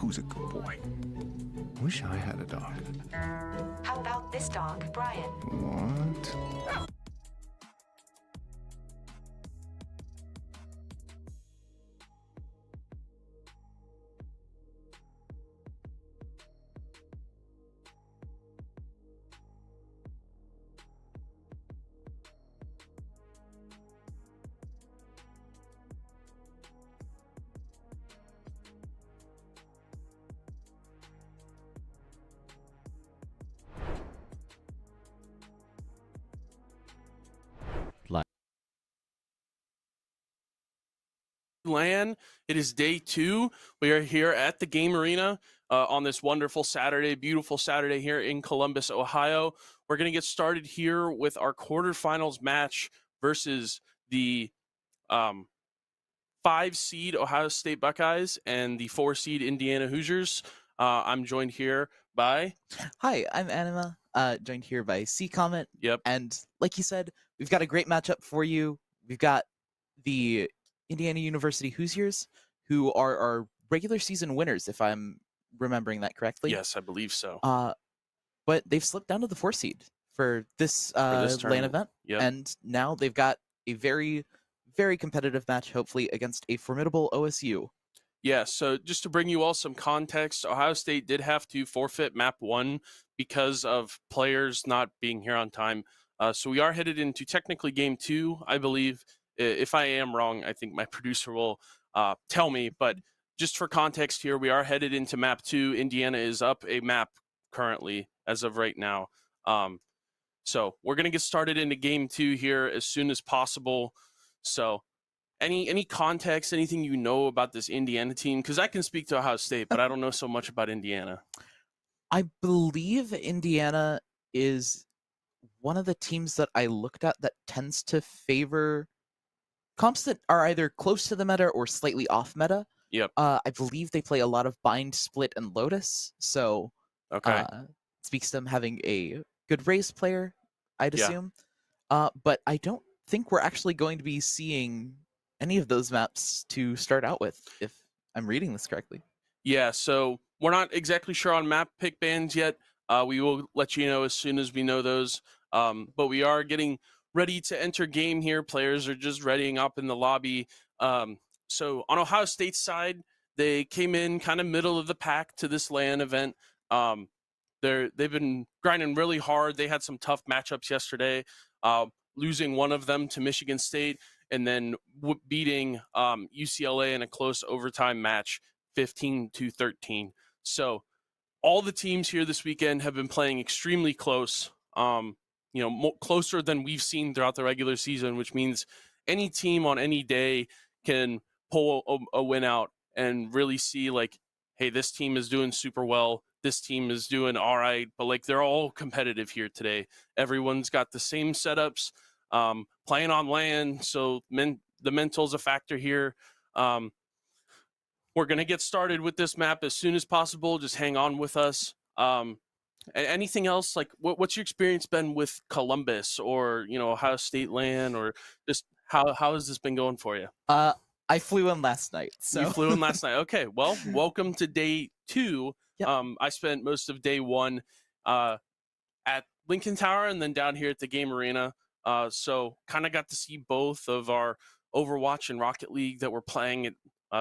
Who's a good boy? Wish I had a dog. How about this dog, Brian? What? LAN. It is day 2. We are here at the game arena on this wonderful Saturday, beautiful Saturday here in Columbus, Ohio. We're going to get started here with our quarterfinals match versus the 5-seed Ohio State Buckeyes and the 4-seed Indiana Hoosiers. I'm joined here by... Hi, I'm Anima, joined here by C Comet. Yep. And like you said, we've got a great matchup for you. We've got the Indiana University Hoosiers, who are our regular season winners, if I'm remembering that correctly. Yes, I believe so. But they've slipped down to the 4 seed for this LAN event. Yep. And now they've got a very, very competitive match, hopefully, against a formidable OSU. Yeah, so just to bring you all some context, Ohio State did have to forfeit map 1 because of players not being here on time. So we are headed into technically game 2, I believe. If I am wrong, I think my producer will tell me. But just for context here, we are headed into map 2. Indiana is up a map currently as of right now. So we're going to get started into game 2 here as soon as possible. So any context, anything you know about this Indiana team? Because I can speak to Ohio State, but I don't know so much about Indiana. I believe Indiana is one of the teams that I looked at that tends to favor comps that are either close to the meta or slightly off meta. Yep. I believe they play a lot of Bind, Split, and Lotus, so Okay. speaks to them having a good race player, I'd Yeah. assume. But I don't think we're actually going to be seeing any of those maps to start out with, if I'm reading this correctly. Yeah, so we're not exactly sure on map pick bans yet. We will let you know as soon as we know those. But we are getting ready to enter game here. Players are just readying up in the lobby. So on Ohio State's side, they came in kind of middle of the pack to this LAN event. They've been grinding really hard. They had some tough matchups yesterday, losing one of them to Michigan State and then beating UCLA in a close overtime match, 15-13. So all the teams here this weekend have been playing extremely close. Closer than we've seen throughout the regular season, which means any team on any day can pull a win out and really see like, hey, this team is doing super well. This team is doing all right, but like they're all competitive here today. Everyone's got the same setups, playing on LAN, so the mental's a factor here. We're going to get started with this map as soon as possible. Just hang on with us. Anything else? Like, what's your experience been with Columbus or, Ohio State LAN, or just how has this been going for you? I flew in last night. So. You flew in last night. Okay, well, welcome to day 2. Yep. I spent most of day 1 at Lincoln Tower and then down here at the game arena. So kind of got to see both of our Overwatch and Rocket League that we're playing at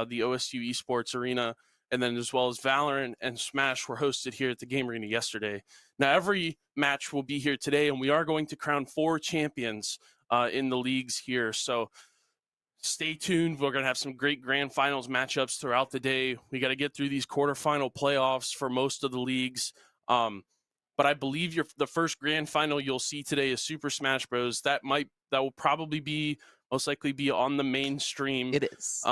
the OSU Esports arena. And then as well as Valorant and Smash were hosted here at the game arena yesterday. Now, every match will be here today, and we are going to crown 4 champions in the leagues here. So stay tuned. We're going to have some great grand finals matchups throughout the day. We got to get through these quarterfinal playoffs for most of the leagues. But I believe the first grand final you'll see today is Super Smash Bros. That will probably most likely be on the main stream. It is.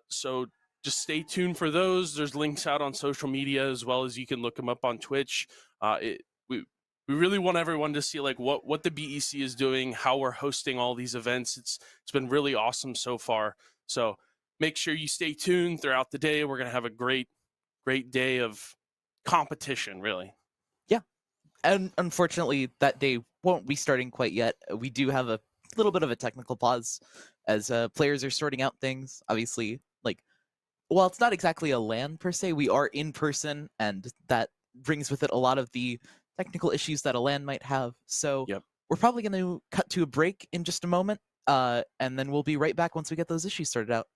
So just stay tuned for those. There's links out on social media as well as you can look them up on Twitch. We really want everyone to see like what the BEC is doing, how we're hosting all these events. It's been really awesome so far. So make sure you stay tuned throughout the day. We're going to have a great day of competition, really. Yeah. And unfortunately, that day won't be starting quite yet. We do have a little bit of a technical pause as players are sorting out things. Obviously, like while it's not exactly a LAN per se, we are in person, and that brings with it a lot of the technical issues that a LAN might have. So Yep. we're probably going to cut to a break in just a moment, and then we'll be right back once we get those issues sorted out.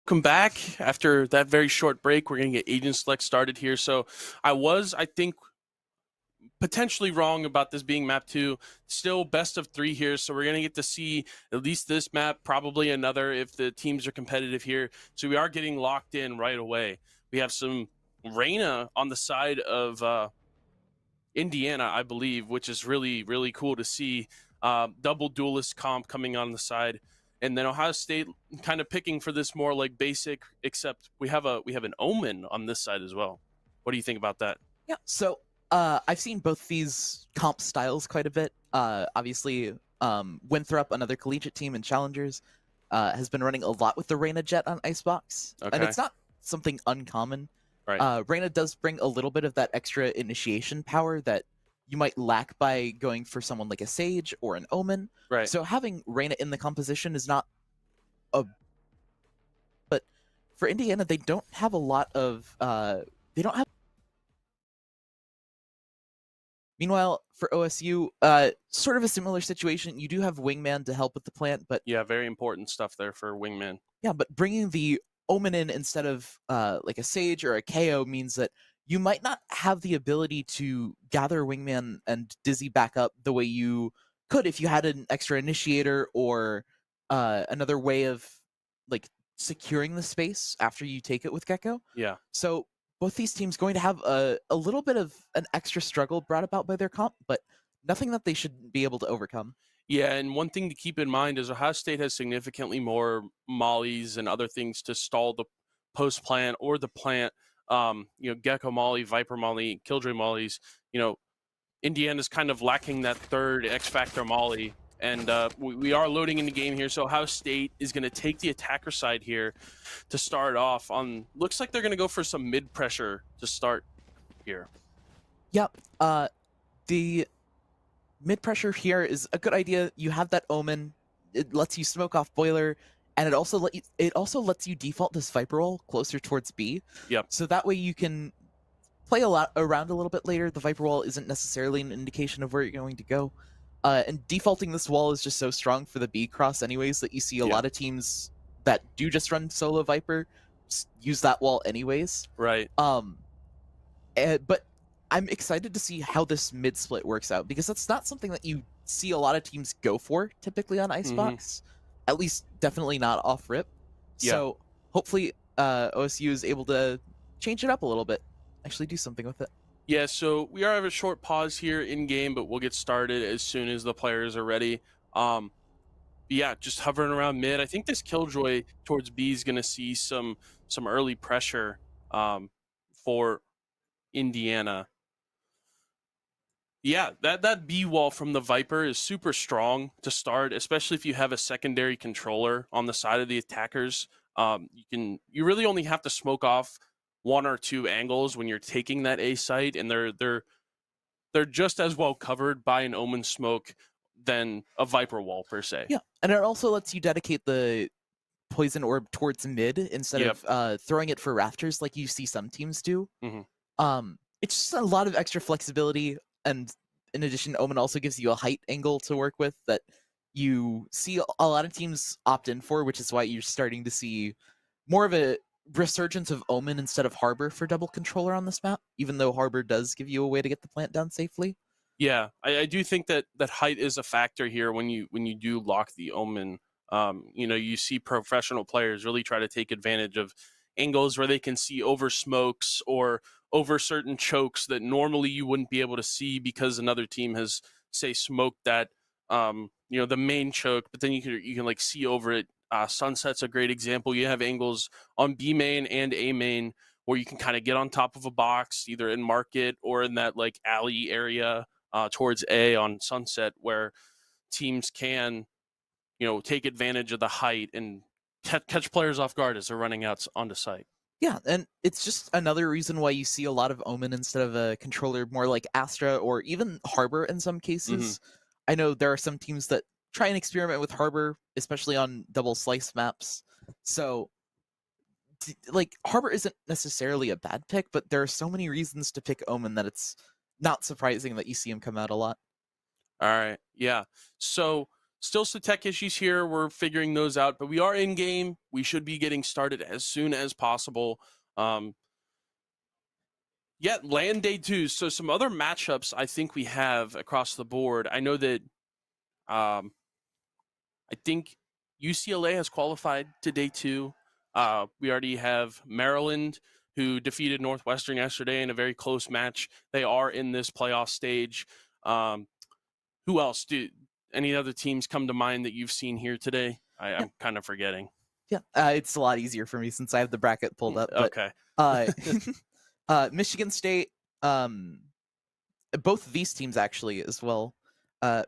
Welcome back. After that very short break, we're going to get Agent Select started here. So I think, potentially wrong about this being map 2. Still best of 3 here, so we're going to get to see at least this map, probably another if the teams are competitive here. So we are getting locked in right away. We have some Reyna on the side of Indiana, I believe, which is really, really cool to see. Double duelist comp coming on the side. And then Ohio State kind of picking for this more like basic, except we have an Omen on this side as well. What do you think about that? Yeah, so I've seen both these comp styles quite a bit. Obviously, Winthrop, another collegiate team in Challengers, has been running a lot with the Reyna Jet on Icebox. Okay. And it's not something uncommon. Right. Reyna does bring a little bit of that extra initiation power that you might lack by going for someone like a Sage or an Omen. Right. So having Reyna in the composition is not a... But for Indiana, they don't have a lot of... they don't have... Meanwhile, for OSU, sort of a similar situation. You do have Wingman to help with the plant, but... Yeah, very important stuff there for Wingman. Yeah, but bringing the Omen in instead of like a Sage or a KO means that you might not have the ability to gather Wingman and Dizzy back up the way you could if you had an extra initiator or another way of like securing the space after you take it with Gecko. Yeah. So both these teams going to have a little bit of an extra struggle brought about by their comp, but nothing that they should be able to overcome. Yeah, and one thing to keep in mind is Ohio State has significantly more mollies and other things to stall the post plant or the plant. Gecko molly, Viper molly, Killjoy mollies. Indiana's kind of lacking that third X Factor molly, and we are loading in the game here. So Ohio State is going to take the attacker side here to start off. Looks like they're going to go for some mid pressure to start here. Yep. The mid pressure here is a good idea. You have that Omen. It lets you smoke off Boiler, and it also lets you default this Viper roll closer towards B. Yep. So that way you can play around a little bit later. The Viper wall isn't necessarily an indication of where you're going to go. And defaulting this wall is just so strong for the B cross anyways that you see a lot of teams that do just run solo Viper use that wall anyways. Right. But I'm excited to see how this mid split works out, because that's not something that you see a lot of teams go for typically on Icebox. At least definitely not off rip. Yeah. So hopefully OSU is able to change it up a little bit, actually do something with it. Yeah, so we are have a short pause here in game, but we'll get started as soon as the players are ready. Yeah, just hovering around mid. I think this Killjoy towards B is going to see some early pressure for Indiana. Yeah, that B wall from the Viper is super strong to start, especially if you have a secondary controller on the side of the attackers. You really only have to smoke off one or two angles when you're taking that A site, and they're just as well covered by an Omen smoke than a Viper wall per se. Yeah, and it also lets you dedicate the poison orb towards mid instead of throwing it for rafters like you see some teams do. It's just a lot of extra flexibility, and in addition, Omen also gives you a height angle to work with that you see a lot of teams opt in for, which is why you're starting to see more of a resurgence of Omen instead of Harbor for double controller on this map, even though Harbor does give you a way to get the plant down safely. Yeah, I do think that height is a factor here when you do lock the Omen. You see professional players really try to take advantage of angles where they can see over smokes or over certain chokes that normally you wouldn't be able to see because another team has, say, smoked that the main choke, but then you can like see over it. Sunset's a great example. You have angles on B main and A main where you can kind of get on top of a box, either in market or in that like alley area towards A on Sunset, where teams can, take advantage of the height and catch players off guard as they're running out onto site. Yeah, and it's just another reason why you see a lot of Omen instead of a controller more like Astra or even Harbor in some cases. I know there are some teams that try and experiment with Harbor, especially on double slice maps. So, like, Harbor isn't necessarily a bad pick, but there are so many reasons to pick Omen that it's not surprising that you see him come out a lot. All right, yeah. So still some tech issues here. We're figuring those out, but we are in game. We should be getting started as soon as possible. Yeah, LAN day 2. So some other matchups I think we have across the board. I know that I think UCLA has qualified to day 2. We already have Maryland, who defeated Northwestern yesterday in a very close match. They are in this playoff stage. Who else? Any other teams come to mind that you've seen here today? I'm kind of forgetting. Yeah, it's a lot easier for me since I have the bracket pulled up. But, okay. Michigan State, both of these teams actually as well.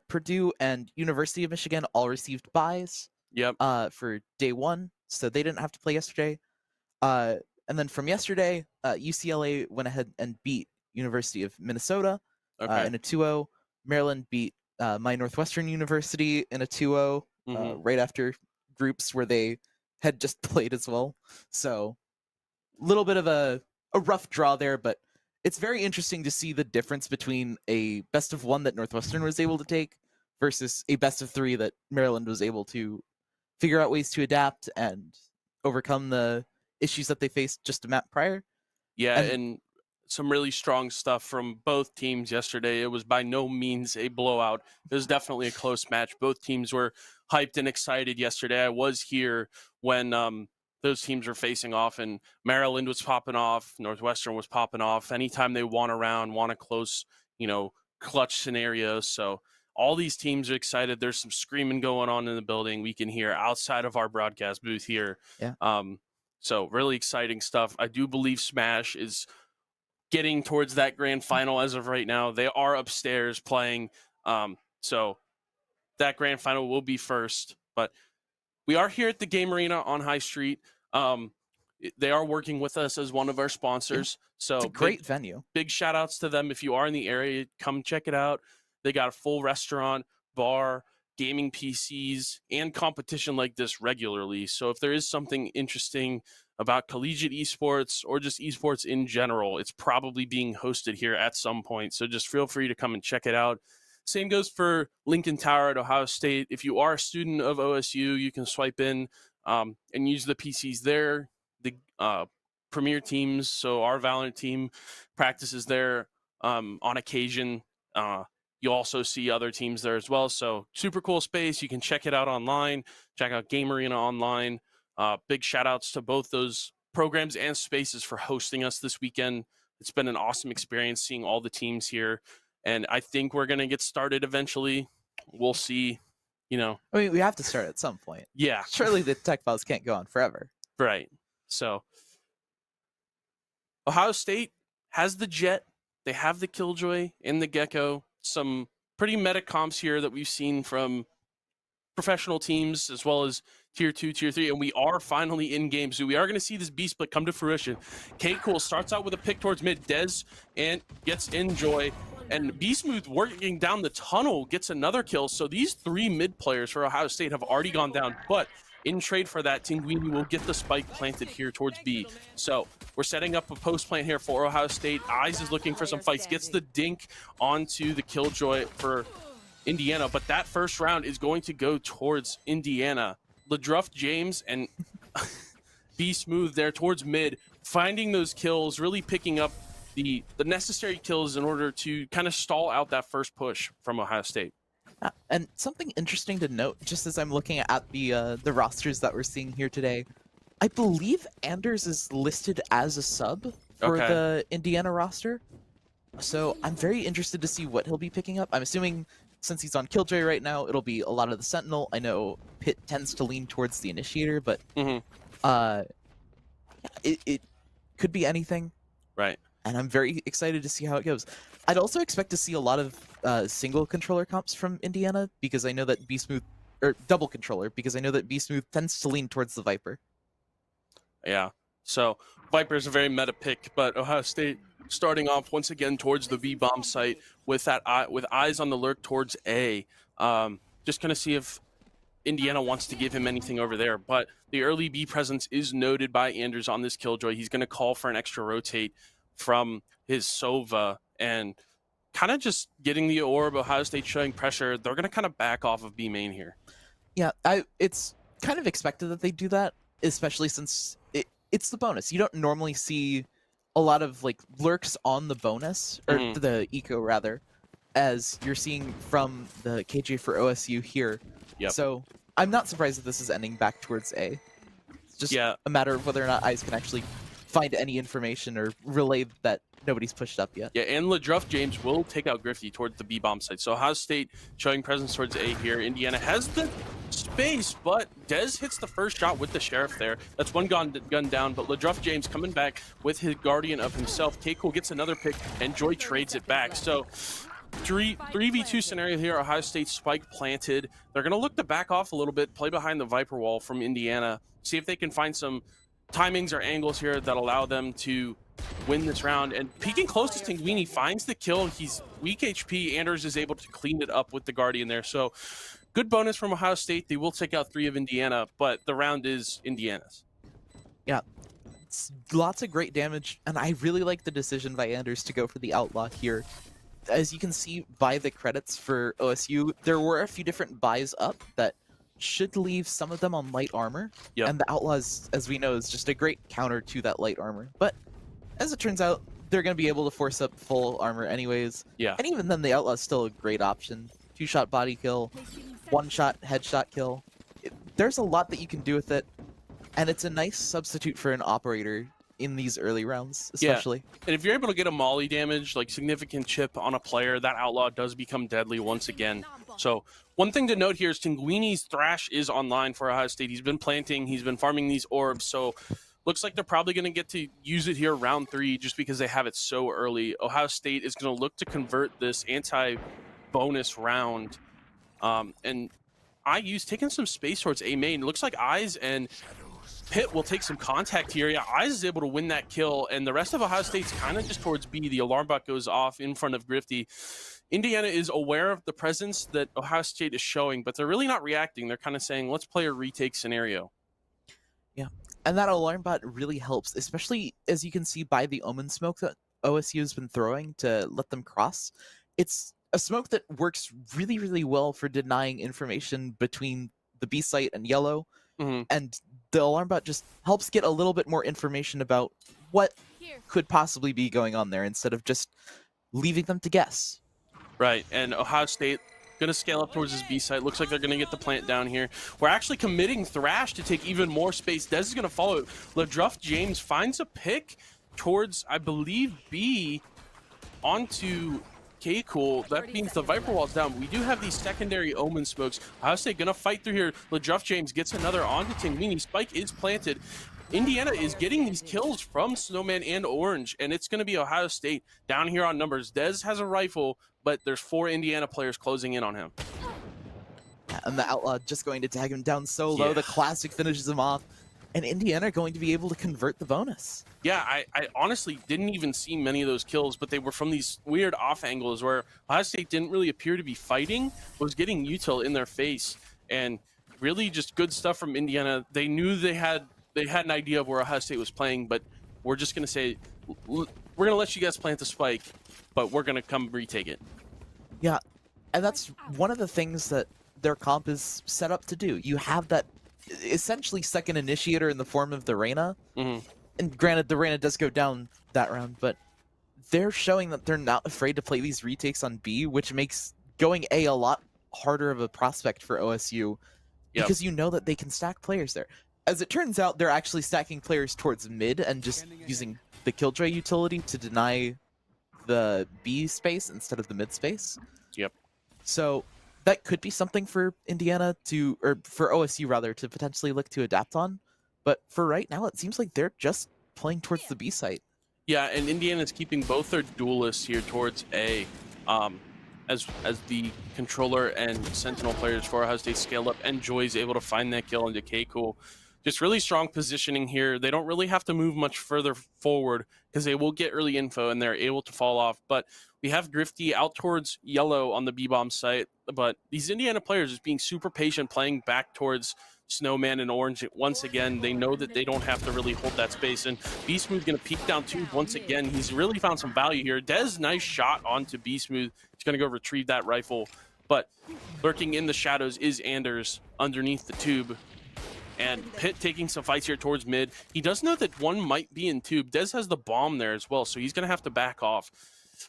Purdue and University of Michigan all received buys. Yep. For day 1, so they didn't have to play yesterday. And then from yesterday, UCLA went ahead and beat University of Minnesota in a 2-0. Maryland beat my Northwestern University in a 2-0 right after groups where they had just played as well. So a little bit of a rough draw there, but it's very interesting to see the difference between a best of 1 that Northwestern was able to take versus a best of 3 that Maryland was able to figure out ways to adapt and overcome the issues that they faced just a map prior. Yeah, and some really strong stuff from both teams yesterday. It was by no means a blowout. It was definitely a close match. Both teams were hyped and excited yesterday. I was here when those teams were facing off, and Maryland was popping off, Northwestern was popping off. Anytime they won a round, won a close, clutch scenario. So all these teams are excited. There's some screaming going on in the building. We can hear outside of our broadcast booth here. Yeah. So really exciting stuff. I do believe Smash is getting towards that grand final as of right now. They are upstairs playing. So that grand final will be first. But we are here at the Game Arena on High Street. They are working with us as one of our sponsors. So it's a great venue. Big shout outs to them. If you are in the area, come check it out. They got a full restaurant, bar, gaming PCs, and competition like this regularly. So if there is something interesting about collegiate esports or just esports in general, it's probably being hosted here at some point. So just feel free to come and check it out. Same goes for Lincoln Tower at Ohio State. If you are a student of OSU, you can swipe in and use the PCs there. The premier teams, so our Valorant team practices there on occasion. You also see other teams there as well. So super cool space. You can check it out online. Check out Game Arena online. Big shout outs to both those programs and spaces for hosting us this weekend. It's been an awesome experience seeing all the teams here. And I think we're going to get started eventually. We'll see, I mean, we have to start at some point. Yeah. Surely the tech files can't go on forever. Right. So Ohio State has the Jet. They have the Killjoy and the Gecko. Some pretty meta comps here that we've seen from professional teams as well as tier 2, tier 3, and we are finally in game. So we are going to see this B split come to fruition. K-Cool starts out with a pick towards mid, Dez, and gets Enjoy. And B-Smooth working down the tunnel gets another kill. So these 3 mid players for Ohio State have already gone down, but in trade for that, Tinguini will get the spike planted here towards B. So we're setting up a post plant here for Ohio State. Eyes is looking for some fights, gets the dink onto the Killjoy for Indiana, but that first round is going to go towards Indiana. Ladruff James and Be Smooth there towards mid, finding those kills, really picking up the necessary kills in order to kind of stall out that first push from Ohio State. And something interesting to note, just as I'm looking at the rosters that we're seeing here today, I believe Anders is listed as a sub for Okay. the Indiana roster. So I'm very interested to see what he'll be picking up. I'm assuming since he's on Killjoy right now, it'll be a lot of the Sentinel. I know Pitt tends to lean towards the Initiator, but it could be anything. Right. And I'm very excited to see how it goes. I'd also expect to see a lot of single controller comps from Indiana, because I know that B-Smooth, or double controller, because I know that B-Smooth tends to lean towards the Viper. Yeah. So Viper is a very meta pick, but Ohio State starting off once again towards the B-bomb site with with eyes on the lurk towards A. Just gonna see if Indiana wants to give him anything over there, but the early B presence is noted by Anders on this Killjoy. He's gonna call for an extra rotate from his Sova and kind of just getting the orb. Ohio State showing pressure. They're gonna kind of back off of B main here. Yeah, it's kind of expected that they do that, especially since it's the bonus. You don't normally see a lot of like lurks on the bonus, or the eco rather, as you're seeing from the KJ for OSU here. Yep. So I'm not surprised that this is ending back towards A. It's just a matter of whether or not ICE can actually find any information or relay that nobody's pushed up yet. Yeah, and Ladruff James will take out Griffey towards the B-bomb site. So Ohio State showing presence towards A here. Indiana has the space, but Dez hits the first shot with the Sheriff there. That's one gun down, but Ladruff James coming back with his Guardian of himself. K-Cool gets another pick, and Joy trades it back. So 3v2 scenario here. Ohio State spike planted. They're going to look to back off a little bit, play behind the Viper wall from Indiana, see if they can find some timings or angles here that allow them to win this round. And peeking close to Tinguini finds the kill. He's weak HP. Anders is able to clean it up with the Guardian there. So good bonus from Ohio State. They will take out 3 of Indiana, but the round is Indiana's. Yeah, it's lots of great damage, and I really like the decision by Anders to go for the Outlaw here. As you can see by the credits for OSU, there were a few different buys up that should leave some of them on light armor. Yep. And the Outlaws, as we know, is just a great counter to that light armor. But as it turns out, they're going to be able to force up full armor anyways. Yeah. And even then, the Outlaw's still a great option. 2-shot body kill, 1-shot headshot kill. There's a lot that you can do with it, and it's a nice substitute for an operator in these early rounds, especially. Yeah. And if you're able to get a molly damage, like significant chip on a player, that Outlaw does become deadly once again. So one thing to note here is Tinguini's Thrash is online for Ohio State. He's been planting, he's been farming these orbs, so looks like they're probably going to get to use it here round 3 just because they have it so early. Ohio State is going to look to convert this anti-bonus round. And IU's taking some space towards A main. Looks like Eyes and Pitt will take some contact here. Yeah, Eyes is able to win that kill, and the rest of Ohio State's kind of just towards B. The alarm bot goes off in front of Grifty. Indiana is aware of the presence that Ohio State is showing, but they're really not reacting. They're kind of saying, let's play a retake scenario. Yeah, and that alarm bot really helps, especially as you can see by the Omen smoke that OSU has been throwing to let them cross. It's a smoke that works really, really well for denying information between the B site and yellow. And the alarm bot just helps get a little bit more information about what could possibly be going on there instead of just leaving them to guess. Right, and Ohio State going to scale up towards his B site. Looks like they're going to get the plant down here. We're actually committing Thrash to take even more space. Dez is going to follow it. Ladruff James finds a pick towards, I believe, B onto K-Cool. That means the Viper wall's down. We do have these secondary Omen smokes. Ohio State going to fight through here. Ladruff James gets another onto Tinguini. Spike is planted. Indiana is getting these kills from Snowman and Orange, and it's going to be Ohio State down here on numbers. Dez has a rifle, but there's 4 Indiana players closing in on him. And the Outlaw just going to tag him down so low. The classic finishes him off. And Indiana going to be able to convert the bonus. Yeah, I honestly didn't even see many of those kills, but they were from these weird off angles where Ohio State didn't really appear to be fighting, was getting util in their face, and really just good stuff from Indiana. They knew they had an idea of where Ohio State was playing, but we're just going to say, we're going to let you guys plant the spike, but we're going to come retake it. Yeah, And that's one of the things that their comp is set up to do. You have that essentially second initiator in the form of the Reyna. Mhm. And granted, the Reyna does go down that round, but they're showing that they're not afraid to play these retakes on B, which makes going A a lot harder of a prospect for OSU because you know that they can stack players there. As it turns out, they're actually stacking players towards mid and just using the Killjoy utility to deny the B space instead of the mid space. Yep. So that could be something for Indiana to, or for OSU rather, to potentially look to adapt on. But for right now, it seems like they're just playing towards the B site. Yeah, and Indiana's keeping both their duelists here towards A, as the controller and sentinel players for Ohio State scale up, and Joy's able to find that kill into K-Cool. Just really strong positioning here. They don't really have to move much further forward because they will get early info and they're able to fall off. But we have Grifty out towards yellow on the B-bomb site, but these Indiana players is being super patient, playing back towards Snowman and Orange. Once again, they know that they don't have to really hold that space, and Beasmooth going to peek down tube once again. He's really found some value here. Dez, nice shot onto Beasmooth. He's going to go retrieve that rifle, but lurking in the shadows is Anders underneath the tube. And Pitt taking some fights here towards mid. He does know that one might be in tube. Dez has the bomb there as well, so he's going to have to back off.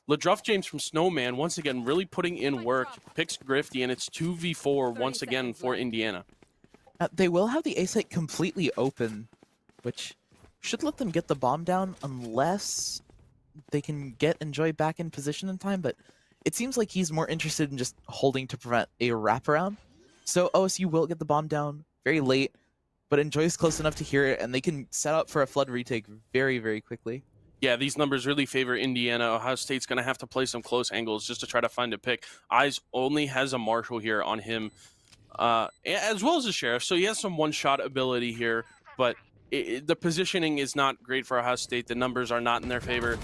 LaDruff James from Snowman, once again, really putting in work. Picks Grifty, and it's 2v4 once again for Indiana. They will have the A site completely open, which should let them get the bomb down unless they can get Enjoy back in position in time, but it seems like he's more interested in just holding to prevent a wraparound. So OSU will get the bomb down very late, but Enjoy's close enough to hear it, and they can set up for a flood retake very, very quickly. Yeah, these numbers really favor Indiana. Ohio State's going to have to play some close angles just to try to find a pick. Eyes only has a Marshall here on him, as well as a Sheriff, so he has some one-shot ability here, but the positioning is not great for Ohio State. The numbers are not in their favor.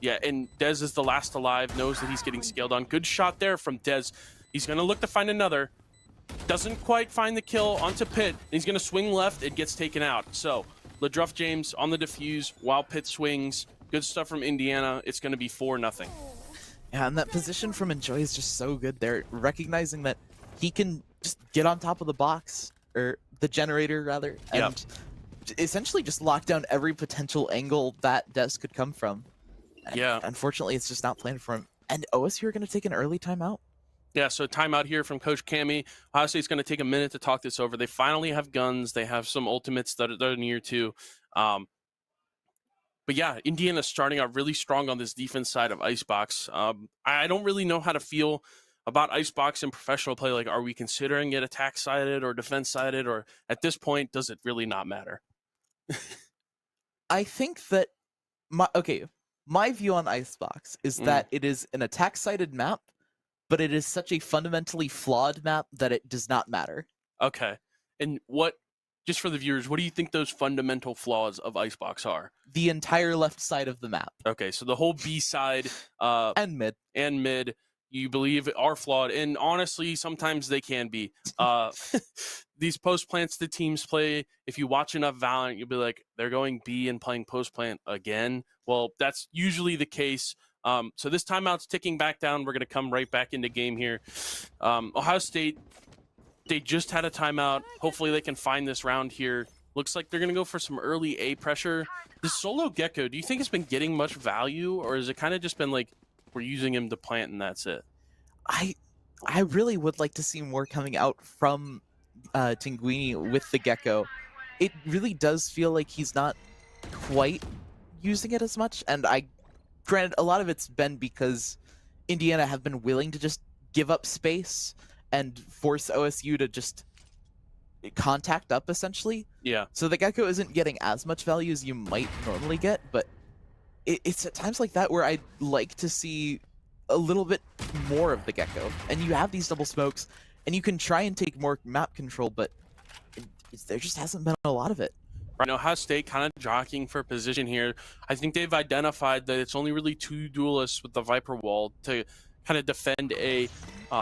Yeah, and Dez is the last alive, knows that he's getting scaled on. Good shot there from Dez. He's going to look to find another. Doesn't quite find the kill onto Pitt. He's going to swing left. It gets taken out. So LaDruff James on the defuse while Pitt swings. Good stuff from Indiana. It's going to be 4-0. Yeah, and that position from Enjoy is just so good. They're recognizing that he can just get on top of the box, or the generator rather, and essentially just lock down every potential angle that Des could come from. And yeah. Unfortunately, it's just not planned for him. And OSU are going to take an early timeout. Yeah, so timeout here from Coach Cammy. Ohio State's going to take a minute to talk this over. They finally have guns. They have some ultimates that are near to. But yeah, Indiana's starting out really strong on this defense side of Icebox. I don't really know how to feel about Icebox in professional play. Like, are we considering it attack-sided or defense-sided? Or at this point, does it really not matter? I think that my view on Icebox is that it is an attack-sided map, but it is such a fundamentally flawed map that it does not matter. Okay. And what, just for the viewers, what do you think those fundamental flaws of Icebox are? The entire left side of the map. Okay, so the whole B side and mid, you believe are flawed, and honestly, sometimes they can be. These post plants the teams play, if you watch enough Valorant, you'll be like, they're going B and playing post plant again. Well, that's usually the case. So this timeout's ticking back down. We're going to come right back into game here. Ohio State, they just had a timeout. Hopefully they can find this round here. Looks like they're going to go for some early A pressure. The solo Gecko, do you think it's been getting much value, or has it kind of just been like, we're using him to plant and that's it? I really would like to see more coming out from Tinguini with the Gecko. It really does feel like he's not quite using it as much, and granted, a lot of it's been because Indiana have been willing to just give up space and force OSU to just contact up, essentially. Yeah. So the Gecko isn't getting as much value as you might normally get, but it's at times like that where I'd like to see a little bit more of the Gecko. And you have these double smokes, and you can try and take more map control, but there just hasn't been a lot of it. Right now, Ohio State kind of jockeying for position here. I think they've identified that it's only really two duelists with the Viper wall to kind of defend A.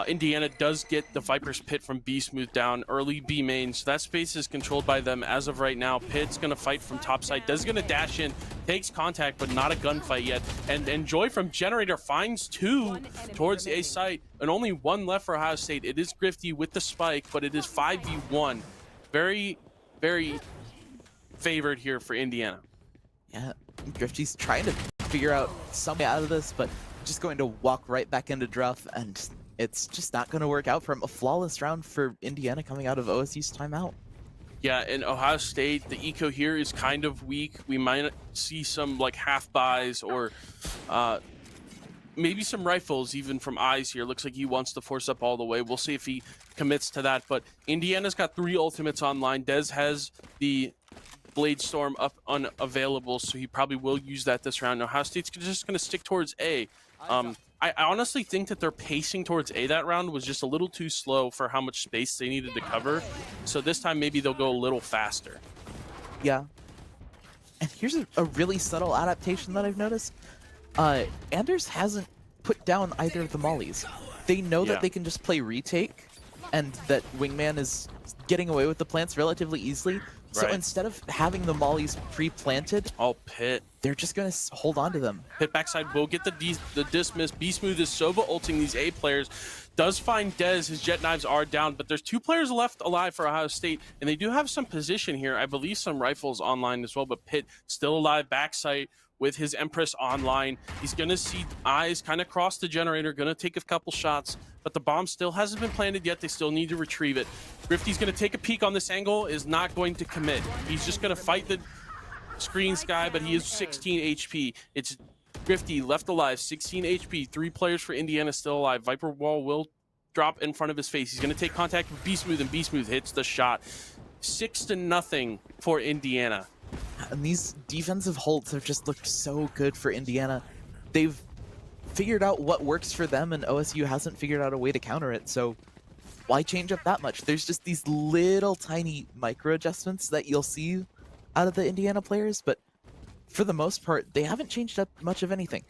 Indiana does get the Viper's Pit from B Smooth down early B main, so that space is controlled by them as of right now. Pit's gonna fight from top side, does gonna dash in, takes contact, but not a gunfight yet. And Joy from Generator finds 2 towards A site, and only 1 left for Ohio State. It is Grifty with the spike, but it is 5v1. Very, very favored here for Indiana. Yeah, Grifty's trying to figure out some way out of this, but just going to walk right back into Druff, and it's just not going to work out for him. A flawless round for Indiana coming out of OSU's timeout. Yeah, and Ohio State, the eco here is kind of weak. We might see some like half buys or maybe some rifles even from Eyes here. Looks like he wants to force up all the way. We'll see if he commits to that. But Indiana's got 3 ultimates online. Dez has the Blade Storm up unavailable, so he probably will use that this round. Ohio State's just going to stick towards A. I honestly think that their pacing towards A that round was just a little too slow for how much space they needed to cover. So this time maybe they'll go a little faster. Yeah. And here's a really subtle adaptation that I've noticed. Anders hasn't put down either of the mollies. They know that they can just play retake, and that Wingman is getting away with the plants relatively easily. So instead of having the mollies pre-planted, Pit. they're just going to hold on to them. Pit backside will get the dismiss. B Smooth is Sova ulting these A players. Does find Dez. His jet knives are down, but there's 2 players left alive for Ohio State, and they do have some position here. I believe some rifles online as well, but Pit still alive backside with his Empress online. He's going to see Eyes kind of cross the generator, going to take a couple shots, but the bomb still hasn't been planted yet. They still need to retrieve it. Grifty's going to take a peek on this angle, is not going to commit. He's just going to fight the screen sky, but he is 16 HP. It's Grifty left alive, 16 HP. 3 players for Indiana still alive. Viper Wall will drop in front of his face. He's going to take contact with B Smooth, and B Smooth hits the shot. 6-0 for Indiana. And these defensive holds have just looked so good for Indiana. They've figured out what works for them, and OSU hasn't figured out a way to counter it, so why change up that much? There's just these little tiny micro adjustments that you'll see out of the Indiana players, but for the most part, they haven't changed up much of anything.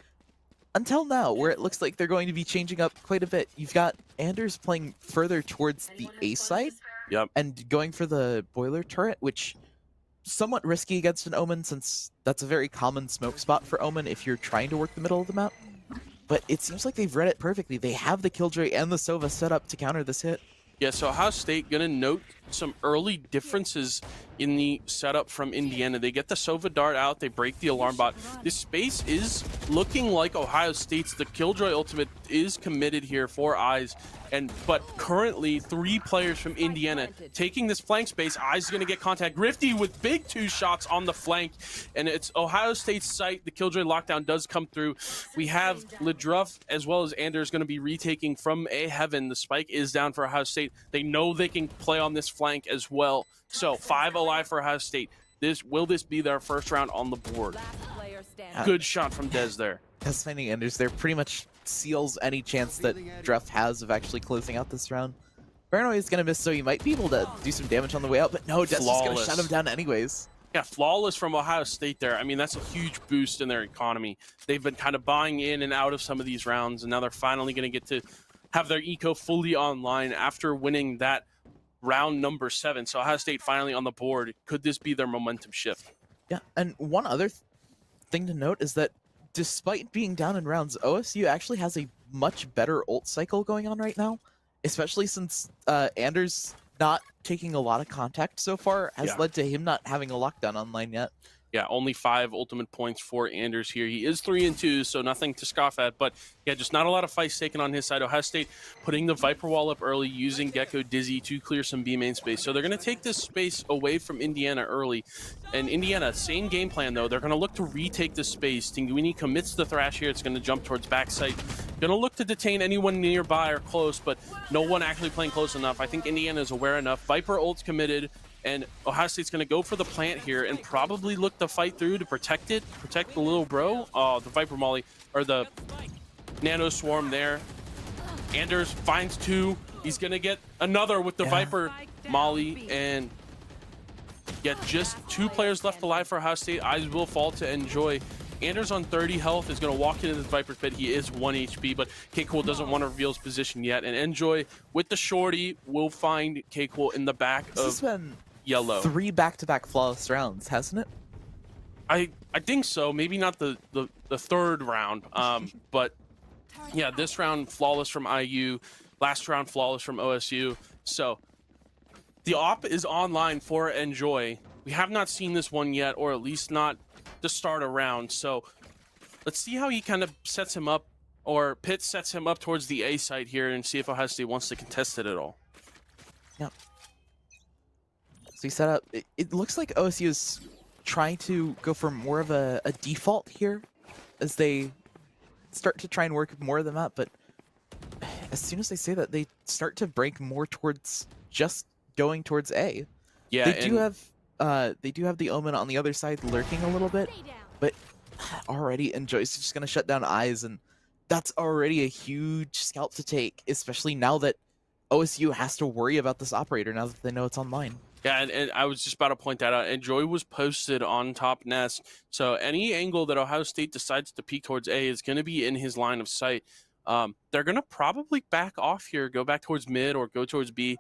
Until now, where it looks like they're going to be changing up quite a bit. You've got Anders playing further towards the A side, and going for the boiler turret, which somewhat risky against an Omen, since that's a very common smoke spot for Omen if you're trying to work the middle of the map. But it seems like they've read it perfectly. They have the Killjoy and the Sova set up to counter this hit. Yeah, so Ohio State gonna note some early differences in the setup from Indiana. They get the Sova dart out, they break the alarm bot. This space is looking like Ohio State's. The Killjoy ultimate is committed here for Eyes, but currently 3 players from Indiana taking this flank space. Eyes is gonna get contact. Grifty with big 2 shots on the flank, and it's Ohio State's site. The Killjoy lockdown does come through. We have Ledruff as well as Anders gonna be retaking from A Heaven. The spike is down for Ohio State. They know they can play on this flank as well. So 5 alive for Ohio State. Will this be their first round on the board? Good shot from Dez there. That's finding Anders there pretty much seals any chance that Druff has of actually closing out this round. Paranoid is going to miss, so he might be able to do some damage on the way out, but no, Dez is going to shut him down anyways. Yeah, flawless from Ohio State there. I mean, that's a huge boost in their economy. They've been kind of buying in and out of some of these rounds, and now they're finally going to get to have their eco fully online after winning that round number 7. So Ohio State finally on the board. Could this be their momentum shift? Yeah, and one other thing to note is that despite being down in rounds, OSU actually has a much better ult cycle going on right now, especially since Anders not taking a lot of contact so far has led to him not having a lockdown online yet. Yeah, only 5 ultimate points for Anders here. He is 3-2, so nothing to scoff at. But yeah, just not a lot of fights taken on his side. Ohio State putting the Viper wall up early, using Gecko Dizzy to clear some B main space. So they're going to take this space away from Indiana early. And Indiana, same game plan though. They're going to look to retake this space. Tinguini commits the Thrash here. It's going to jump towards backside. Going to look to detain anyone nearby or close, but no one actually playing close enough. I think Indiana is aware enough. Viper ult's committed. And Ohio State's going to go for the plant here and probably look to fight through to protect it, protect the little bro. Oh, the Viper Molly, or the Nano Swarm there. Anders finds 2. He's going to get another with the Viper Molly. And yet just 2 players left alive for Ohio State. Eyes will fall to Enjoy. Anders on 30 health is going to walk into the Viper pit. He is 1 HP, but K-Cool doesn't want to reveal his position yet. And Enjoy with the shorty will find K-Cool in the back This has of been yellow. 3 back-to-back flawless rounds, hasn't it? I think so. Maybe not the third round, but yeah, this round flawless from IU, last round flawless from OSU. So the op is online for Enjoy. We have not seen this one yet, or at least not to start a round. So let's see how he kind of sets him up, or Pitt sets him up towards the A site here, and see if Ohio State wants to contest it at all. Yeah. So he set up. It looks like OSU is trying to go for more of a default here as they start to try and work more of the map, but as soon as they say that, they start to break more towards just going towards A. Yeah, they do have the Omen on the other side lurking a little bit, but already Enjoy's just gonna shut down eyes, and that's already a huge scalp to take, especially now that OSU has to worry about this operator now that they know it's online. Yeah, and I was just about to point that out. Enjoy was posted on top nest, so any angle that Ohio State decides to peek towards A is going to be in his line of sight. They're going to probably back off here, go back towards mid or go towards B.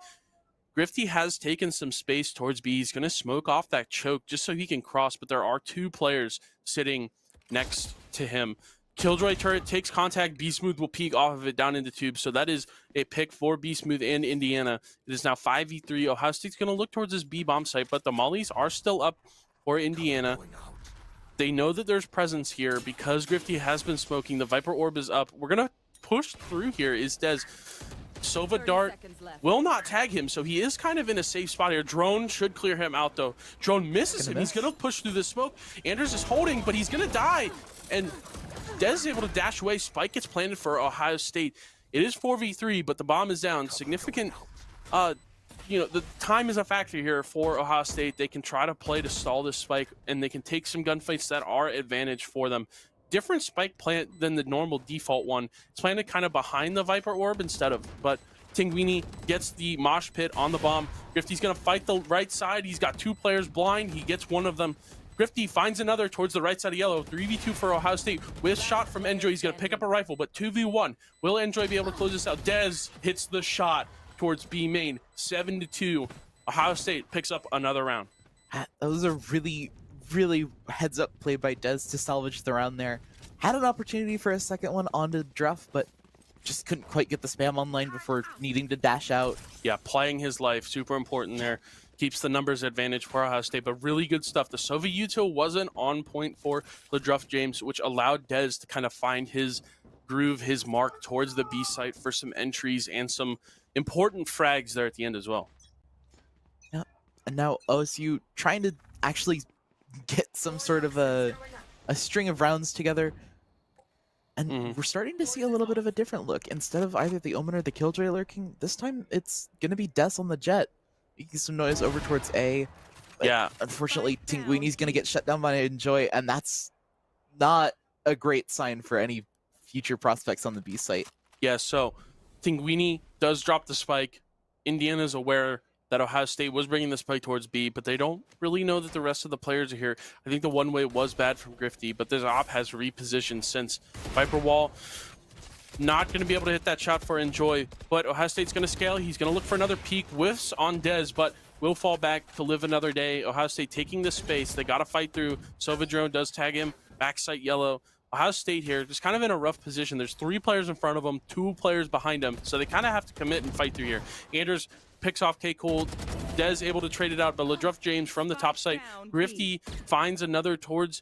Grifty has taken some space towards B. He's going to smoke off that choke just so he can cross, but there are 2 players sitting next to him. Killjoy turret takes contact. B-Smooth will peek off of it down into tube. So that is a pick for B-Smooth and Indiana. It is now 5v3. Ohio State's going to look towards this B-bomb site, but the mollies are still up for Indiana. They know that there's presence here because Grifty has been smoking. The Viper Orb is up. We're going to push through here. Is Des. Sova Dart will not tag him, so he is kind of in a safe spot here. Drone should clear him out, though. Drone misses him. He's going to push through the smoke. Anders is holding, but he's going to die. And Dez is able to dash away. Spike gets planted for Ohio State. It is 4v3, but the bomb is down. Significant, the time is a factor here for Ohio State. They can try to play to stall this spike, and they can take some gunfights that are advantage for them. Different spike plant than the normal default one. It's planted kind of behind the Viper Orb instead of, but Tinguini gets the mosh pit on the bomb. Grifty's going to fight the right side. He's got 2 players blind. He gets one of them. Grifty finds another towards the right side of yellow. 3v2 for Ohio State with shot from Enjoy. He's going to pick up a rifle, but 2v1. Will Enjoy be able to close this out? Dez hits the shot towards B main. 7-2. Ohio State picks up another round. That was a really heads up play by Dez to salvage the round there. Had an opportunity for a second one onto Druff, but just couldn't quite get the spam online before needing to dash out. Yeah, playing his life, super important there. Keeps the numbers advantage for Ohio State, but really good stuff. The Sova util wasn't on point for LaDruff James, which allowed Dez to kind of find his groove, his mark towards the B site for some entries and some important frags there at the end as well. Yeah, and now OSU trying to actually get some sort of a string of rounds together. And we're starting to see a little bit of a different look. Instead of either the Omen or the Killjoy lurking, this time it's going to be Des on the Jet. Making some noise over towards A. But yeah. Unfortunately, Tinguini's going to get shut down by Enjoy, and that's not a great sign for any future prospects on the B site. Yeah, so Tinguini does drop the spike. Indiana's aware that Ohio State was bringing the spike towards B, but they don't really know that the rest of the players are here. I think the one-way was bad from Grifty, but this op has repositioned since Viper Wall. Not going to be able to hit that shot for Enjoy, but Ohio State's going to scale. He's going to look for another peek. Whiffs on Dez, but will fall back to live another day. Ohio State taking the space. They got to fight through. Sova Drone does tag him. Backside yellow. Ohio State here just kind of in a rough position. There's 3 players in front of them, 2 players behind them, so they kind of have to commit and fight through here. Anders picks off K-Cold. Dez able to trade it out, but LaDruff James from the top site. Grifty finds another towards,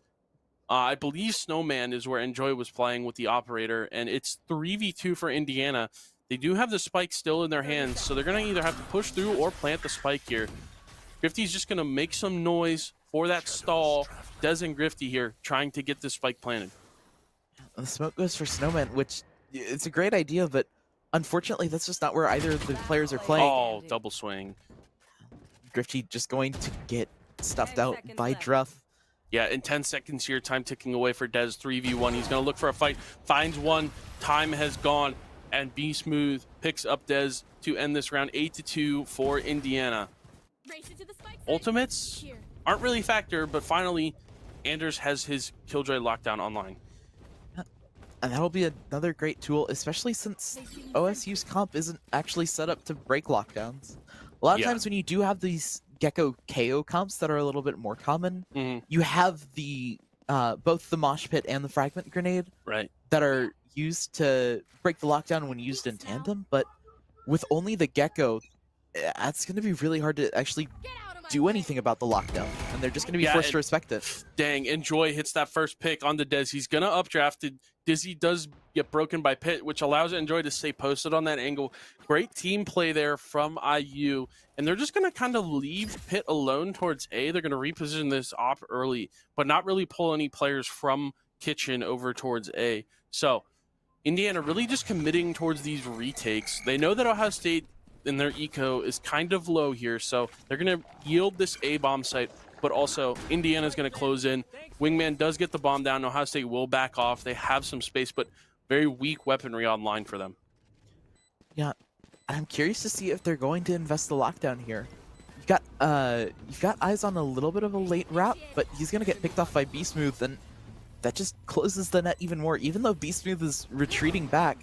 I believe Snowman is where Enjoy was playing with the operator, and it's 3v2 for Indiana. They do have the spike still in their hands, so they're going to either have to push through or plant the spike here. Grifty's just going to make some noise for that stall. Dez and Grifty here trying to get this spike planted. The smoke goes for Snowman, which it's a great idea, but unfortunately that's just not where either of the players are playing. Oh, double swing. Grifty just going to get stuffed out by Druff. Yeah, in 10 seconds here, time ticking away for Dez, 3v1. He's going to look for a fight, finds one, time has gone, and B-Smooth picks up Dez to end this round 8-2 for Indiana. Ultimates aren't really a factor, but finally Anders has his Killjoy lockdown online. And that'll be another great tool, especially since OSU's comp isn't actually set up to break lockdowns. A lot of Yeah. times when you do have these Gecko KO comps that are a little bit more common, you have the both the mosh pit and the fragment grenade Right. that are used to break the lockdown when used in tandem, but with only the Gecko, it's going to be really hard to actually do anything about the lockdown, and they're just going to be forced to respect it. Dang, Enjoy hits that first pick on the Dez. He's going to updraft it. Dizzy does get broken by Pit, which allows Enjoy to stay posted on that angle. Great team play there from IU, and they're just going to kind of leave Pit alone towards A. They're going to reposition this op early, but not really pull any players from Kitchen over towards A. So Indiana really just committing towards these retakes. They know that Ohio State in their eco is kind of low here, so they're going to yield this A bomb site, but also Indiana's going to close in. Wingman does get the bomb down. Ohio State will back off. They have some space, but very weak weaponry online for them. Yeah, I'm curious to see if they're going to invest the lockdown here. You've got eyes on a little bit of a late wrap, but he's going to get picked off by B-Smooth, and that just closes the net even more. Even though B-Smooth is retreating back,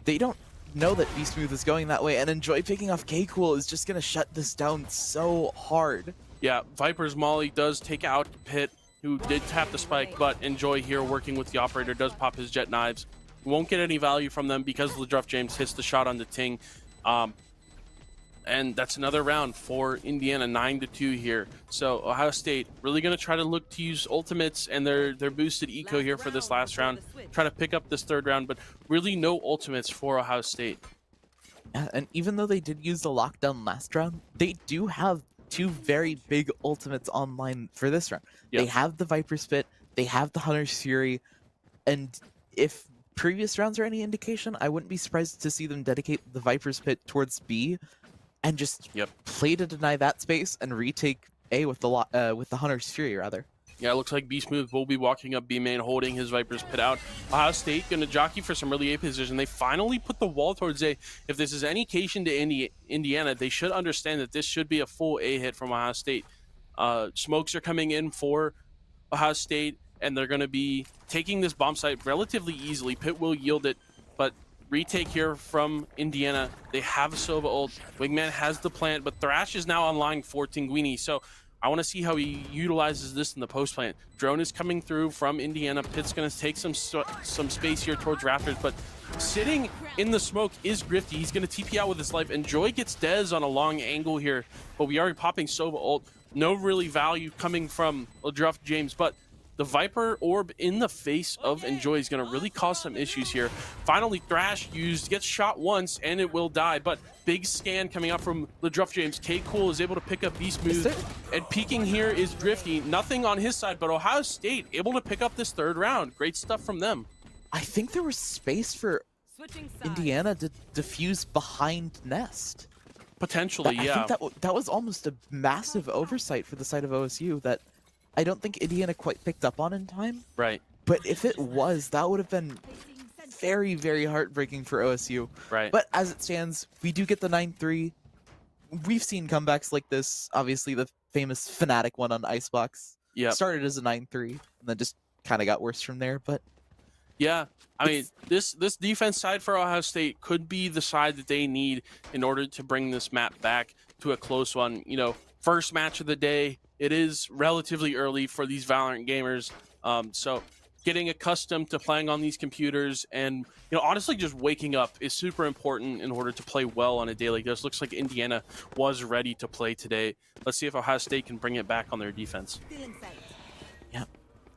they don't know that B-Smooth is going that way, and Enjoy picking off K-Cool is just going to shut this down so hard. Yeah, Viper's Molly does take out Pit, who did tap the spike, but Enjoy here working with the operator does pop his jet knives. Won't get any value from them because Ledruff James hits the shot on the Ting. And that's another round for Indiana, 9-2 here. So Ohio State really going to try to look to use ultimates and their boosted eco here for this last round. Try to pick up this third round, but really no ultimates for Ohio State. And even though they did use the lockdown last round, they do have two very big ultimates online for this round. Yep. They have the Viper's Pit, they have the Hunter's Fury, and if previous rounds are any indication, I wouldn't be surprised to see them dedicate the Viper's Pit towards B and just play to deny that space and retake A with the Hunter's Fury, rather. Yeah, it looks like B-Smooth will be walking up B main, holding his Viper's Pit out. Ohio State going to jockey for some early A position. They finally put the wall towards A. If this is any indication to Indiana, they should understand that this should be a full A hit from Ohio State. Smokes are coming in for Ohio State, and they're going to be taking this bomb site relatively easily. Pitt will yield it, but retake here from Indiana. They have a Sova ult. Wingman has the plant, but Thrash is now online for Tinguini. So I want to see how he utilizes this in the post plant. Drone is coming through from Indiana. Pitt's going to take some space here towards Raptors, but sitting in the smoke is Grifty. He's going to TP out with his life. Enjoy gets Dez on a long angle here, but we are popping Sova ult. No really value coming from Ledruff James, but the Viper Orb in the face of Enjoy is going to really cause some issues here. Finally, Thrash gets shot once, and it will die, but big scan coming up from Ledruff James. K-Cool is able to pick up Beast-Smooth, and peeking here is Drifty. Nothing on his side, but Ohio State able to pick up this third round. Great stuff from them. I think there was space for Indiana to defuse behind Nest. Potentially, yeah. I think that was almost a massive oversight for the side of OSU that I don't think Indiana quite picked up on in time. Right. But if it was, that would have been very, very heartbreaking for OSU. Right. But as it stands, we do get the 9-3. We've seen comebacks like this. Obviously, the famous Fnatic one on Icebox started as a 9-3 and then just kind of got worse from there. But yeah, I mean, this defense side for Ohio State could be the side that they need in order to bring this map back to a close one. You know, first match of the day. It is relatively early for these Valorant gamers, so getting accustomed to playing on these computers and, you know, honestly just waking up is super important in order to play well on a day like this. Looks like Indiana was ready to play today. Let's see if Ohio State can bring it back on their defense. Yeah,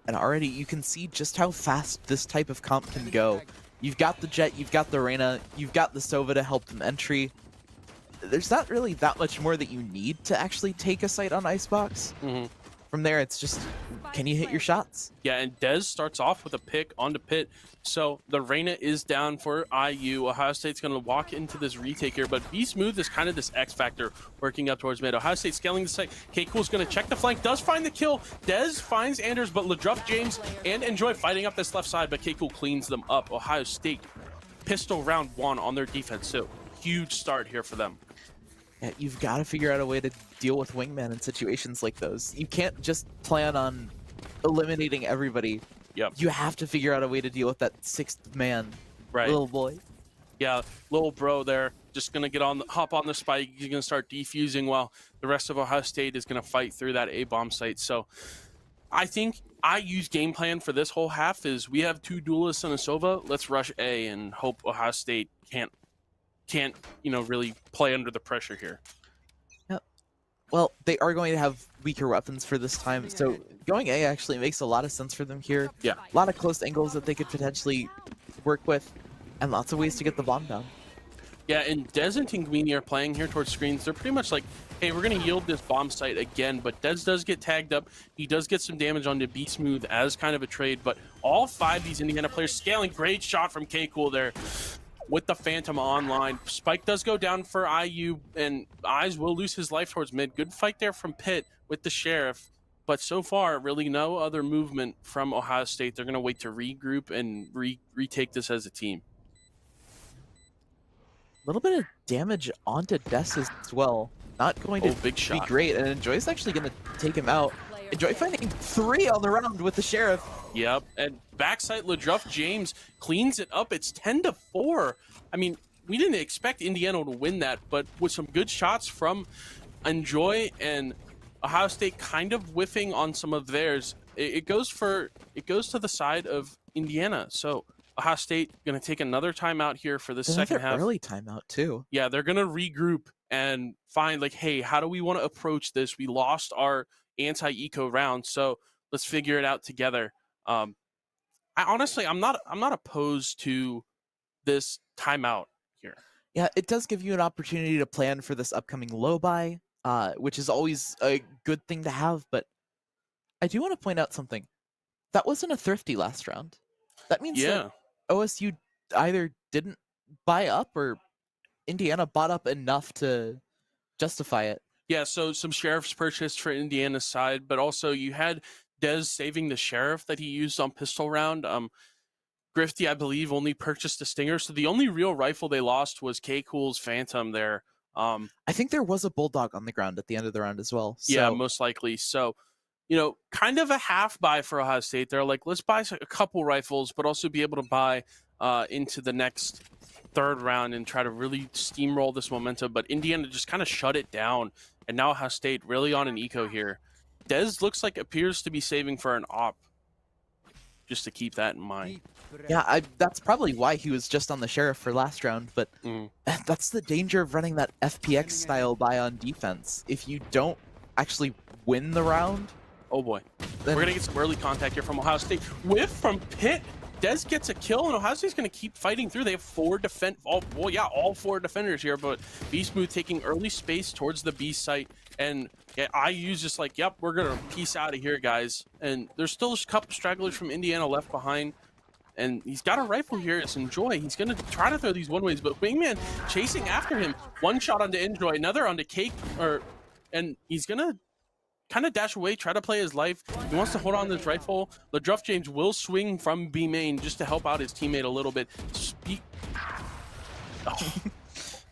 and already you can see just how fast this type of comp can go. You've got the Jet, you've got the Reyna, you've got the Sova to help them entry. There's not really that much more that you need to actually take a site on Icebox. From there, it's just, can you hit your shots? Yeah, and Dez starts off with a pick onto Pit. So the Reyna is down for IU. Ohio State's going to walk into this retake here, but B-Smooth is kind of this X factor working up towards mid. Ohio State scaling the site. K-Cool's going to check the flank, does find the kill. Dez finds Anders, but Ledruff James and Enjoy fighting up this left side, but K-Cool cleans them up. Ohio State pistol round 1 on their defense, so huge start here for them. Yeah, you've got to figure out a way to deal with Wingman in situations like those. You can't just plan on eliminating everybody. Yep. You have to figure out a way to deal with that sixth man, Right. little boy. Yeah, little bro there, just gonna hop on the spike. He's gonna start defusing while the rest of Ohio State is gonna fight through that A bomb site. So I think IU's game plan for this whole half is we have 2 duelists and a Sova. Let's rush A and hope Ohio State can't really play under the pressure here. Yep. Well, they are going to have weaker weapons for this time, so going A actually makes a lot of sense for them here. Yeah. A lot of close angles that they could potentially work with, and lots of ways to get the bomb down. Yeah, and Dez and Tinguini are playing here towards screens. They're pretty much like, hey, we're going to yield this bomb site again, but Dez does get tagged up. He does get some damage onto Be Smooth as kind of a trade, but all 5 of these Indiana players scaling. Great shot from K-Cool there with the Phantom online. Spike does go down for IU, and Eyes will lose his life towards mid. Good fight there from Pitt with the Sheriff, but so far, really no other movement from Ohio State. They're going to wait to regroup and retake this as a team. A little bit of damage onto Des as well. Not going to big be shot. great, and Enjoy's actually going to take him out. Enjoy finding 3 on the round with the Sheriff. Yep, and backside LaDruff James cleans it up. It's 10-4. I mean, we didn't expect Indiana to win that, but with some good shots from Enjoy and Ohio State kind of whiffing on some of theirs, it goes to the side of Indiana. So Ohio State going to take another timeout here for the second half. Early timeout too. Yeah, they're going to regroup and find like, hey, how do we want to approach this? We lost our anti-eco round, so let's figure it out together. I'm not opposed to this timeout here. Yeah, it does give you an opportunity to plan for this upcoming low buy, which is always a good thing to have, but I do want to point out something. That wasn't a thrifty last round. That means that OSU either didn't buy up or Indiana bought up enough to justify it. Yeah, so some Sheriff's purchased for Indiana's side, but also you had Dez saving the Sheriff that he used on pistol round. Grifty, I believe, only purchased a Stinger, so the only real rifle they lost was K-Cool's Phantom there. I think there was a Bulldog on the ground at the end of the round as well. So. Yeah, most likely. So, kind of a half buy for Ohio State. They're like, let's buy a couple rifles, but also be able to buy into the next third round and try to really steamroll this momentum. But Indiana just kind of shut it down, and now Ohio State really on an eco here. Dez appears to be saving for an op, just to keep that in mind. Yeah, that's probably why he was just on the Sheriff for last round, but that's the danger of running that FPX style buy on defense. If you don't actually win the round... Oh boy. We're going to get some early contact here from Ohio State. Whiff from Pitt. Dez gets a kill, and Ohio State's going to keep fighting through. They have all 4 defenders here, but Be Smooth taking early space towards the B site, and IU's just like, yep, we're going to peace out of here, guys. And there's still a couple stragglers from Indiana left behind, and he's got a rifle here. It's Enjoy. He's going to try to throw these one-ways, but Wingman chasing after him. One shot onto Enjoy, another onto Cake, and he's going to kind of dash away, try to play his life. He wants to hold on to this rifle. LaDruff James will swing from B main just to help out his teammate a little bit.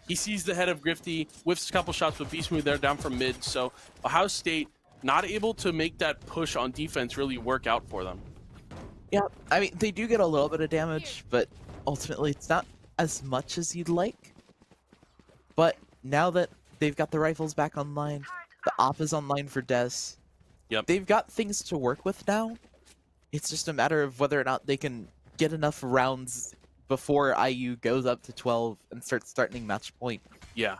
He sees the head of Grifty, whiffs a couple shots with Be Smooth there down from mid. So Ohio State not able to make that push on defense really work out for them. Yeah, I mean, they do get a little bit of damage, but ultimately it's not as much as you'd like. But now that they've got the rifles back online, the op is online for Dez. Yep. They've got things to work with now. It's just a matter of whether or not they can get enough rounds before IU goes up to 12 and starts starting match point. Yeah.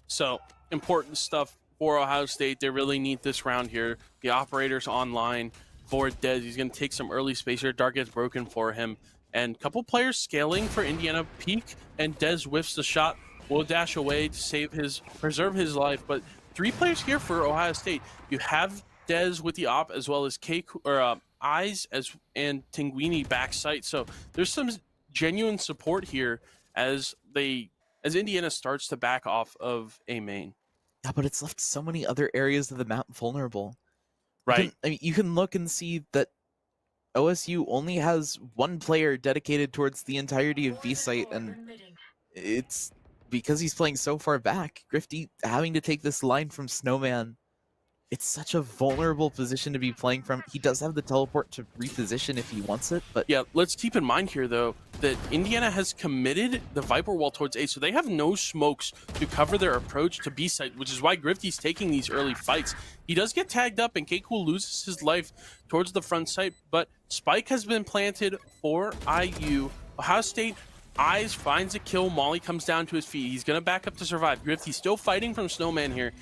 So, important stuff for Ohio State. They really need this round here. The operator's online for Dez. He's going to take some early space here. Dark gets broken for him. And a couple players scaling for Indiana. Peak, and Dez whiffs the shot. Will dash away to preserve his life, but 3 players here for Ohio State. You have Dez with the op, as well as Eyes and Tinguini backside. So there's some genuine support here as Indiana starts to back off of A main. Yeah, but it's left so many other areas of the map vulnerable. Right. You can look and see that OSU only has 1 player dedicated towards the entirety of B site, and it's because he's playing so far back. Grifty having to take this line from Snowman it's such a vulnerable position to be playing from. He does have the teleport to reposition if he wants it, but Yeah, let's keep in mind here, though, that Indiana has committed the Viper Wall towards A, so they have no smokes to cover their approach to B site, which is why Grifty's taking these early fights. He does get tagged up, and K-Cool loses his life towards the front site, but Spike has been planted for IU. Ohio State Eyes finds a kill. Molly comes down to his feet. He's going to back up to survive. Grifty's still fighting from Snowman here.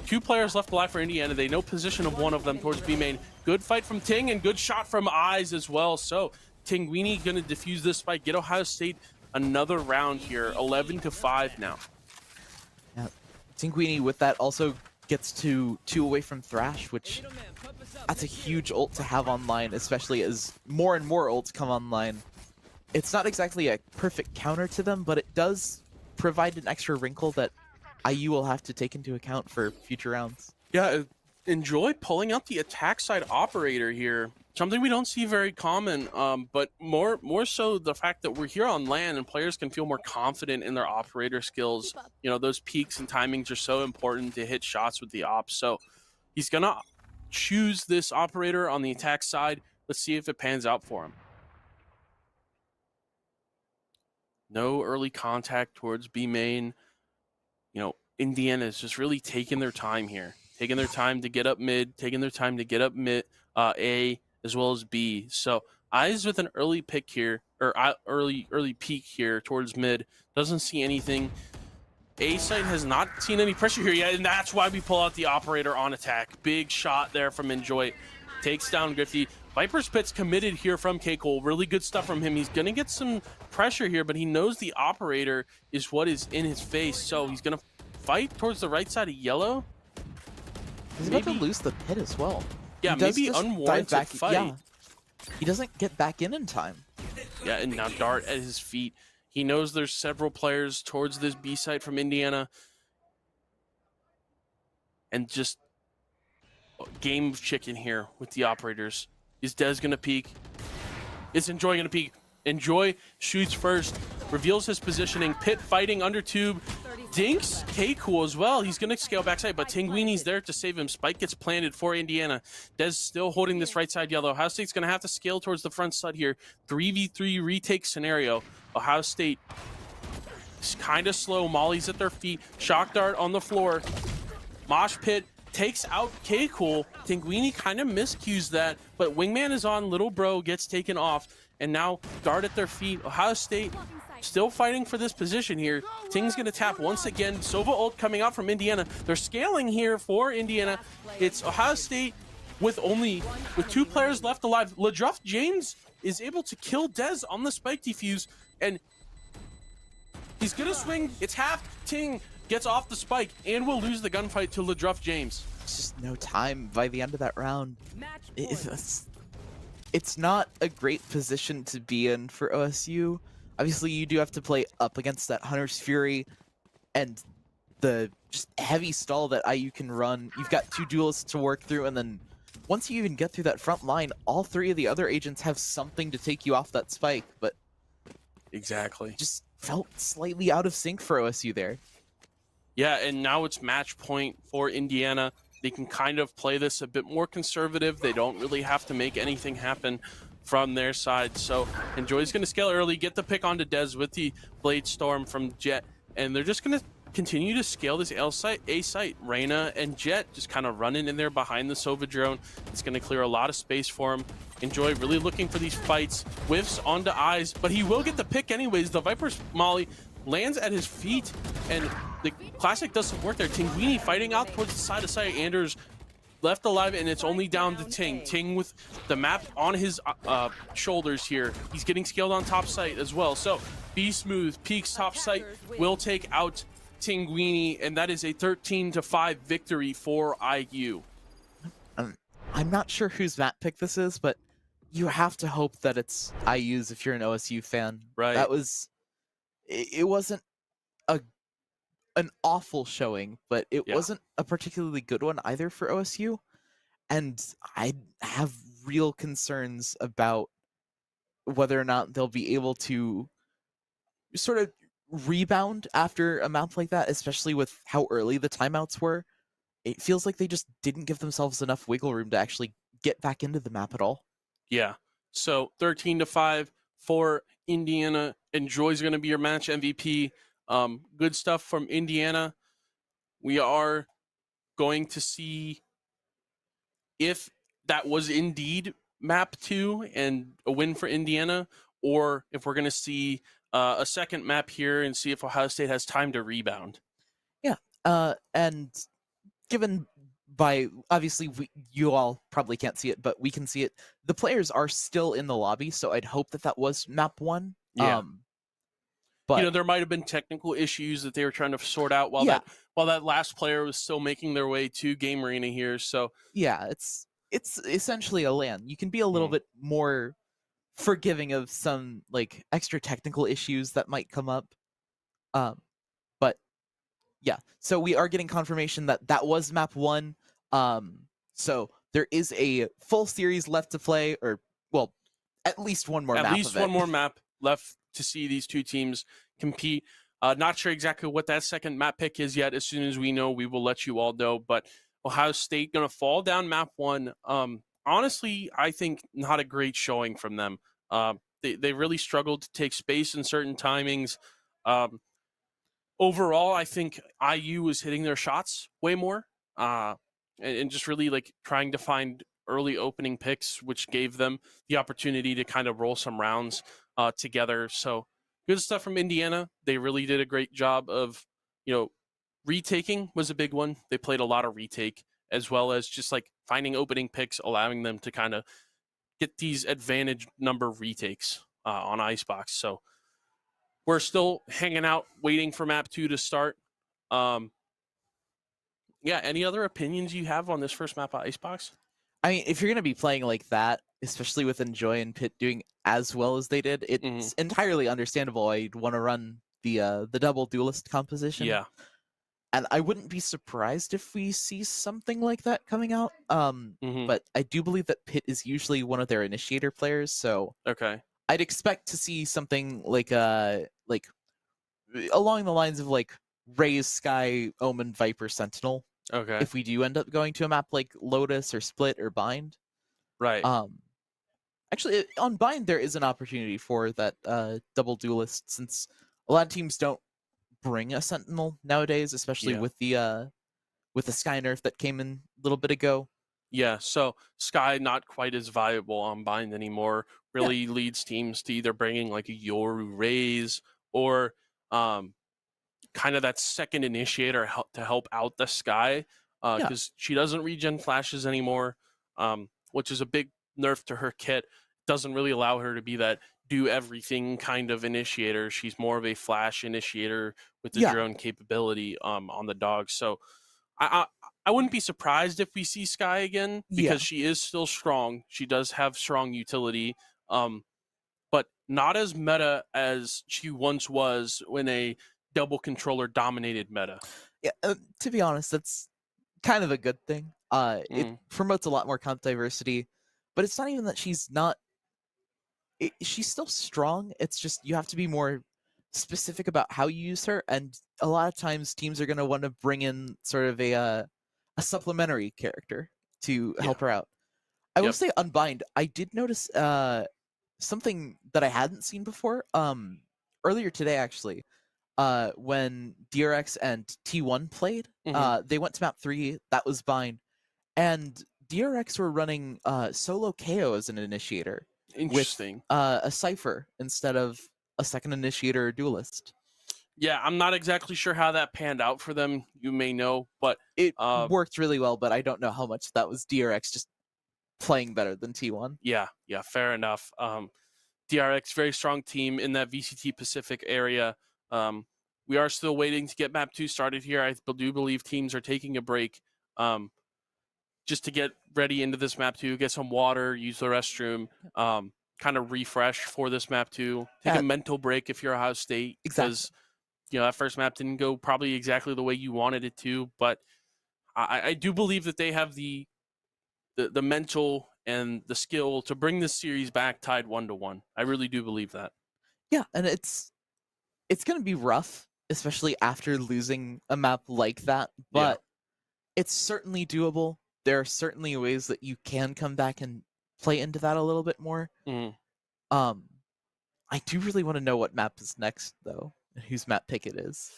2 players left alive for Indiana. They know position of one of them towards B main. Good fight from Ting and good shot from Eyes as well. So Tinguini gonna defuse this fight, get Ohio State another round here. 11-5 now. yeah, Tinguini with that also gets to 2 away from Thrash, which that's a huge ult to have online, especially as more and more ults come online. It's not exactly a perfect counter to them, but it does provide an extra wrinkle that IU will have to take into account for future rounds. Yeah, enjoy pulling out the attack side operator here. Something we don't see very common, but more so the fact that we're here on LAN and players can feel more confident in their operator skills. You know, those peaks and timings are so important to hit shots with the ops. So he's gonna choose this operator on the attack side. Let's see if it pans out for him. No early contact towards B main. You know, Indiana is just really taking their time here, taking their time to get up mid, taking their time to get up mid, A as well as B. So Eyes with an early pick here, or early peek here towards mid. Doesn't see anything. A site has not seen any pressure here yet, and that's why we pull out the operator on attack. Big shot there from Enjoy. Takes down Grifty. Viper's Pit's committed here from K-Cole. Really good stuff from him. He's going to get some pressure here, but he knows the operator is what is in his face. So he's going to fight towards the right side of yellow. He's about to lose the pit as well. Yeah, maybe unwarranted fight. Yeah. He doesn't get back in time. Yeah, and now Dart at his feet. He knows there's several players towards this B site from Indiana. And just game of chicken here with the operators. Is Dez gonna peek? Is Enjoy gonna peek? Enjoy shoots first, reveals his positioning. Pit fighting under tube. Dinks K-Cool as well. He's gonna scale backside, but Tinguini's there to save him. Spike gets planted for Indiana. Dez still holding this right side yellow. Ohio State's gonna have to scale towards the front side here. 3v3 retake scenario. Ohio State is kind of slow. Molly's at their feet. Shock Dart on the floor. Mosh Pit takes out K-Cool. Tinguini kind of miscues that, but Wingman is on. Little Bro gets taken off, and now Dart at their feet. Ohio State still fighting for this position here. Ting's gonna tap once again. Sova ult coming out from Indiana. They're scaling here for Indiana. It's Ohio State with 2 players left alive. LaDruff James is able to kill Dez on the spike defuse, and he's gonna swing. It's half. Ting gets off the spike and will lose the gunfight to LaDruff James. It's just no time by the end of that round. It's not a great position to be in for OSU. Obviously, you do have to play up against that Hunter's Fury and the just heavy stall that IU can run. You've got 2 duelists to work through, and then once you even get through that front line, all 3 of the other agents have something to take you off that spike, but exactly, just felt slightly out of sync for OSU there. Yeah, and now it's match point for Indiana. They can kind of play this a bit more conservative. They don't really have to make anything happen from their side. So Enjoy's going to scale early, get the pick onto Dez with the Blade Storm from Jet, and they're just going to continue to scale this A site. Reyna and Jet just kind of running in there behind the Sova drone. It's going to clear a lot of space for him. Enjoy really looking for these fights. Whiffs onto Eyes, but he will get the pick anyways. The Viper's Molly lands at his feet, and the classic does some work there. Tinguini fighting out towards the side of site. Anders left alive, and it's only down to Ting. Ting with the map on his shoulders here. He's getting scaled on top site as well. So Be Smooth peaks top site, will take out Tinguini, and that is a 13-5 victory for IU. I'm not sure whose map pick this is, but you have to hope that it's IU's if you're an OSU fan. Right. That was... It wasn't an awful showing, but it wasn't a particularly good one either for OSU. And I have real concerns about whether or not they'll be able to sort of rebound after a map like that, especially with how early the timeouts were. it feels like they just didn't give themselves enough wiggle room to actually get back into the map at all. Yeah. So 13-5 for Indiana. And Joy's going to be your match MVP. Good stuff from Indiana. We are going to see if that was indeed map 2 and a win for Indiana, or if we're going to see a second map here and see if Ohio State has time to rebound. Yeah. And given by obviously you all probably can't see it, but we can see it. The players are still in the lobby, so I'd hope that was map 1. Yeah. But there might have been technical issues that they were trying to sort out while that last player was still making their way to Game Arena here. So yeah, it's essentially a LAN. You can be a little bit more forgiving of some like extra technical issues that might come up. But yeah, so we are getting confirmation that was map 1. So there is a full series left to play, or well, at least one more map. At least one more map left to see these two teams compete. Not sure exactly what that second map pick is yet. As soon as we know, we will let you all know. But Ohio State going to fall down map 1. Honestly, I think not a great showing from them. They really struggled to take space in certain timings. Overall, I think IU was hitting their shots way more and just really like trying to find early opening picks, which gave them the opportunity to kind of roll some rounds together. So good stuff from Indiana. They really did a great job of, retaking was a big one. They played a lot of retake, as well as just like finding opening picks, allowing them to kind of get these advantage number retakes on Icebox. So we're still hanging out, waiting for map 2 to start. Any other opinions you have on this first map of Icebox? I mean, if you're going to be playing like that, especially with Enjoy and Pitt doing as well as they did, it's entirely understandable why you'd want to run the double duelist composition. Yeah. And I wouldn't be surprised if we see something like that coming out. But I do believe that Pitt is usually one of their initiator players, so okay, I'd expect to see something like along the lines of like Raise, Sky, Omen, Viper, Sentinel. Okay. If we do end up going to a map like Lotus or Split or Bind. Right. Actually, on Bind there is an opportunity for that double duelist, since a lot of teams don't bring a Sentinel nowadays, especially with the Sky nerf that came in a little bit ago. Yeah, so Sky not quite as viable on Bind anymore. Really leads teams to either bringing like a Yoru Raise or kind of that second initiator to help out the Sky, because she doesn't regen flashes anymore, which is a big nerf to her kit. Doesn't really allow her to be that do everything kind of initiator. She's more of a flash initiator with the drone capability on the dog. So I wouldn't be surprised if we see Sky again, because she is still strong. She does have strong utility, but not as meta as she once was when a double controller dominated meta. Yeah, to be honest, that's kind of a good thing. It promotes a lot more comp diversity, but it's not even that she's not. She's still strong. It's just you have to be more specific about how you use her, and a lot of times teams are going to want to bring in sort of a supplementary character to help her out. I will say on Bind, I did notice something that I hadn't seen before. Earlier today, actually, when DRX and T1 played, they went to map 3. That was Bind, and DRX were running solo KO as an initiator. Interesting. With a Cypher instead of a second initiator or duelist. Yeah, I'm not exactly sure how that panned out for them. You may know, but it worked really well, but I don't know how much that was DRX just playing better than T1. Yeah, fair enough. DRX, very strong team in that VCT Pacific area. We are still waiting to get map 2 started here. I do believe teams are taking a break just to get ready into this map 2, get some water, use the restroom, kind of refresh for this map 2. Take a mental break if you're Ohio State, because that first map didn't go probably exactly the way you wanted it to. But I do believe that they have the mental and the skill to bring this series back tied 1-1. I really do believe that. Yeah, and it's going to be rough, especially after losing a map like that. But It's certainly doable. There are certainly ways that you can come back and play into that a little bit more. Mhm. I do really want to know what map is next, though, and whose map pick it is.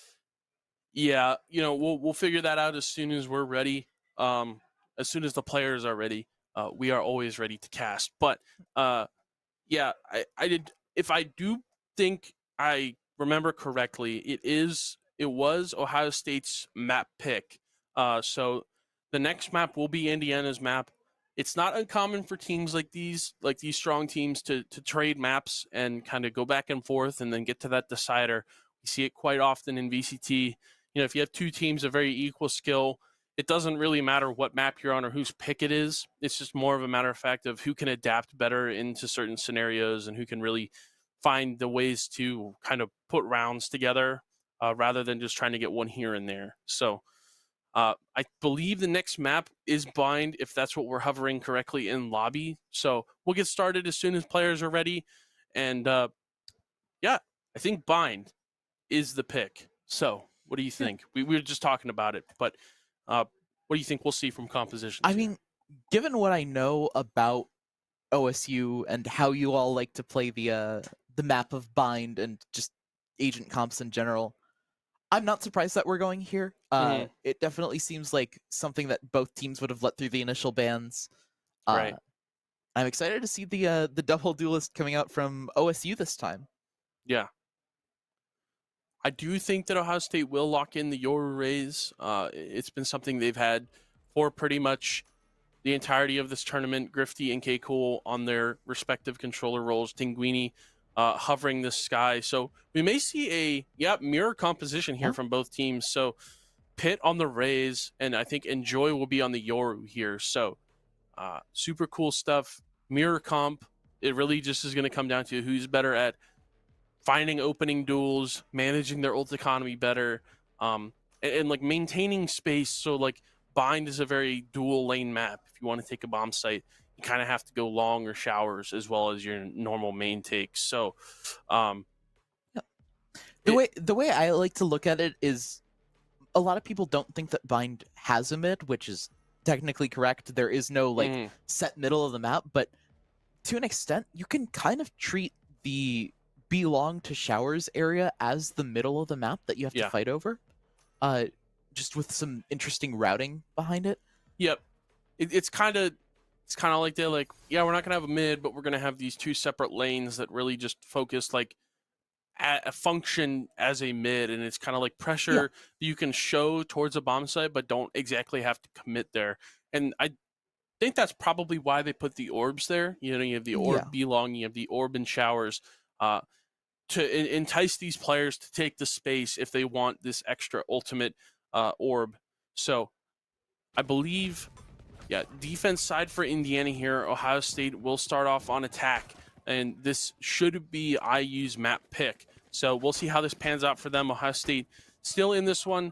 Yeah, we'll figure that out as soon as we're ready. As soon as the players are ready, we are always ready to cast. But yeah, I did. If I do think I remember correctly, it was Ohio State's map pick. So the next map will be Indiana's map. It's not uncommon for teams like these strong teams to trade maps and kind of go back and forth and then get to that decider. We see it quite often in VCT. If you have two teams of very equal skill, it doesn't really matter what map you're on or whose pick it is. It's just more of a matter of fact of who can adapt better into certain scenarios and who can really find the ways to kind of put rounds together rather than just trying to get one here and there. So I believe the next map is Bind, if that's what we're hovering correctly in lobby. So we'll get started as soon as players are ready. And yeah, I think Bind is the pick. So what do you think? We were just talking about it, but what do you think we'll see from compositions? I mean, given what I know about OSU and how you all like to play the map of Bind and just agent comps in general, I'm not surprised that we're going here. It definitely seems like something that both teams would have let through the initial bans. Right. I'm excited to see the double duelist coming out from OSU this time. Yeah. I do think that Ohio State will lock in the Yoru Rays. It's been something they've had for pretty much the entirety of this tournament. Grifty and K Cool on their respective controller roles. Tinguini hovering the sky. So we may see a mirror composition here from both teams. So Pitt on the Rays, and I think Enjoy will be on the Yoru here. So super cool stuff. Mirror comp. It really just is going to come down to who's better at finding opening duels, managing their ult economy better, and like maintaining space. So like Bind is a very dual lane map. If you want to take a bomb site, you kind of have to go long or showers as well as your normal main takes. So the way I like to look at it is a lot of people don't think that Bind has a mid, which is technically correct. There is no like set middle of the map, but to an extent, you can kind of treat the belong to showers area as the middle of the map that you have to fight over, just with some interesting routing behind it. Yep, it's kind of like they're like, yeah, we're not gonna have a mid, but we're gonna have these two separate lanes that really just focus like a function as a mid, and it's kind of like pressure that you can show towards a bomb site, but don't exactly have to commit there. And I think that's probably why they put the orbs there. You have the orb belong, you have the orb and showers. To entice these players to take the space if they want this extra ultimate orb. So I believe, defense side for Indiana here, Ohio State will start off on attack, and this should be IU's map pick. So we'll see how this pans out for them. Ohio State still in this one.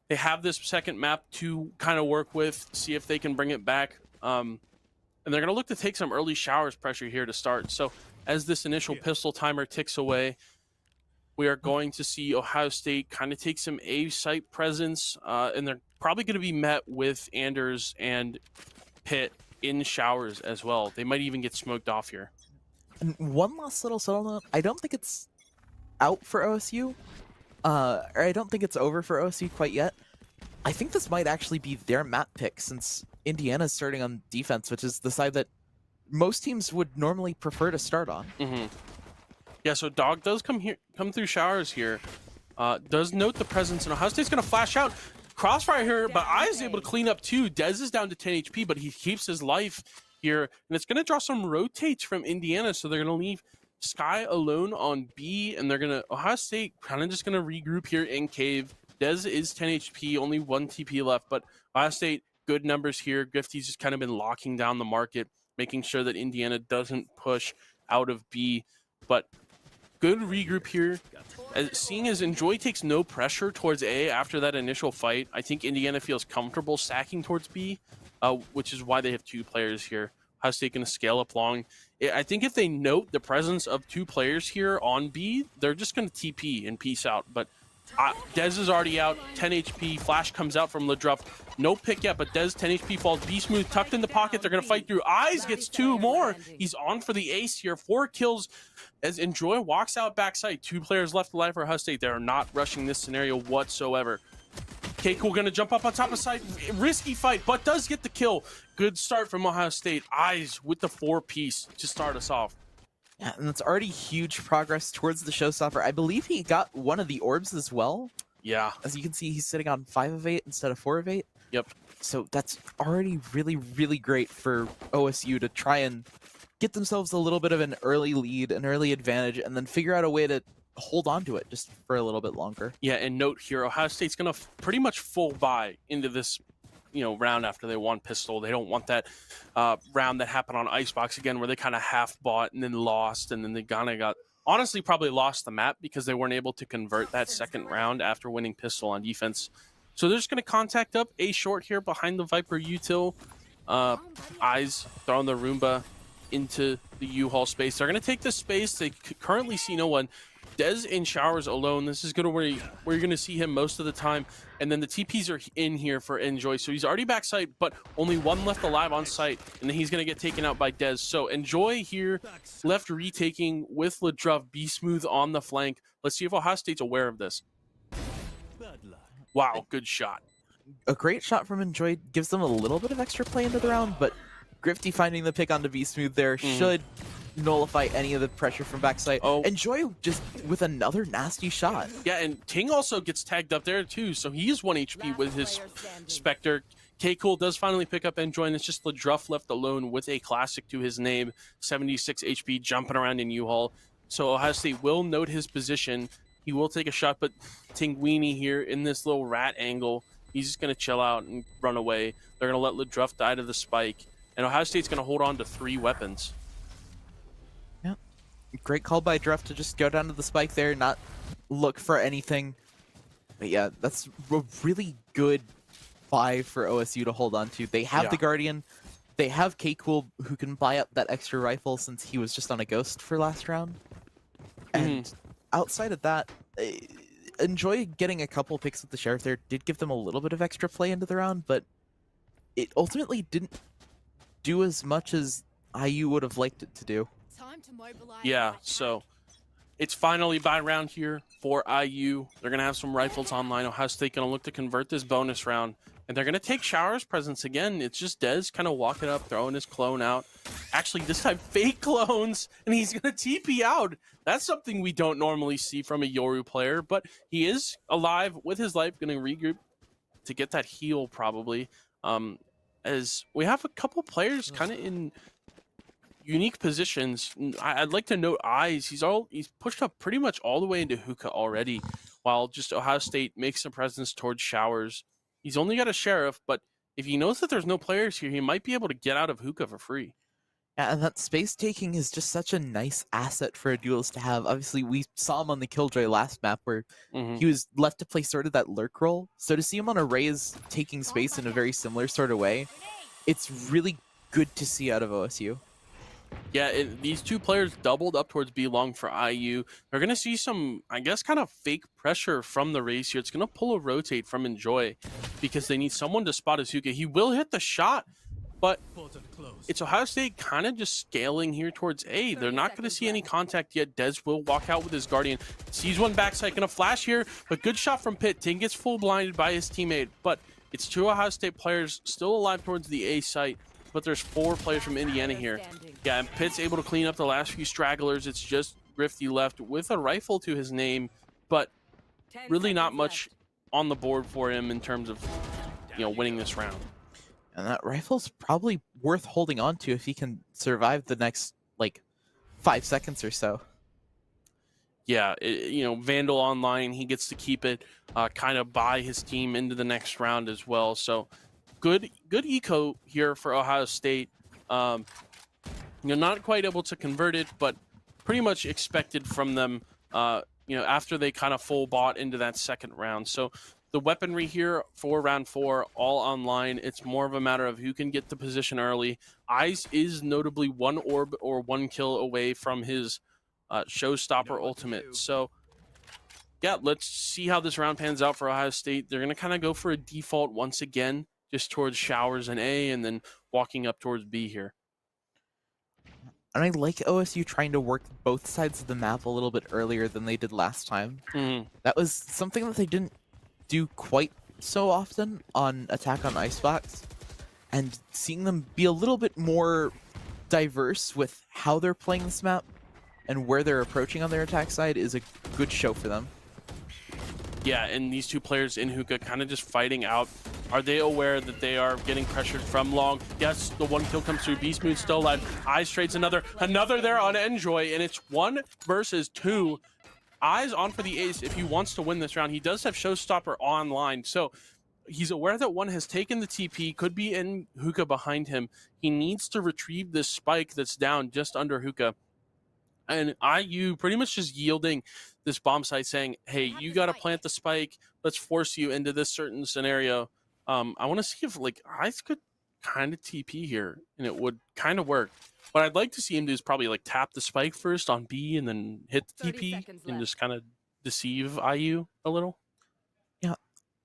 They have this second map to kind of work with, see if they can bring it back. And they're going to look to take some early showers pressure here to start. So as this initial pistol timer ticks away, we are going to see Ohio State kind of take some A site presence, and they're probably going to be met with Anders and Pitt in showers as well. They might even get smoked off here. And one last little subtle note, I don't think it's out for OSU, or I don't think it's over for OSU quite yet. I think this might actually be their map pick, since Indiana's starting on defense, which is the side that most teams would normally prefer to start on. Yeah, so Dog does come through showers here. Does note the presence, and Ohio State's going to flash out. Crossfire here, but I is able to clean up too. Dez is down to 10 HP, but he keeps his life here, and it's going to draw some rotates from Indiana, so they're going to leave Sky alone on B, and they're going to, Ohio State kind of just going to regroup here in Cave. Dez is 10 HP, only 1 TP left, but Ohio State, good numbers here. Grifty's just kind of been locking down the market, making sure that Indiana doesn't push out of B, but good regroup here. Seeing as Enjoy takes no pressure towards A after that initial fight, I think Indiana feels comfortable stacking towards B, which is why they have 2 players here. Ohio State going to scale up long. I think if they note the presence of 2 players here on B, they're just going to TP and peace out. But Dez is already out, 10 HP. Flash comes out from Ledruff. No pick yet, but Dez 10 HP falls. Be Smooth tucked in the pocket. They're going to fight through. Eyes gets 2 more. He's on for the ace here. 4 kills as Enjoy walks out backside. 2 players left alive for Ohio State. They're not rushing this scenario whatsoever. K-Cool going to jump up on top of side. Risky fight, but does get the kill. Good start from Ohio State. Eyes with the 4-piece to start us off. Yeah, and that's already huge progress towards the showstopper. I believe he got one of the orbs as well. Yeah. As you can see, he's sitting on 5 of 8 instead of 4 of 8. Yep. So that's already really, really great for OSU to try and get themselves a little bit of an early lead, an early advantage, and then figure out a way to hold on to it just for a little bit longer. Yeah, and note here, Ohio State's going to pretty much full buy into this round after they won pistol. They don't want that round that happened on Icebox again where they kind of half bought and then lost, and then they kind of got honestly probably lost the map because they weren't able to convert that second round after winning pistol on defense. So they're just going to contact up A short here behind the Viper util. Eyes throwing the Roomba into the U-Haul space. They're going to take this space. They currently see no one. Dez in showers alone. This is where you're going to see him most of the time. And then the TPs are in here for Enjoy. So he's already backside, but only 1 left alive on site. And then he's going to get taken out by Dez. So Enjoy here left retaking with Ledruff. Be Smooth on the flank. Let's see if Ohio State's aware of this. Wow, good shot. A great shot from Enjoy gives them a little bit of extra play into the round, but Grifty finding the pick onto Be Smooth there should nullify any of the pressure from backside. Oh. Enjoy just with another nasty shot. Yeah, and Ting also gets tagged up there too, so he is 1 HP with his Spectre. K-Cool does finally pick up Enjoy, and it's just Ledruff left alone with a classic to his name, 76 HP, jumping around in U-Haul. So Ohio State will note his position. He will take a shot, but Tinguini here in this little rat angle, he's just going to chill out and run away. They're going to let Ledruff die to the spike, and Ohio State's going to hold on to 3 weapons. Yeah, great call by Druff to just go down to the spike there, not look for anything. But yeah, that's a really good buy for OSU to hold on to. They have the Guardian. They have K-Cool, who can buy up that extra rifle since he was just on a Ghost for last round. And outside of that, Enjoy getting a couple picks with the Sheriff there did give them a little bit of extra play into the round, but it ultimately didn't do as much as IU would have liked it to do. Yeah, so it's finally buy round here for IU. They're going to have some rifles online. Ohio State going to look to convert this bonus round, and they're going to take Shower's presence again. It's just Dez kind of walking up, throwing his clone out. Actually, this time fake clones, and he's going to TP out. That's something we don't normally see from a Yoru player, but he is alive with his life, going to regroup to get that heal probably. As we have a couple players kind of in unique positions. I'd like to note Eyes. He's pushed up pretty much all the way into hookah already, while just Ohio State makes a presence towards Showers. He's only got a Sheriff, but if he knows that there's no players here, he might be able to get out of hookah for free. Yeah, and that space taking is just such a nice asset for a duelist to have. Obviously, we saw him on the Killjoy last map where he was left to play sort of that lurk role. So to see him on a Raze taking space in a very similar sort of way, it's really good to see out of OSU. Yeah, these 2 players doubled up towards B long for IU. They're going to see some, I guess, kind of fake pressure from the Raze here. It's going to pull a rotate from Enjoy because they need someone to spot his hookah. He will hit the shot, but it's Ohio State kind of just scaling here towards A. They're not going to see any contact yet. Dez will walk out with his Guardian. Sees one backside, going to flash here, but good shot from Pitt. Ting gets full blinded by his teammate, but it's 2 Ohio State players still alive towards the A site, but there's 4 players from Indiana here. Yeah, and Pitt's able to clean up the last few stragglers. It's just Grifty left with a rifle to his name, but really not much on the board for him in terms of, winning this round. And that rifle's probably worth holding on to if he can survive the next, 5 seconds or so. Yeah, Vandal online, he gets to keep it, kind of buy his team into the next round as well. So good eco here for Ohio State. Not quite able to convert it, but pretty much expected from them, after they kind of full bought into that second round. So the weaponry here for round 4, all online. It's more of a matter of who can get the position early. Eyes is notably 1 orb or 1 kill away from his showstopper ultimate. So yeah, let's see how this round pans out for Ohio State. They're going to kind of go for a default once again, just towards showers and A, and then walking up towards B here. And I like OSU trying to work both sides of the map a little bit earlier than they did last time. That was something that they didn't do quite so often on Attack on Icebox. And seeing them be a little bit more diverse with how they're playing this map and where they're approaching on their attack side is a good show for them. Yeah, and these two players in hookah kind of just fighting out. Are they aware that they are getting pressured from long? Yes, the one kill comes through. Beast Mood still alive. Eyes trades another there on Enjoy, and it's 1 versus 2. Eyes on for the ace if he wants to win this round. He does have Showstopper online, so he's aware that one has taken the TP, could be in hookah behind him. He needs to retrieve this spike that's down just under hookah. And IU pretty much just yielding this bomb site, saying, hey, you got to plant the spike. Let's force you into this certain scenario. I want to see if like Eyes could kind of TP here, and it would kind of work. What I'd like to see him do is probably like tap the spike first on B and then hit the TP and just kind of deceive IU a little. Yeah,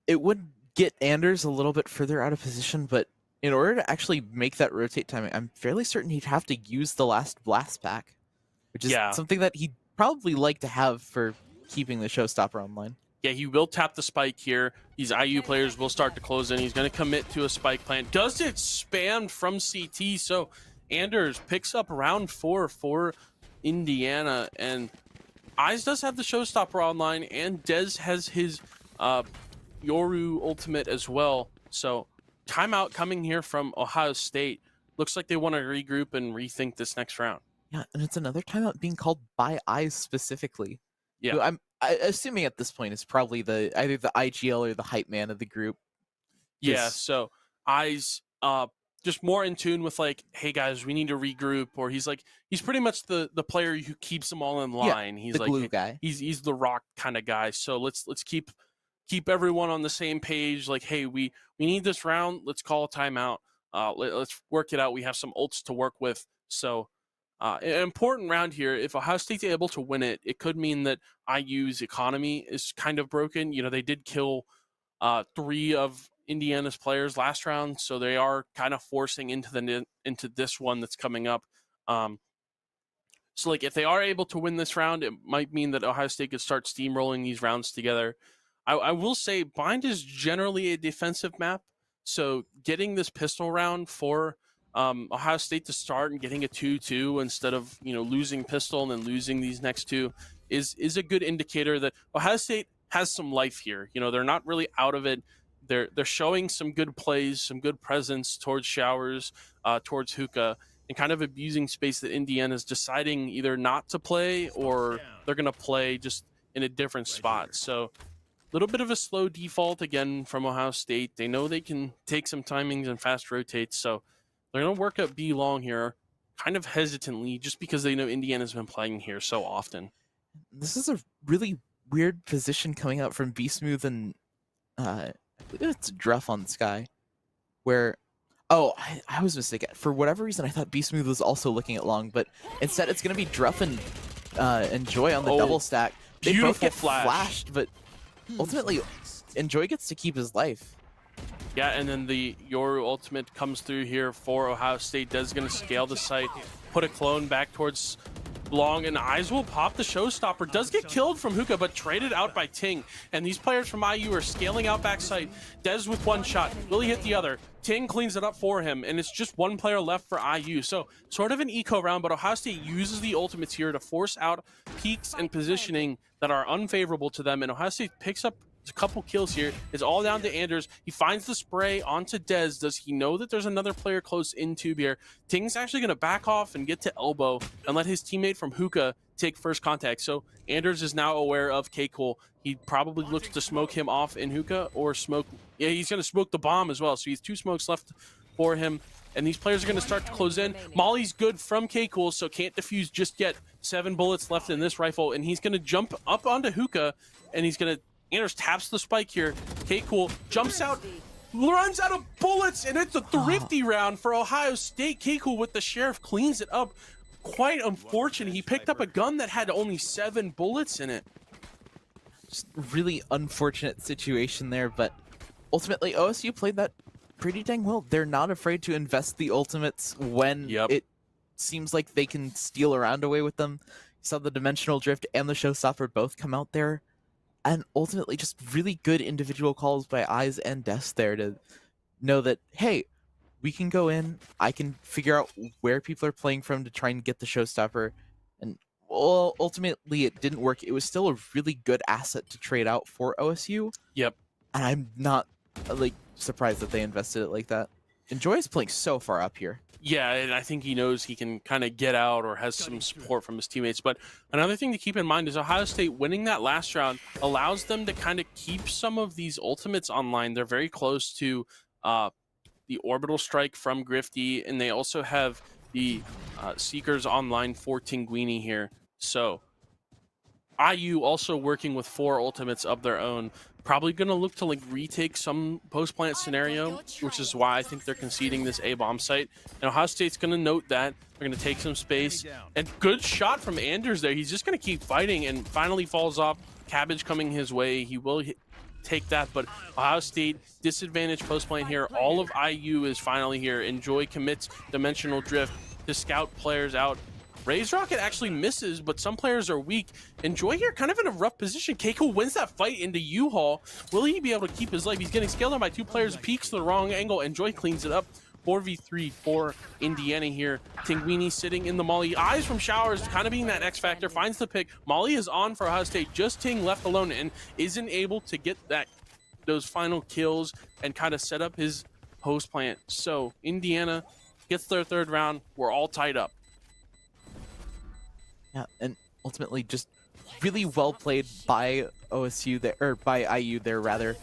it would get Anders a little bit further out of position, but in order to actually make that rotate timing, I'm fairly certain he'd have to use the last blast pack, which is something that he'd probably like to have for keeping the Showstopper online. Yeah, he will tap the spike here. These IU players will start to close in. He's going to commit to a spike plant. Does it spam from CT? So Anders picks up round 4 for Indiana. And Eyes does have the Showstopper online, and Dez has his Yoru ultimate as well. So timeout coming here from Ohio State. Looks like they want to regroup and rethink this next round. Yeah, and it's another timeout being called by Eyes specifically. Yeah, who I'm assuming at this point is probably either the IGL or the hype man of the group. Yeah, so Eyes just more in tune with like, hey guys, we need to regroup, or he's pretty much the player who keeps them all in line. He's the like glue guy. He's the rock kind of guy. So let's keep everyone on the same page. Like, hey, we need this round. Let's call a timeout. Let's work it out. We have some ults to work with. So an important round here. If Ohio State's able to win it, it could mean that IU's economy is kind of broken. You know, they did kill 3 of Indiana's players last round, so they are kind of forcing into this one that's coming up. So like if they are able to win this round, it might mean that Ohio State could start steamrolling these rounds together. I will say Bind is generally a defensive map, so getting this pistol round for Ohio State to start and getting a 2-2 instead of, you know, losing pistol and then losing these next 2 is a good indicator that Ohio State has some life here. You know, they're not really out of it. They're showing some good plays, some good presence towards showers, towards hookah, and kind of abusing space that Indiana's deciding either not to play or they're going to play just in a different spot. So a little bit of a slow default again from Ohio State. They know they can take some timings and fast rotates, so they're going to work up B long here, kind of hesitantly, just because they know Indiana's been playing here so often. This is a really weird position coming out from B Smooth and I believe it's Druff on Sky, where I was mistaken. For whatever reason, I thought B Smooth was also looking at long, but instead it's going to be Druff and Joy on the double stack. They both get flashed, but ultimately Enjoy gets to keep his life. Yeah, and then the Yoru ultimate comes through here for Ohio State. Dez going to scale the site, put a clone back towards long, and Eyes will pop the Showstopper. Does get killed from hookah, but traded out by Ting. And these players from IU are scaling out backside. Dez with 1 shot. Will he hit the other? Ting cleans it up for him, and it's just 1 player left for IU. So sort of an eco round, but Ohio State uses the ultimates here to force out peaks and positioning that are unfavorable to them, and Ohio State picks up a couple kills here. It's all down to Anders. He finds the spray onto Dez. Does he know that there's another player close in tube here? Ting's actually going to back off and get to elbow and let his teammate from hookah take first contact. So Anders is now aware of K-Cool. He probably looks to smoke him off in hookah or smoke. Yeah, he's going to smoke the bomb as well. So he's 2 smokes left for him. And these players are going to start to close in. Molly's good from K-Cool, so can't defuse just yet. 7 bullets left in this rifle. And he's going to jump up onto hookah, and he's going to Anders taps the spike here. K-Cool jumps out, runs out of bullets, and it's a thrifty round for Ohio State. K-Cool with the Sheriff cleans it up. Quite unfortunate. He picked up a gun that had only 7 bullets in it. Just really unfortunate situation there, but ultimately OSU played that pretty dang well. They're not afraid to invest the ultimates when it seems like they can steal around away with them. You saw the Dimensional Drift and the Showstopper both come out there, and ultimately just really good individual calls by Eyes and Des there to know that, hey, we can go in, I can figure out where people are playing from to try and get the Showstopper. And well, ultimately it didn't work. It was still a really good asset to trade out for OSU. Yep. And I'm not like surprised that they invested it like that. Enjoy is playing so far up here. Yeah, and I think he knows he can kind of get out or has some support from his teammates. But another thing to keep in mind is Ohio State winning that last round allows them to kind of keep some of these ultimates online. They're very close to the Orbital Strike from Grifty, and they also have the Seekers online for Tinguini here. So IU also working with 4 ultimates of their own. Probably going to look to like retake some post-plant scenario, which is why I think they're conceding this A bomb site. And Ohio State's going to note that. They're going to take some space. And good shot from Anders there. He's just going to keep fighting and finally falls off. Cabbage coming his way. He will take that, but Ohio State disadvantage post-plant here. All of IU is finally here. Enjoy commits Dimensional Drift to scout players out. Raise Rocket actually misses, but some players are weak. Enjoy here kind of in a rough position. Keiko wins that fight into U-Haul. Will he be able to keep his life? He's getting scaled on by 2 players, peeks to the wrong angle. Enjoy cleans it up. 4v3 for Indiana here. Tinguini sitting in the Molly. Eyes from Showers kind of being that X factor. Finds the pick. Molly is on for Ohio State. Just Ting left alone and isn't able to get those final kills and kind of set up his host plant. So Indiana gets their 3rd round. We're all tied up. Yeah, and ultimately just really well played by OSU there, or by IU there rather.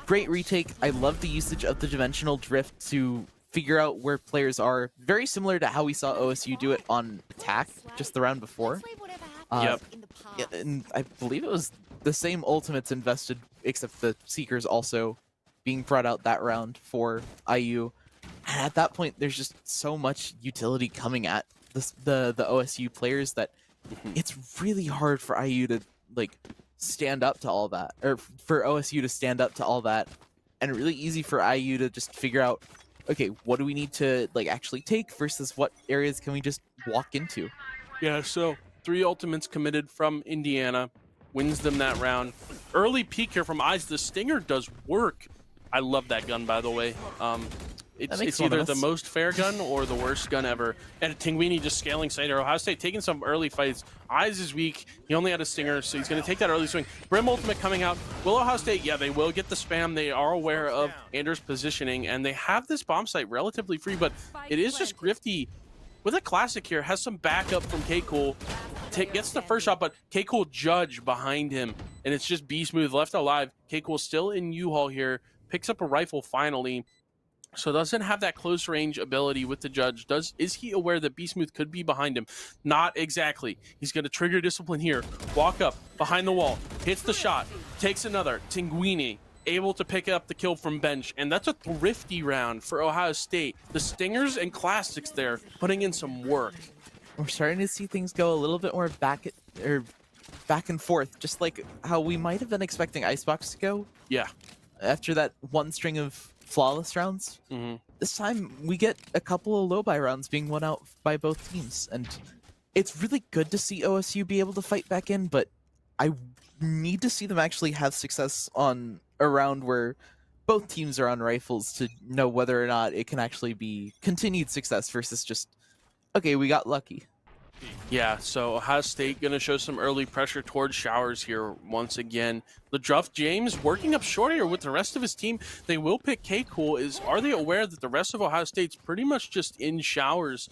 Great retake. I love the usage of the Dimensional Drift to figure out where players are. Very similar to how we saw OSU do it on attack just the round before. Yep. Yeah, and I believe it was the same ultimates invested, except the Seekers also being brought out that round for IU. And at that point, there's just so much utility coming at the OSU players that it's really hard for IU to like stand up to all that, or for OSU to stand up to all that, and really easy for IU to just figure out, okay, what do we need to like actually take versus what areas can we just walk into? Yeah, so 3 ultimates committed from Indiana, wins them that round. Early peek here from Eyes. The Stinger does work. I love that gun, by the way. It's either the most fair gun or the worst gun ever. And Tinguini just scaling Sander. Ohio State taking some early fights. Eyes is weak. He only had a Stinger, so he's going to take that early swing. Brim ultimate coming out. Will Ohio State? Yeah, they will get the spam. They are aware of Anders' positioning, and they have this bomb site relatively free, but it is just Grifty with a classic here. Has some backup from K-Cool. Gets the first shot, but K-Cool Judge behind him, and it's just B-Smooth left alive. K-Cool still in U-Haul here. Picks up a rifle finally. So doesn't have that close range ability with the Judge. Is he aware that B-Smooth could be behind him? Not exactly. He's going to trigger discipline here. Walk up behind the wall. Hits the shot. Takes another. Tinguini able to pick up the kill from bench. And that's a thrifty round for Ohio State. The Stingers and Classics there putting in some work. We're starting to see things go a little bit more back and forth, just like how we might have been expecting Icebox to go. Yeah. After that one string of flawless rounds, this time we get a couple of low-buy rounds being won out by both teams, and it's really good to see OSU be able to fight back in, but I need to see them actually have success on a round where both teams are on rifles to know whether or not it can actually be continued success versus just, okay, we got lucky. Yeah, so Ohio State going to show some early pressure towards Showers here once again. LeDruff James working up short here with the rest of his team. They will pick K-Cool. Are they aware that the rest of Ohio State's pretty much just in Showers?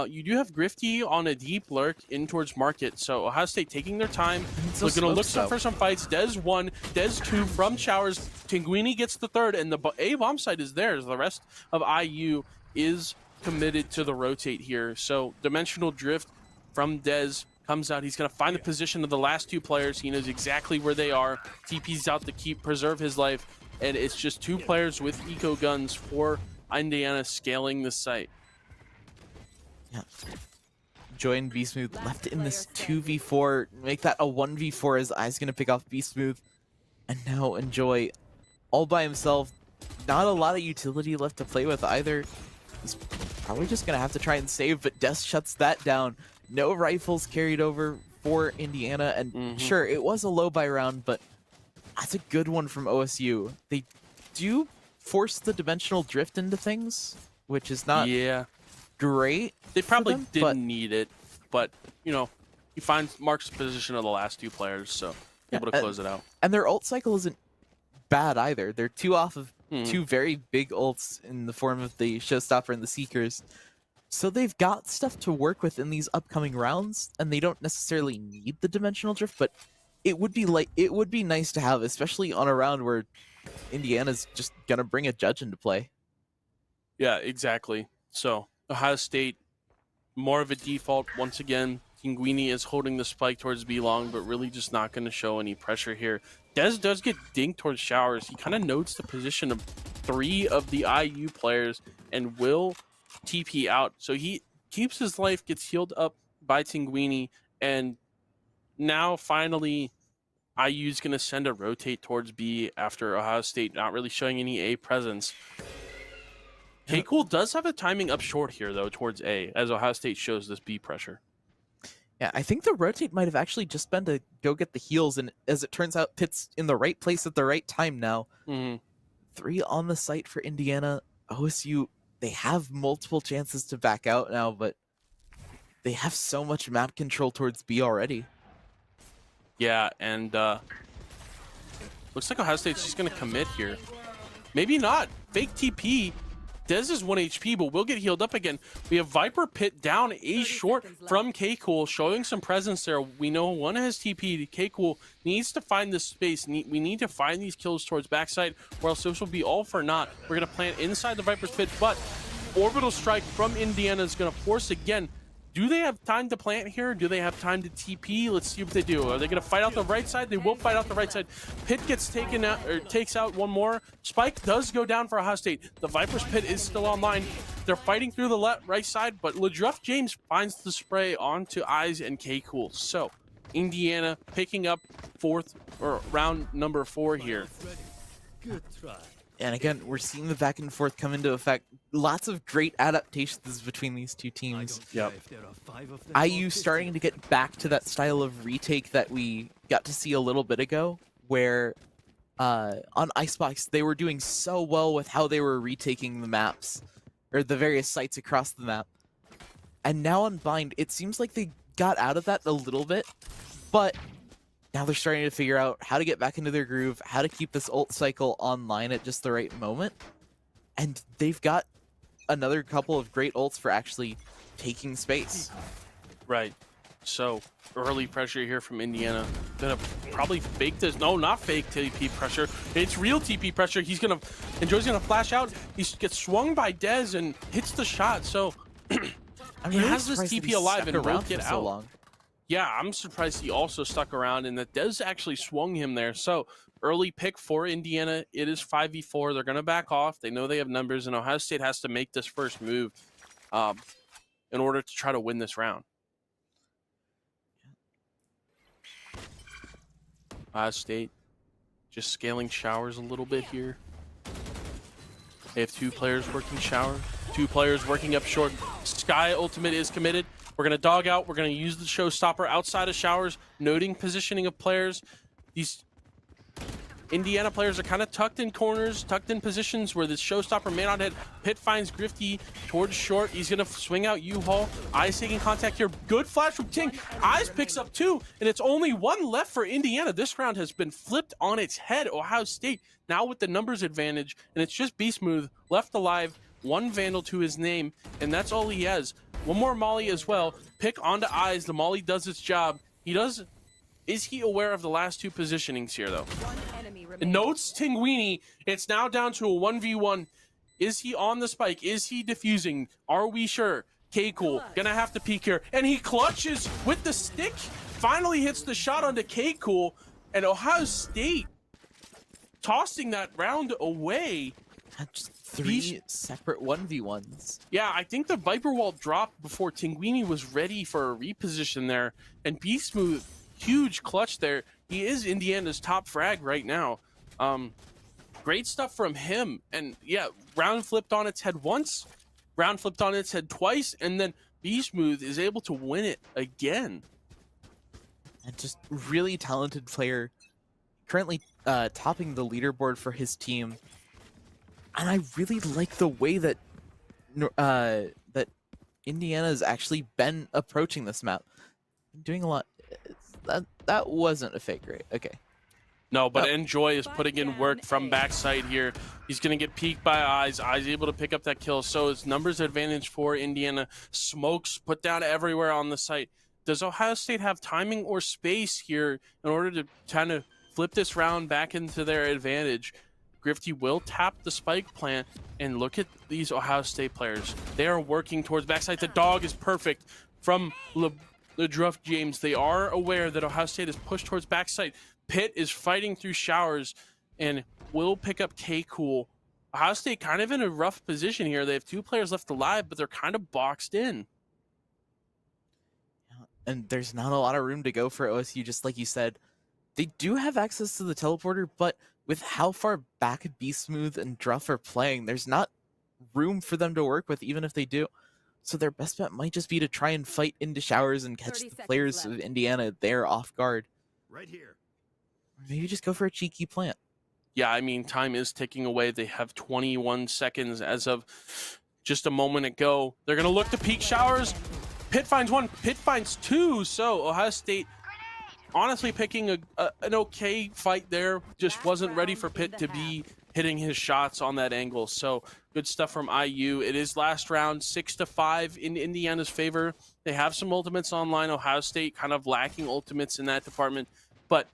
You do have Grifty on a deep lurk in towards Market, so Ohio State taking their time. They're going to look for some fights. Dez 1, Dez 2 from Showers. Tinguini gets the 3rd, and the A bomb site is theirs. The rest of IU is committed to the rotate here. So Dimensional Drift from Dez comes out. He's going to find the position of the last 2 players. He knows exactly where they are. TP's out to preserve his life. And it's just 2 players with eco guns for Indiana scaling the site. Yeah. Joy and Beast Smooth left in this 2v4, make that a 1v4 as I's gonna pick off Beast Smooth. And now Enjoy all by himself. Not a lot of utility left to play with either. He's probably just gonna have to try and save, but Des shuts that down. No rifles carried over for Indiana, and sure, it was a low buy round, but that's a good one from OSU. They do force the dimensional drift into things, which is not great. They probably them, didn't need it, but you know, he marks the position of the last two players, so able to close it out. And their ult cycle isn't bad either. They're 2 off of 2 very big ults in the form of the Showstopper and the Seekers. So they've got stuff to work with in these upcoming rounds, and they don't necessarily need the dimensional drift, but it would be nice to have, especially on a round where Indiana's just gonna bring a judge into play. Yeah, exactly. So Ohio State, more of a default once again. Tinguini is holding the spike towards B long, but really just not going to show any pressure here. Dez does get dinked towards showers. He kind of notes the position of 3 of the IU players and will TP out. So he keeps his life, gets healed up by Tinguini, and now finally IU's going to send a rotate towards B after Ohio State not really showing any A presence. K-Cool does have a timing up short here, though, towards A, as Ohio State shows this B pressure. Yeah, I think the rotate might have actually just been to go get the heals, and as it turns out, Pitt's in the right place at the right time now. 3 on the site for Indiana. OSU, they have multiple chances to back out now, but they have so much map control towards B already. Yeah, and looks like Ohio State's just going to commit here. Maybe not. Fake TP. Dez is 1 HP, but will get healed up again. We have Viper Pit down A short from K-Cool, showing some presence there. We know one has TP. K-Cool needs to find this space. We need to find these kills towards backside, or else this will be all for naught. We're going to plant inside the Viper's Pit, but Orbital Strike from Indiana is going to force again. Do they have time to plant here? Do they have time to TP? Let's see what they do. Are they going to fight out the right side? They will fight out the right side. Pit gets taken out, or takes out one more. Spike does go down for Ohio State. The Viper's Pit is still online. They're fighting through the right side, but LeDruff James finds the spray onto Eyes and K-Cool. So Indiana picking up round number 4 here. Good try. And again, we're seeing the back and forth come into effect. Lots of great adaptations between these two teams. Yep. IU starting to get back to that style of retake that we got to see a little bit ago, where on Icebox, they were doing so well with how they were retaking the maps, or the various sites across the map. And now on Bind, it seems like they got out of that a little bit, but now they're starting to figure out how to get back into their groove, how to keep this ult cycle online at just the right moment. And they've got another couple of great ults for actually taking space. Right. So early pressure here from Indiana. Gonna probably fake this. No, not fake TP pressure. It's real TP pressure. Enjoy's gonna flash out. He gets swung by Dez and hits the shot. So he has this TP alive and won't get out. Long. Yeah, I'm surprised he also stuck around and that Dez actually swung him there. So early pick for Indiana. It is 5v4. They're going to back off. They know they have numbers, and Ohio State has to make this first move in order to try to win this round. Ohio State just scaling showers a little bit here. They have 2 players working shower, 2 players working up short. Sky ultimate is committed. We're going to dog out. We're going to use the showstopper outside of showers, noting positioning of players. These Indiana players are kind of tucked in corners, tucked in positions where the showstopper may not hit. Pit finds Grifty towards short. He's going to swing out U-Haul. Eyes taking contact here. Good flash from Ting. Eyes picks up 2, and it's only 1 left for Indiana. This round has been flipped on its head. Ohio State now with the numbers advantage, and it's just B-Smooth left alive. 1 Vandal to his name, and that's all he has. 1 more Molly as well. Pick onto Eyes. The Molly does its job. Is he aware of the last 2 positionings here, though? Notes Tinguini. It's now down to a 1v1. Is he on the spike? Is he defusing? Are we sure? K-Cool gonna have to peek here. And he clutches with the stick. Finally hits the shot onto K-Cool. And Ohio State tossing that round away. Three separate 1v1s. Yeah, I think the Viper Wall dropped before Tinguini was ready for a reposition there. And Smooth, huge clutch there. He is Indiana's top frag right now. Great stuff from him. And yeah, round flipped on its head once, round flipped on its head twice, and then Smooth is able to win it again. And just really talented player, currently topping the leaderboard for his team. And I really like the way that that Indiana has actually been approaching this map. Doing a lot. That wasn't a fake rate. Okay. No, but Enjoy is putting in work from backside here. He's going to get peeked by Eyes. Eyes able to pick up that kill. So it's numbers advantage for Indiana. Smokes put down everywhere on the site. Does Ohio State have timing or space here in order to kind of flip this round back into their advantage? Grifty will tap the spike plant, and look at these Ohio State players. They are working towards backside. The dog is perfect from LeDruff James. They are aware that Ohio State is pushed towards backside. Pitt is fighting through showers and will pick up K-Cool. Ohio State kind of in a rough position here. They have 2 players left alive, but they're kind of boxed in. And there's not a lot of room to go for OSU, just like you said. They do have access to the teleporter, but with how far back Smooth and Druff are playing, there's not room for them to work with, even if they do. So their best bet might just be to try and fight into showers and catch the players of Indiana there off guard. Right here. Or maybe just go for a cheeky plant. Yeah, I mean, time is ticking away. They have 21 seconds as of just a moment ago. They're going to look to peak showers. Pitt finds 1, Pitt finds 2. So Ohio State honestly picking an okay fight there. Just wasn't ready for Pitt to be hitting his shots on that angle. So good stuff from IU. It is last round, 6-5 in Indiana's favor. They have some ultimates online. Ohio State kind of lacking ultimates in that department. But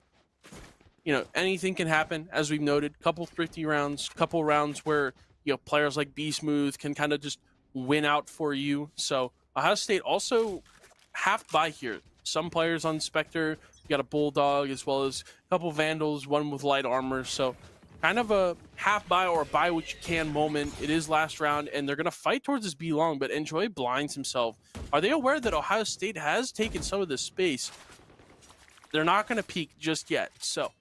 you know, anything can happen, as we've noted. Couple thrifty rounds, couple rounds where, you know, players like Smooth can kind of just win out for you. So Ohio State also half buy here. Some players on Spectre, you got a Bulldog as well as a couple Vandals, one with light armor. So kind of a half buy or buy what you can moment. It is last round, and they're going to fight towards this B long, but Enjoy blinds himself. Are they aware that Ohio State has taken some of this space? They're not going to peek just yet, so.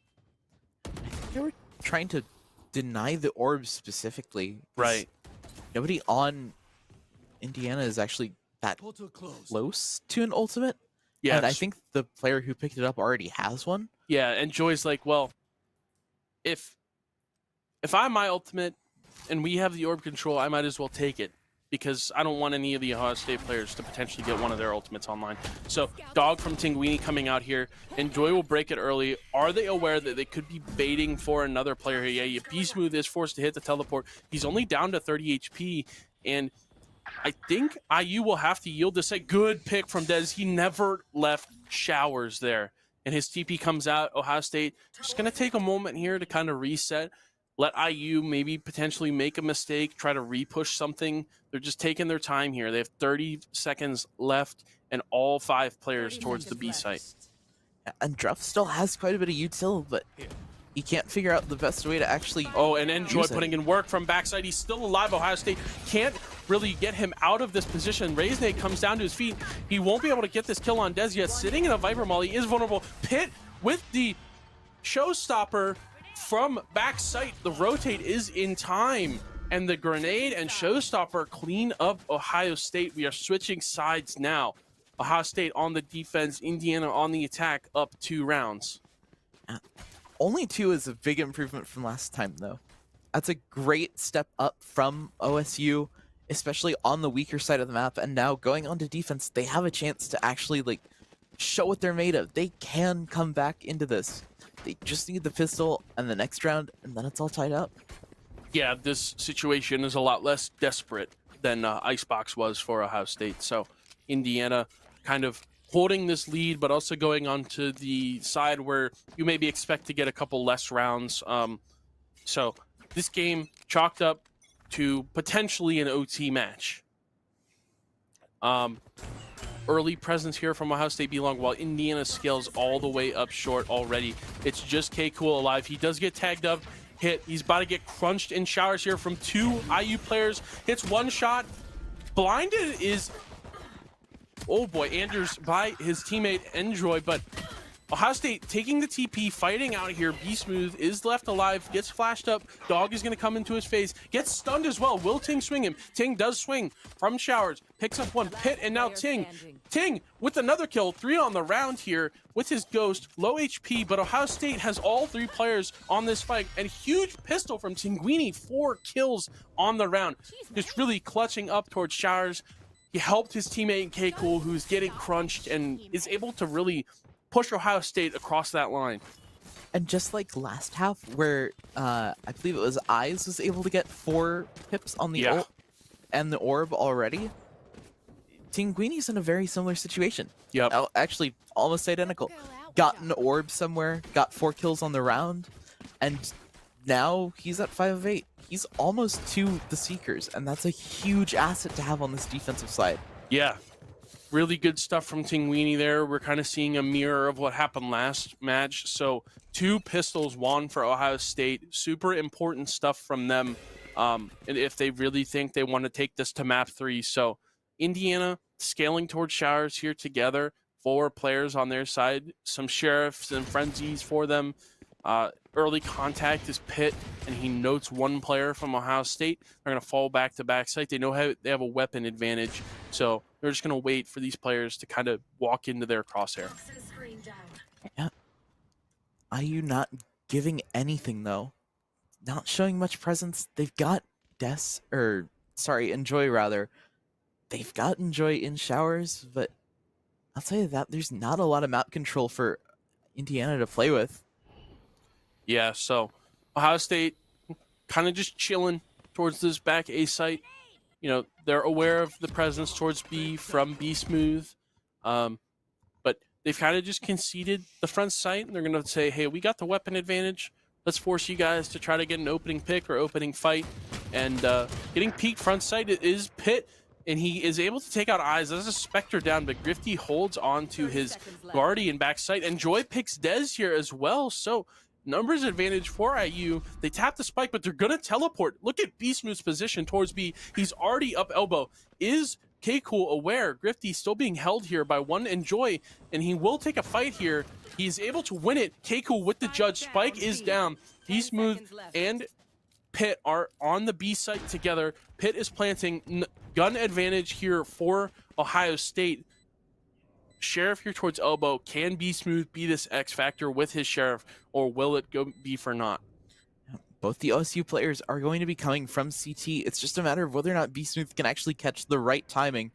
They were trying to deny the orbs specifically. Right. Nobody on Indiana is actually that Portal closed. close to an ultimate. Yeah, And I think the player who picked it up already has one. yeah, and Joy's like, well, if I'm my ultimate and we have the orb control, I might as well take it, because I don't want any of the Ohio State players to potentially get one of their ultimates online. So Dog from Tinguini coming out here, and Joy will break it early. Are they aware that they could be baiting for another player here? Yeah, Smooth is forced to hit the teleport. He's only down to 30 HP, and I think IU will have to yield this. A good pick from Dez. He never left showers there. And his TP comes out. Ohio State just going to take a moment here to kind of reset. Let IU maybe potentially make a mistake, try to re-push something. They're just taking their time here. They have 30 seconds left, and all 5 players towards the B site. And Druff still has quite a bit of util, but he can't figure out the best way to actually. Oh, and Enjoy use it. putting in work from backside. He's still alive. Ohio State can't really get him out of this position. Raisne comes down to his feet. He won't be able to get this kill on Dez yet. Sitting in a Viper Maul, he is vulnerable. Pitt with the showstopper from backside. The rotate is in time, and the grenade and showstopper clean up Ohio State. We are switching sides now. Ohio State on the defense, Indiana on the attack, up 2 rounds. Only 2 is a big improvement from last time, though. That's a great step up from OSU, especially on the weaker side of the map. And now going on to defense, they have a chance to actually like show what they're made of. They can come back into this. They just need the pistol and the next round, and then it's all tied up. Yeah, this situation is a lot less desperate than Icebox was for Ohio State. So Indiana kind of holding this lead, but also going on to the side where you maybe expect to get a couple less rounds. So this game chalked up to potentially an OT match. Early presence here from Ohio State B-Long, while Indiana scales all the way up short already. It's just K-Cool alive. He does get tagged up, hit. He's about to get crunched in showers here from 2 IU players. Hits 1 shot. Blinded is, oh boy, Anders by his teammate Enjoy, but Ohio State taking the TP, fighting out here. Be Smooth is left alive, gets flashed up. Dog is going to come into his face, gets stunned as well. Will Ting swing him? Ting does swing from showers, picks up 1 pit, and now Ting with another kill. 3 on the round here with his ghost. Low HP, but Ohio State has all 3 players on this fight, and huge pistol from Tinguini. 4 kills on the round. Just really clutching up towards showers. He helped his teammate K-Cool, who's getting crunched and is able to really push Ohio State across that line. And just like last half, where I believe it was Eyes was able to get 4 pips on the ult and the orb already, Tinguini's in a very similar situation. Yep. Actually, almost identical. Got an orb somewhere, got 4 kills on the round, and now he's at 5 of 8. He's almost to the Seekers, and that's a huge asset to have on this defensive side. Yeah. Really good stuff from Tinguini there. We're kind of seeing a mirror of what happened last match. So 2 pistols, 1 for Ohio State. Super important stuff from them. And if they really think they want to take this to map 3. So Indiana scaling towards showers here together. 4 players on their side. Some sheriffs and frenzies for them. Early contact is Pitt, and he notes 1 player from Ohio State. They're going to fall back to backside. They know they have a weapon advantage, so they're just going to wait for these players to kind of walk into their crosshair. Yeah. IU not giving anything, though. Not showing much presence. They've got Enjoy, rather. They've got Enjoy in showers, but I'll tell you that there's not a lot of map control for Indiana to play with. Yeah, so Ohio State kind of just chilling towards this back A site. You know, they're aware of the presence towards B from B Smooth, but they've kind of just conceded the front site, and they're going to say, hey, we got the weapon advantage. Let's force you guys to try to get an opening pick or opening fight. And getting peak front site is Pitt, and he is able to take out Eyes. There's a Spectre down, but Grifty holds on to his Guardian back site, and Joy picks Dez here as well. So numbers advantage for IU. They tap the spike, but they're going to teleport. Look at B Smooth's position towards B. He's already up elbow. Is K-Cool aware? Grifty still being held here by 1 Enjoy, and he will take a fight here. He's able to win it. K-Cool with the judge. Spike is down. B Smooth and Pitt are on the B site together. Pitt is planting. Gun advantage here for Ohio State. Sheriff here towards elbow. Can B Smooth be this X factor with his Sheriff, or will it go be for naught? Both the OSU players are going to be coming from CT. It's just a matter of whether or not B Smooth can actually catch the right timing.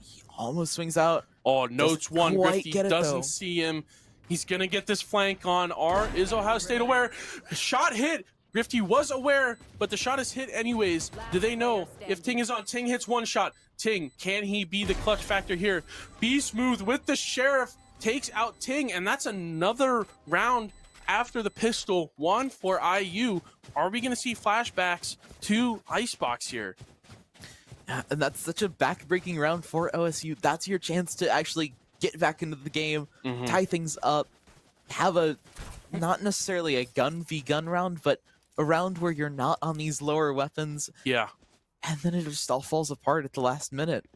He almost swings out. Oh, notes 1. Grifty doesn't though. see him. He's going to get this flank on. Is Ohio State aware? Shot hit. Grifty was aware, but the shot is hit anyways. Do they know if Ting is on? Ting hits 1 shot. Ting, can he be the clutch factor here? B Smooth with the Sheriff takes out Ting, and that's another round after the pistol. 1 for IU. Are we going to see flashbacks to Icebox here? Yeah, and that's such a back-breaking round for OSU. That's your chance to actually get back into the game, tie things up, have a, not necessarily a gun v gun round, but a round where you're not on these lower weapons. Yeah. And then it just all falls apart at the last minute.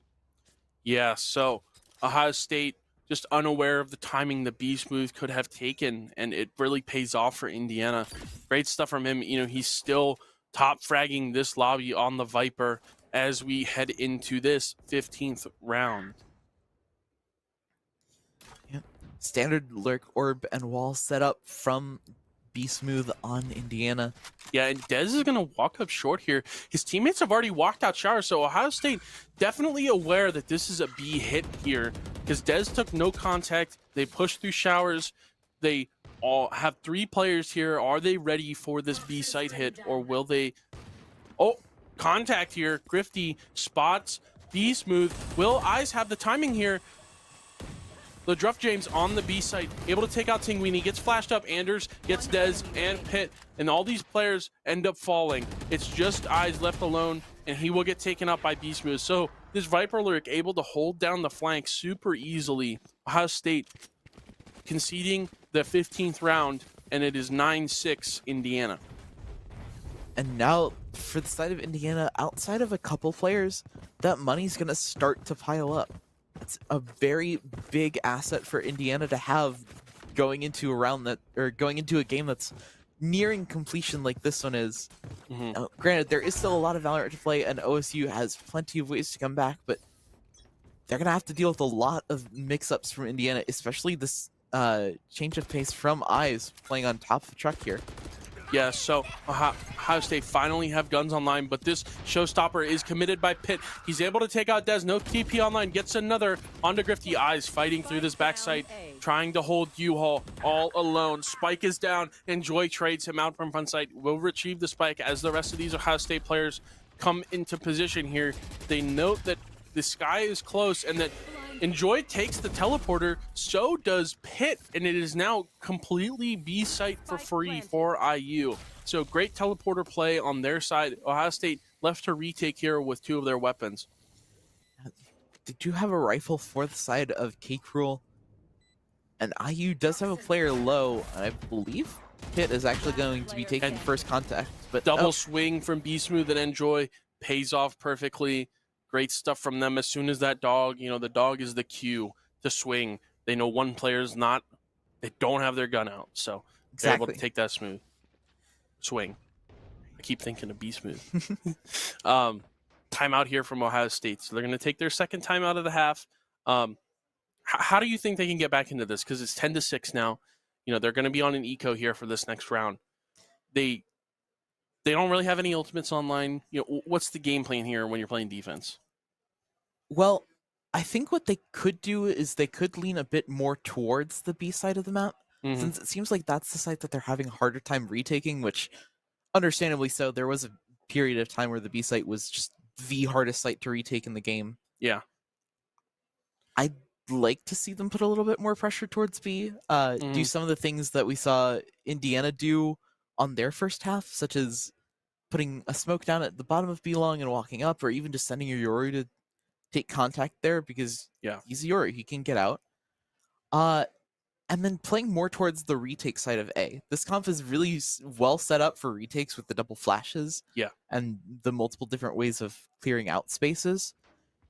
Yeah, so Ohio State just unaware of the timing the B Smooth could have taken, and it really pays off for Indiana. Great stuff from him. You know, he's still top fragging this lobby on the Viper as we head into this 15th round. Yeah. Standard lurk, orb, and wall set up from B Smooth on Indiana. Yeah, and Dez is going to walk up short here. His teammates have already walked out showers, so Ohio State definitely aware that this is a B hit here because Dez took no contact. They pushed through showers. They all have 3 players here. Are they ready for this B site hit, or will they? Oh, contact here. Grifty spots B Smooth. Will Eyes have the timing here? The Druff James on the B site, able to take out Tinguini, gets flashed up. Anders gets Dez and Pitt, and all these players end up falling. It's just Eyes left alone, and he will get taken out by B Smooth. So this Viper Lyric able to hold down the flank super easily. Ohio State conceding the 15th round, and it is 9-6 Indiana. And now, for the side of Indiana, outside of a couple players, that money's going to start to pile up. It's a very big asset for Indiana to have going into a round that, or going into a game that's nearing completion like this one is. Mhm. Now, granted, there is still a lot of Valorant to play, and OSU has plenty of ways to come back, but they're going to have to deal with a lot of mix-ups from Indiana, especially this change of pace from Eyes playing on top of the truck here. Yeah, so Ohio State finally have guns online, but this showstopper is committed by Pitt. He's able to take out Dez. No TP online. Gets another onto Grifty. Eyes fighting through this backside, trying to hold U-Haul all alone. Spike is down. Enjoy trades him out from front side. Will retrieve the spike as the rest of these Ohio State players come into position here. They note that the sky is close and that Enjoy takes the teleporter, so does Pitt, and it is now completely B site for free for IU. So great teleporter play on their side. Ohio State left to retake here with 2 of their weapons. Did you have a rifle for the side of K-Cruel? And IU does have a player low, and I believe Pitt is actually going to be taking first contact. But Double swing from B Smooth and Enjoy pays off perfectly. Great stuff from them. As soon as that dog, the dog is the cue to swing. They know one player's not, they don't have their gun out. So they're able to take that smooth swing. I keep thinking of B Smooth. Timeout here from Ohio State. So they're going to take their second timeout of the half. How do you think they can get back into this? Because it's 10-6 now. They're going to be on an eco here for this next round. They don't really have any ultimates online. What's the game plan here when you're playing defense? Well, I think what they could do is they could lean a bit more towards the B side of the map, since it seems like that's the site that they're having a harder time retaking, which understandably so. There was a period of time where the B site was just the hardest site to retake in the game. Yeah. I'd like to see them put a little bit more pressure towards B, do some of the things that we saw Indiana do on their first half, such as putting a smoke down at the bottom of B long and walking up, or even just sending your Yori to take contact there because he's Yori, he can get out. And then playing more towards the retake side of A. This comp is really well set up for retakes with the double flashes and the multiple different ways of clearing out spaces.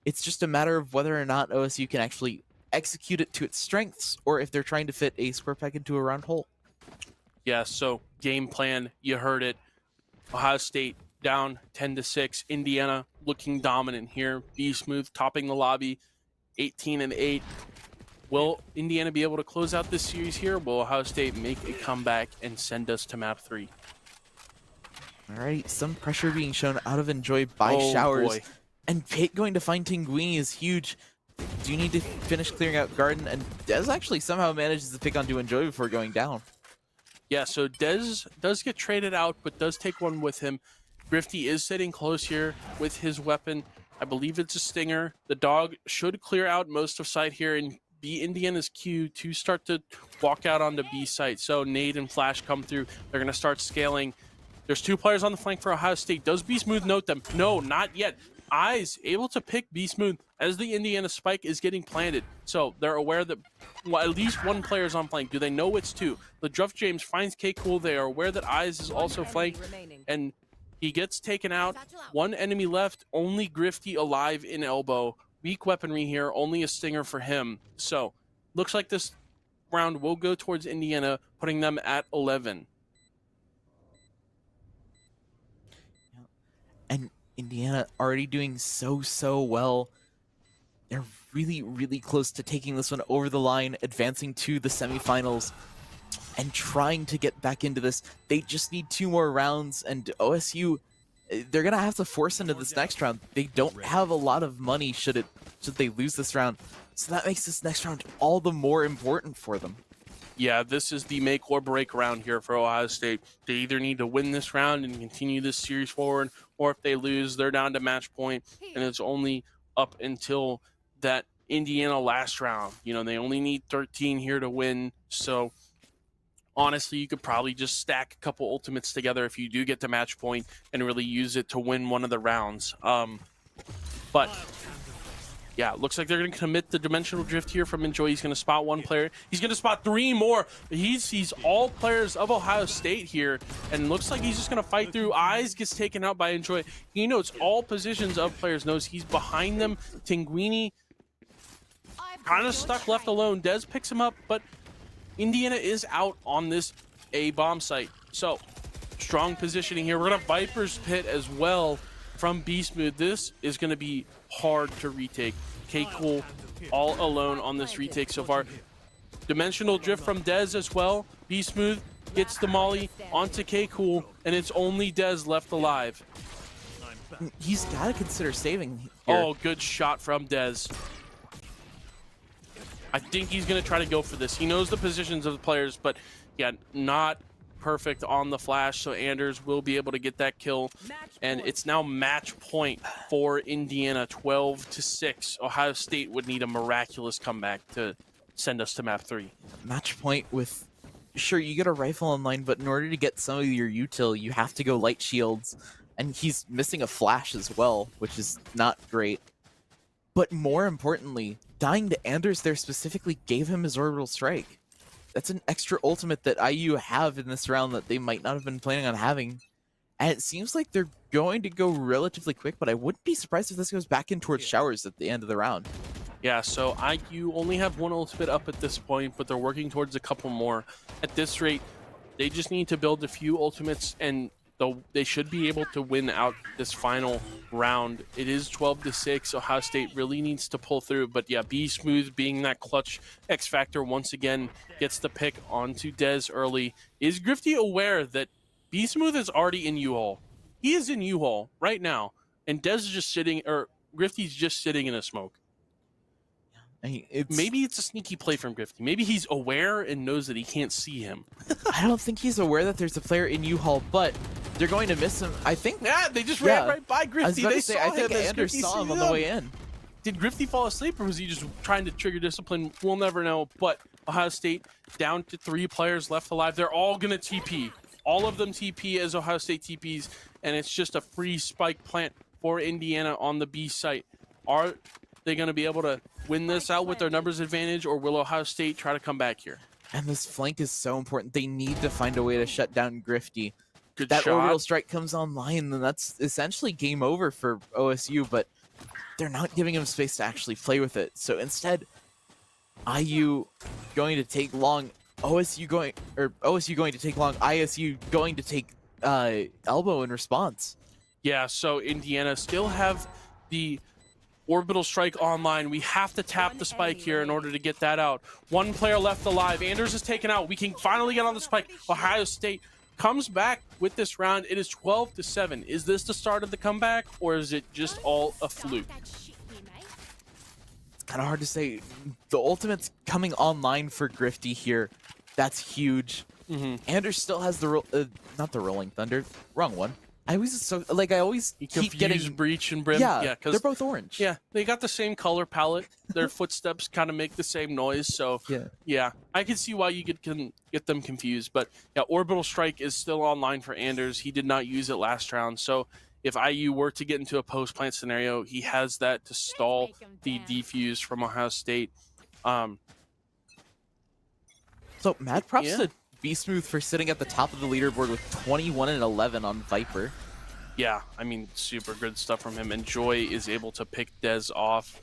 It's just a matter of whether or not OSU can actually execute it to its strengths, or if they're trying to fit a square peg into a round hole. Yeah, so game plan, you heard it. Ohio State down 10-6. Indiana looking dominant here. B Smooth topping the lobby, 18-8. Will Indiana be able to close out this series here? Will Ohio State make a comeback and send us to map 3? All right, some pressure being shown out of Enjoy by Showers. Boy. And Pitt going to find Tinguini is huge. Do you need to finish clearing out Garden? And Dez actually somehow manages to pick onto Enjoy before going down. Yeah, so Dez does get traded out, but does take one with him. Grifty is sitting close here with his weapon. I believe it's a Stinger. The dog should clear out most of site here and be Indiana's cue to start to walk out onto B site. So Nade and Flash come through. They're going to start scaling. There's 2 players on the flank for Ohio State. Does B Smooth note them? No, not yet. Eyes able to pick B Smooth as the Indiana spike is getting planted. So they're aware that at least 1 player is on flank. Do they know it's 2? LeDruff James finds K Cool. They are aware that Eyes is also flanked, and he gets taken out. 1 enemy left. Only Grifty alive in elbow. Weak weaponry here. Only a Stinger for him. So looks like this round will go towards Indiana, putting them at 11. And Indiana already doing so well. They're really, really close to taking this one over the line, advancing to the semifinals, and trying to get back into this. They just need 2 more rounds, and OSU, they're going to have to force into this next round. They don't have a lot of money should they lose this round, so that makes this next round all the more important for them. Yeah, this is the make or break round here for Ohio State. They either need to win this round and continue this series forward, or if they lose, they're down to match point, and it's only up until that Indiana last round. They only need 13 here to win, so honestly, you could probably just stack a couple ultimates together if you do get to match point and really use it to win one of the rounds. But Yeah, looks like they're going to commit the dimensional drift here from Enjoy. He's going to spot one player. He's going to spot 3 more. He sees all players of Ohio State here, and looks like he's just going to fight through. Eyes gets taken out by Enjoy. He knows all positions of players, knows he's behind them. Tinguini kind of stuck left alone. Dez picks him up, but Indiana is out on this A bomb site. So, strong positioning here. We're going to Viper's Pit as well from Beast Mode. This is going to be hard to retake. K-Cool all alone on this retake so far. Dimensional drift from Dez as well. B-Smooth gets the molly onto K-Cool, and it's only Dez left alive. He's got to consider saving here. Oh, good shot from Dez. I think he's going to try to go for this. He knows the positions of the players, but yeah, not perfect on the flash, so Anders will be able to get that kill, and it's now match point for Indiana, 12-6. Ohio State would need a miraculous comeback to send us to map 3. Match point with, sure, you get a rifle online, but in order to get some of your util, you have to go light shields, and he's missing a flash as well, which is not great. But more importantly, dying to Anders there specifically gave him his orbital strike. That's an extra ultimate that IU have in this round that they might not have been planning on having. And it seems like they're going to go relatively quick, but I wouldn't be surprised if this goes back in towards showers at the end of the round. Yeah, so IU only have 1 ultimate up at this point, but they're working towards a couple more. At this rate, they just need to build a few ultimates, and they should be able to win out this final round. It is 12-6. Ohio State really needs to pull through, but yeah, B-Smooth being that clutch X factor once again gets the pick onto Dez early. Is Grifty aware that B-Smooth is already in U-Haul? He is in U-Haul right now, and Dez is just sitting, or Grifty's just sitting in a smoke. Maybe it's a sneaky play from Grifty. Maybe he's aware and knows that he can't see him. I don't think he's aware that there's a player in U-Haul, but they're going to miss him. I think. Yeah, they just ran right by Grifty. I was about they to say, saw I think him Anders saw him on the way in. Did Grifty fall asleep, or was he just trying to trigger discipline? We'll never know. But Ohio State down to 3 players left alive. They're all going to TP. All of them TP as Ohio State TPs, and it's just a free spike plant for Indiana on the B site. Are they going to be able to win this out with their numbers advantage, or will Ohio State try to come back here? And this flank is so important. They need to find a way to shut down Grifty. Good that shot. orbital strike comes online, then that's essentially game over for OSU, but they're not giving him space to actually play with it. So instead, IU going to take long, OSU going to take long, ISU going to take elbow in response. Yeah, so Indiana still have the orbital strike online. We have to tap the spike here in order to get that out. 1 player left alive. Anders is taken out. We can finally get on the spike. Ohio State comes back with this round. It is 12-7. Is this the start of the comeback, or is it just all a fluke? It's kind of hard to say. The ultimate's coming online for Grifty here. That's huge. Anders still has the not the Rolling Thunder. Wrong one. I always keep getting Breach and Brim. Yeah, because they're both orange. Yeah, they got the same color palette. Their footsteps kind of make the same noise. So yeah, I can see why you can get them confused. But yeah, Orbital Strike is still online for Anders. He did not use it last round. So if IU were to get into a post-plant scenario, he has that to stall the defuse from Ohio State. So mad props to B-Smooth for sitting at the top of the leaderboard with 21-11 on Viper. Yeah, I mean, super good stuff from him. And Joy is able to pick Dez off.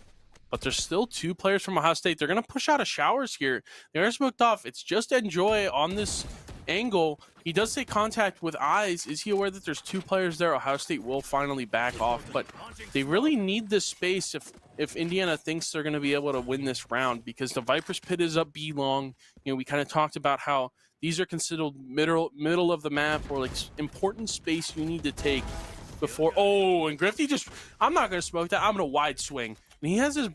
But there's still 2 players from Ohio State. They're going to push out of showers here. They are smoked off. It's just Enjoy on this angle. He does say contact with Eyes. Is he aware that there's 2 players there? Ohio State will finally back off. But they really need this space if Indiana thinks they're going to be able to win this round, because the Viper's Pit is up B long. You know, we kind of talked about how these are considered middle of the map, or like important space you need to take before. Oh, and Grifty just, I'm not going to smoke that. I'm going to wide swing. And he has his,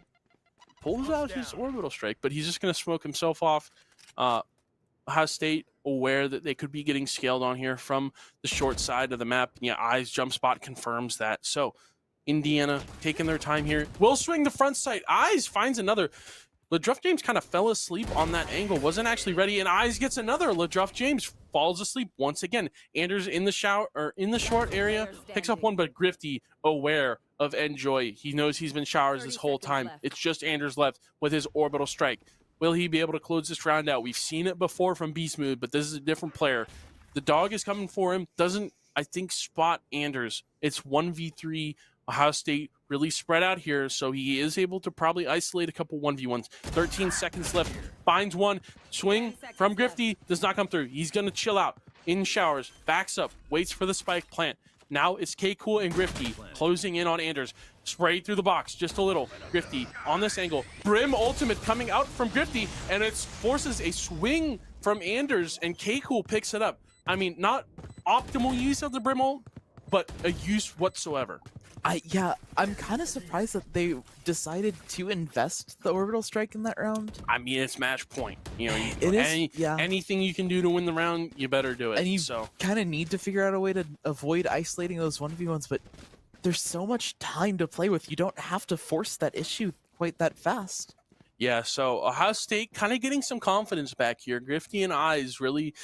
pulls out his orbital strike, but he's just going to smoke himself off. Ohio State aware that they could be getting scaled on here from the short side of the map. Yeah, Eyes jump spot confirms that. So Indiana taking their time here. Will swing the front sight. Eyes finds another. LeDruff James kind of fell asleep on that angle, wasn't actually ready, and Eyes gets another. LeDruff James falls asleep once again. Anders in the shower or in the short area picks up one, but Grifty aware of Enjoy. He knows he's been showers this whole time. It's just Anders left with his orbital strike. Will he be able to close this round out? We've seen it before from Beast Move, but this is a different player. The dog is coming for him. Doesn't, I think, spot Anders. It's 1v3. Ohio State really spread out here, so he is able to probably isolate a couple 1v1s. 13 seconds left. Finds one. Swing from Grifty. Does not come through. He's going to chill out in showers. Backs up. Waits for the spike plant. Now it's K-Cool and Grifty closing in on Anders. Spray through the box just a little. Grifty on this angle. Brim ultimate coming out from Grifty, and it forces a swing from Anders, and K-Cool picks it up. I mean, not optimal use of the Brim ult, but a use whatsoever. Yeah, I'm kind of surprised that they decided to invest the orbital strike in that round. I mean, it's match point. You know, It is, yeah. Anything you can do to win the round, you better do it. And you so kind of need to figure out a way to avoid isolating those 1v1s, but there's so much time to play with. You don't have to force that issue quite that fast. yeah, so Ohio State kind of getting some confidence back here. Grifty and Eyes really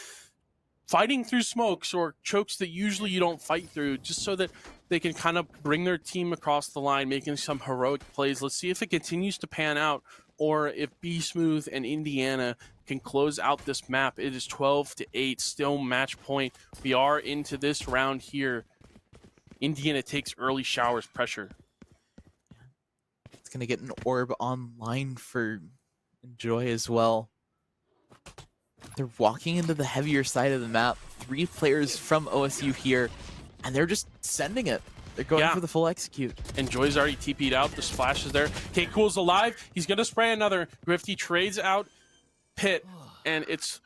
fighting through smokes or chokes that usually you don't fight through, just so that they can kind of bring their team across the line, making some heroic plays. Let's see if it continues to pan out, or if B Smooth and Indiana can close out this map. It is 12-8, still match point. We are into this round here. Indiana takes early showers pressure. It's going to get an orb online for Enjoy as well. They're walking into the heavier side of the map. 3 players from OSU here, and they're just sending it. They're going for the full execute. Enjoy's already TP'd out. The splash is there. K-Cool's alive. He's going to spray another. Grifty trades out Pit, and it's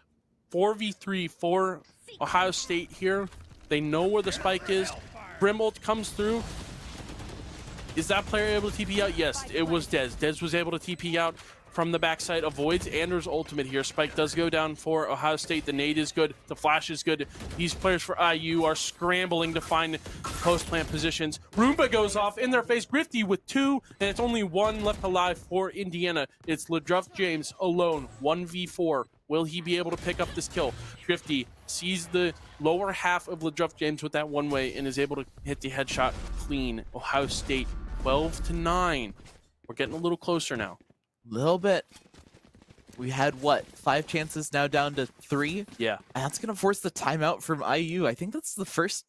4v3 for Ohio State here. They know where the spike is. Brimbolt comes through. Is that player able to TP out? Yes, it was Dez. Dez was able to TP out from the backside, avoids Anders' ultimate here. Spike does go down for Ohio State. The nade is good. The flash is good. These players for IU are scrambling to find post-plant positions. Roomba goes off in their face. Grifty with 2, and it's only 1 left alive for Indiana. It's LeDruff James alone, 1v4. Will he be able to pick up this kill? Grifty sees the lower half of LeDruff James with that one-way and is able to hit the headshot clean. Ohio State 12-9. We're getting a little closer now. Little bit. We had, what, 5 chances, now down to 3? Yeah. And that's going to force the timeout from IU. I think that's the first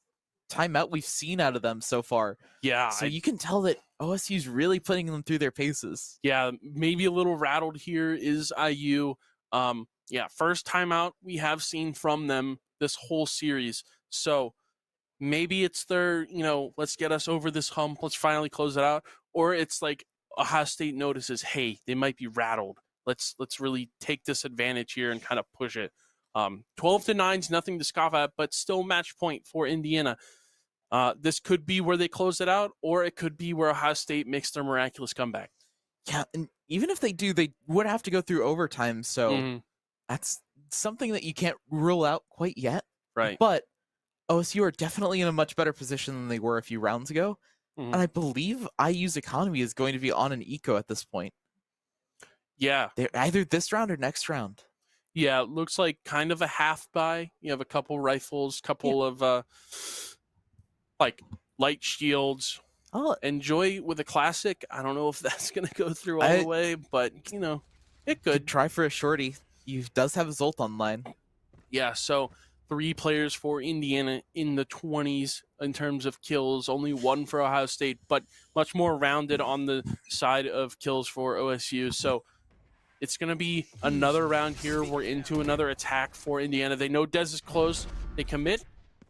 timeout we've seen out of them so far. Yeah. So you can tell that OSU's really putting them through their paces. Yeah, maybe a little rattled here is IU. Yeah, first timeout we have seen from them this whole series. So maybe it's their, let's get us over this hump. Let's finally close it out. Or it's like Ohio State notices, hey, they might be rattled. Let's really take this advantage here and kind of push it. 12-9 is nothing to scoff at, but still match point for Indiana. This could be where they close it out, or it could be where Ohio State makes their miraculous comeback. Yeah, and even if they do, they would have to go through overtime. So that's something that you can't rule out quite yet. Right. But OSU are definitely in a much better position than they were a few rounds ago. And I believe IU's economy is going to be on an eco at this point. Yeah. They're either this round or next round. Yeah, it looks like kind of a half buy. You have a couple rifles, couple of like light shields. Oh, Enjoy with a classic. I don't know if that's going to go through all the way, but it could. Try for a shorty. He does have his ult online. Yeah, so 3 players for Indiana in the 20s in terms of kills, only 1 for Ohio State, but much more rounded on the side of kills for OSU. So it's going to be another round here. We're into another attack for Indiana. They know Dez is close. They commit.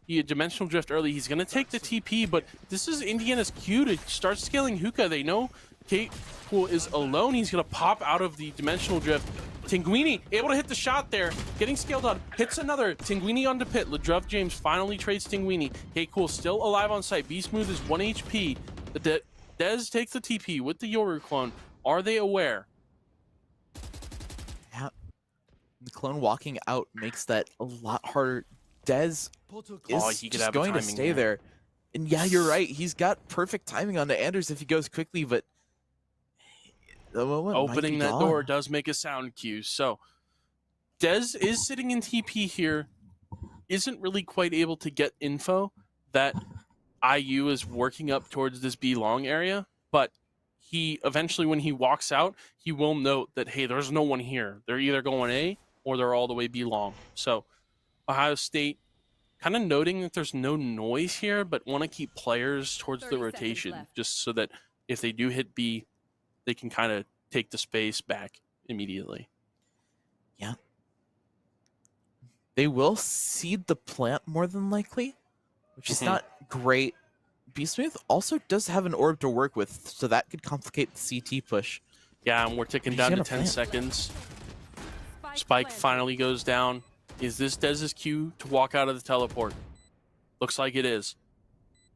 He had Dimensional Drift early. He's going to take the TP, but this is Indiana's cue to start scaling hookah. They know K-Cool is alone. He's going to pop out of the Dimensional Drift. Tinguini able to hit the shot there, getting scaled on, hits another. Tinguini onto Pit. LeDruff James finally trades Tinguini. K-Cool still alive on site. B Smooth is 1 HP. The Dez takes the TP with the Yoru clone. Are they aware? Yeah. The clone walking out makes that a lot harder. Dez is he could just have going to timing stay here. there. And yeah, you're right. He's got perfect timing on the Anders if he goes quickly, but The moment might Opening be that door gone. does make a sound cue. So Dez is sitting in TP here, isn't really quite able to get info that IU is working up towards this B long area, but he eventually, when he walks out, he will note that, hey, there's no one here. They're either going A or they're all the way B long. So Ohio State kind of noting that there's no noise here, but want to keep players towards the 30 seconds rotation left. just so that if they do hit B, they can kind of take the space back immediately. Yeah. They will seed the plant more than likely, which is not great. B-Smooth also does have an orb to work with, so that could complicate the CT push. Yeah, and we're ticking He's down to gonna 10 plant. seconds. Spike finally goes down. Is this Dez's cue to walk out of the teleport? Looks like it is.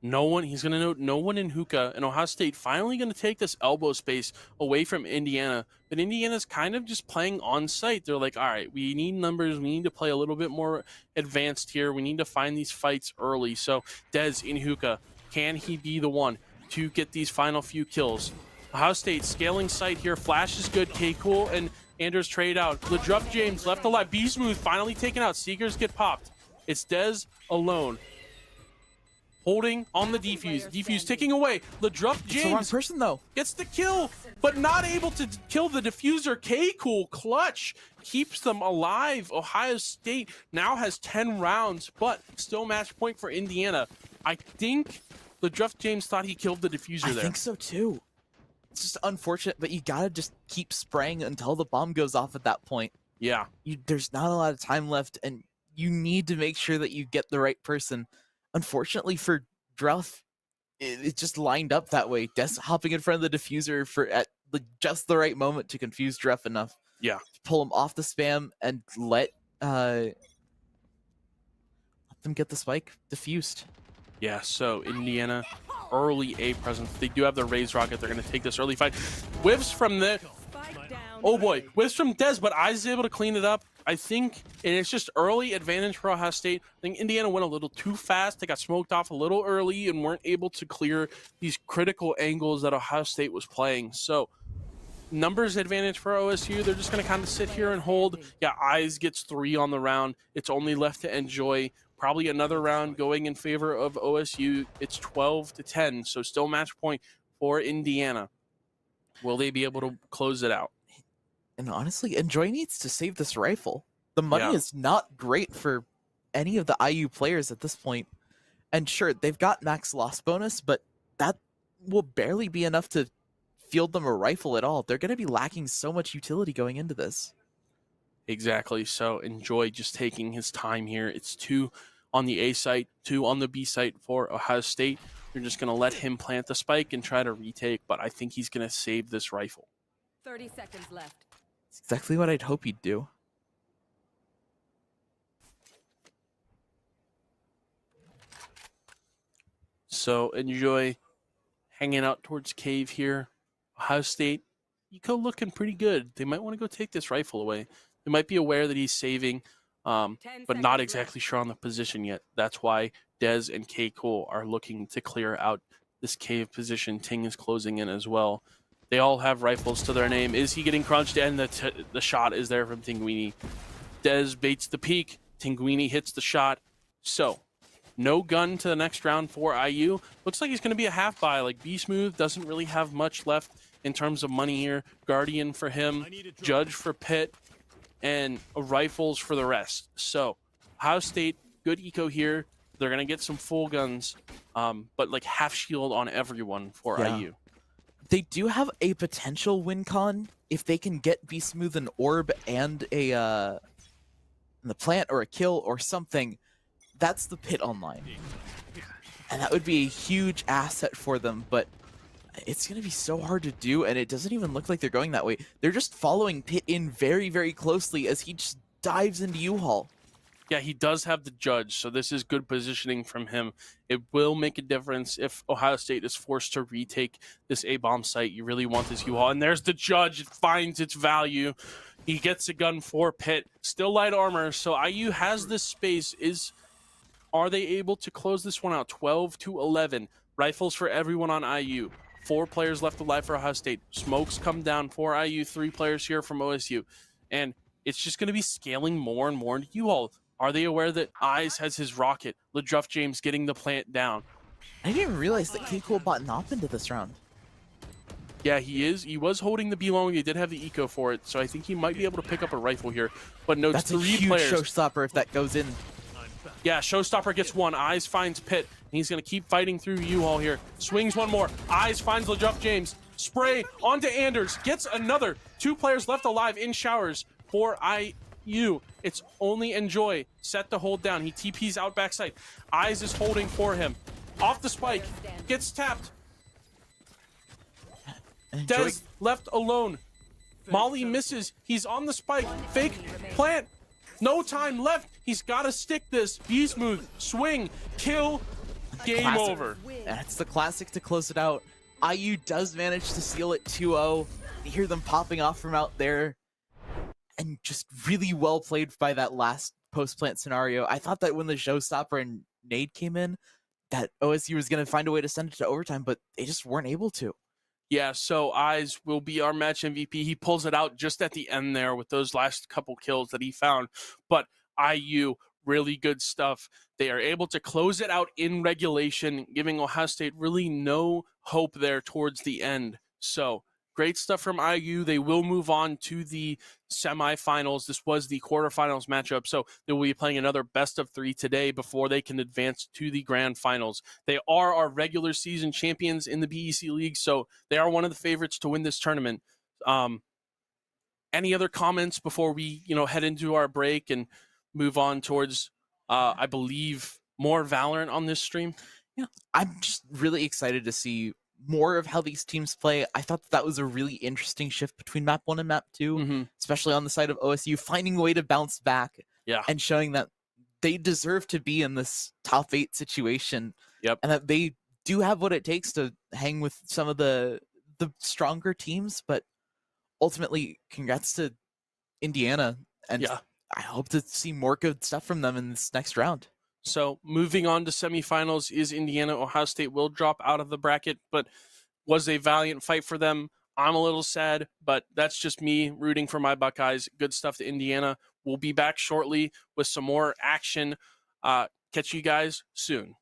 No one, he's going to note no one in hookah, and Ohio State finally going to take this elbow space away from Indiana. But Indiana's kind of just playing on site. They're like, all right, we need numbers. We need to play a little bit more advanced here. We need to find these fights early. So Dez in hookah, can he be the one to get these final few kills? Ohio State scaling site here. Flash is good. K-Cool and Anders trade out. LeDruff James left alive. B-Smooth finally taken out. Seekers get popped. It's Dez alone. Holding on the defuse. Defuse ticking away. LeDruff It's the wrong James person, though. gets the kill, but not able to kill the diffuser. K-Cool clutch keeps them alive. Ohio State now has 10 rounds, but still match point for Indiana. I think LeDruff James thought he killed the diffuser I there. think so, too. It's just unfortunate, but you gotta just keep spraying until the bomb goes off at that point. Yeah. There's not a lot of time left, and you need to make sure that you get the right person. Unfortunately for Druff, it just lined up that way. Des hopping in front of the diffuser at just the right moment to confuse Druff enough. Yeah. To pull him off the spam and let them get the spike diffused. Yeah, so Indiana, early A presence. They do have the Raise Rocket. They're going to take this early fight. Whiffs from the... Oh boy, whiffs from Dez, but Eyes is able to clean it up. I think, and it's just early advantage for Ohio State. I think Indiana went a little too fast. They got smoked off a little early and weren't able to clear these critical angles that Ohio State was playing. So numbers advantage for OSU. They're just going to kind of sit here and hold. Yeah, Eyes gets 3 on the round. It's only left to enjoy. Probably another round going in favor of OSU. It's 12-10, so still match point for Indiana. Will they be able to close it out? And honestly, Enjoy needs to save this rifle. The money Yeah. is not great for any of the IU players at this point. And sure, they've got max loss bonus, but that will barely be enough to field them a rifle at all. They're going to be lacking so much utility going into this. Exactly. So Enjoy just taking his time here. It's 2 on the A site, 2 on the B site for Ohio State. You're just going to let him plant the spike and try to retake, but I think he's going to save this rifle. 30 seconds left. It's exactly what I'd hope he'd do. So Enjoy hanging out towards cave here. Ohio State, Eco looking pretty good. They might want to go take this rifle away. They might be aware that he's saving, but not exactly sure on the position yet. That's why Dez and K-Cool are looking to clear out this cave position. Ting is closing in as well. They all have rifles to their name. Is he getting crunched? And the shot is there from Tinguini. Dez baits the peak. Tinguini hits the shot. So, no gun to the next round for IU. Looks like he's going to be a half buy. Like, B-Smooth doesn't really have much left in terms of money here. Guardian for him. Judge for Pitt. And rifles for the rest. So, Ohio State, good eco here. They're going to get some full guns, but like half shield on everyone for IU. They do have a potential win con if they can get B-Smooth an orb and the plant or a kill or something. That's the Pit online. And that would be a huge asset for them, but it's going to be so hard to do, and it doesn't even look like they're going that way. They're just following Pit in very, very closely as he just dives into U-Haul. Yeah, he does have the Judge, so this is good positioning from him. It will make a difference if Ohio State is forced to retake this A-bomb site. You really want this U-Haul, and there's the Judge. It finds its value. He gets a gun for Pitt. Still light armor, so IU has this space. Are they able to close this one out? 12-11. Rifles for everyone on IU. 4 players left alive for Ohio State. Smokes come down for IU, 3 players here from OSU. And it's just going to be scaling more and more into you all. Are they aware that Eyes has his rocket? LeDruff James getting the plant down. I didn't even realize that K. Cool bought an op into this round. Yeah, he is. He was holding the B-long. He did have the eco for it, so I think he might be able to pick up a rifle here. But no, That's a 3 huge players. showstopper if that goes in. Yeah, Showstopper gets 1. Eyes finds Pitt. And he's going to keep fighting through U-Haul here. Swings 1 more. Eyes finds LeDruff James. Spray onto Anders. Gets another. 2 players left alive in showers for IU. It's only Enjoy set to hold down. He TP's out backside. Eyes is holding for him. Off the spike. Gets tapped. Dez left alone. Molly misses. He's on the spike. Fake plant. No time left. He's got to stick this. Be smooth. Swing. Kill. Game Classic. over. That's the classic to close it out. IU does manage to seal it 2-0. You hear them popping off from out there. And just really well played by that last post-plant scenario. I thought that when the showstopper and nade came in, that OSU was going to find a way to send it to overtime, but they just weren't able to. Yeah, so Eyes will be our match MVP. He pulls it out just at the end there with those last couple kills that he found. But IU, really good stuff. They are able to close it out in regulation, giving Ohio State really no hope there towards the end. So great stuff from IU. They will move on to the semifinals. This was the quarterfinals matchup, so they will be playing another best of 3 today before they can advance to the grand finals. They are our regular season champions in the BEC League, so they are one of the favorites to win this tournament. Any other comments before we, head into our break and move on towards, I believe, more Valorant on this stream? Yeah, I'm just really excited to see more of how these teams play. I thought that was a really interesting shift between map 1 and map 2, especially on the side of OSU, finding a way to bounce back and showing that they deserve to be in this top 8 situation. Yep. And that they do have what it takes to hang with some of the stronger teams, but ultimately, congrats to Indiana, and I hope to see more good stuff from them in this next round. So moving on to semifinals is Indiana. Ohio State will drop out of the bracket, but was a valiant fight for them. I'm a little sad, but that's just me rooting for my Buckeyes. Good stuff to Indiana. We'll be back shortly with some more action. Catch you guys soon.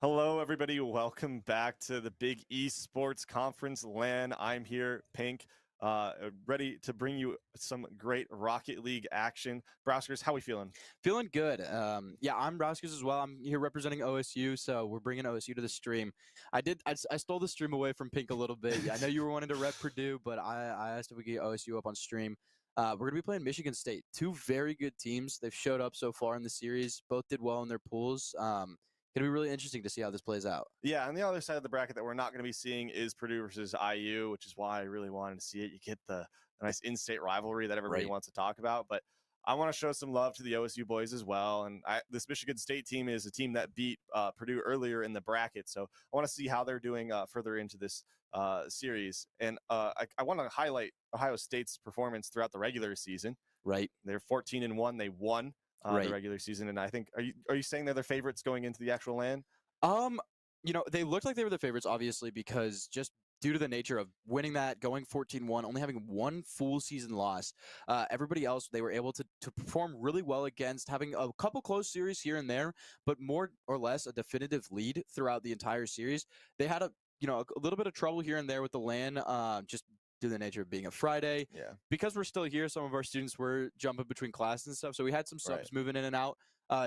Hello, everybody. Welcome back to the Big Esports Conference LAN. I'm here, Pink, ready to bring you some great Rocket League action. Browskers, how we feeling? Feeling good. Yeah, I'm Roskis as well. I'm here representing OSU, so we're bringing OSU to the stream. I stole the stream away from Pink a little bit. I know you were wanting to rep Purdue, but I asked if we could get OSU up on stream. We're going to be playing Michigan State. Two very good teams. They've showed up so far in the series. Both did well in their pools. Going to be really interesting to see how this plays out. Yeah, on the other side of the bracket that we're not going to be seeing is Purdue versus IU, which is why I really wanted to see it. You get the nice in-state rivalry that everybody wants to talk about, but I want to show some love to the OSU boys as well. And this Michigan State team is a team that beat Purdue earlier in the bracket, so I want to see how they're doing further into this series. And I want to highlight Ohio State's performance throughout the regular season. Right, they're 14-1. They won the regular season, and I think are you saying they're their favorites going into the actual LAN? They looked like they were the favorites, obviously, because just due to the nature of winning that, going 14-1, only having one full season loss. Everybody else, they were able to perform really well against, having a couple close series here and there, but more or less a definitive lead throughout the entire series. They had a little bit of trouble here and there with the LAN, just due to the nature of being a Friday. Yeah. Because we're still here, some of our students were jumping between classes and stuff, so we had some subs moving in and out,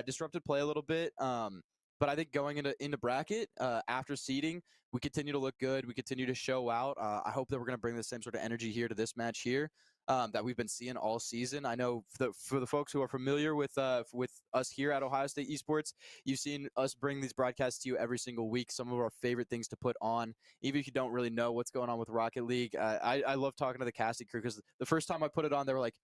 disrupted play a little bit. But I think going into bracket after seeding, we continue to look good. We continue to show out. I hope that we're going to bring the same sort of energy here to this match here that we've been seeing all season. I know for the folks who are familiar with us here at Ohio State Esports, you've seen us bring these broadcasts to you every single week. Some of our favorite things to put on, even if you don't really know what's going on with Rocket League. I love talking to the casting crew because the first time I put it on, they were like,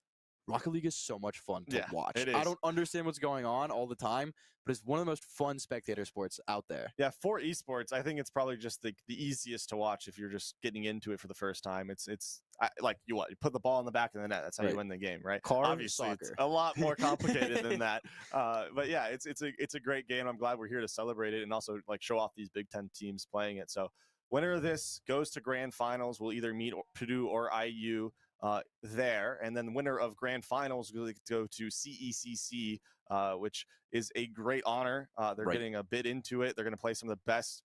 Rocket League is so much fun to watch. It is. I don't understand what's going on all the time, but it's one of the most fun spectator sports out there. Yeah, for esports, I think it's probably just the easiest to watch if you're just getting into it for the first time. It's like you put the ball in the back of the net. That's how you win the game, right? Obviously, soccer. It's a lot more complicated than that. But yeah, it's a great game. I'm glad we're here to celebrate it and also like show off these Big Ten teams playing it. So winner of this goes to grand finals. We'll either meet Purdue or IU there, and then the winner of grand finals will go to CECC, which is a great honor. They're getting a bid into it. They're going to play some of the best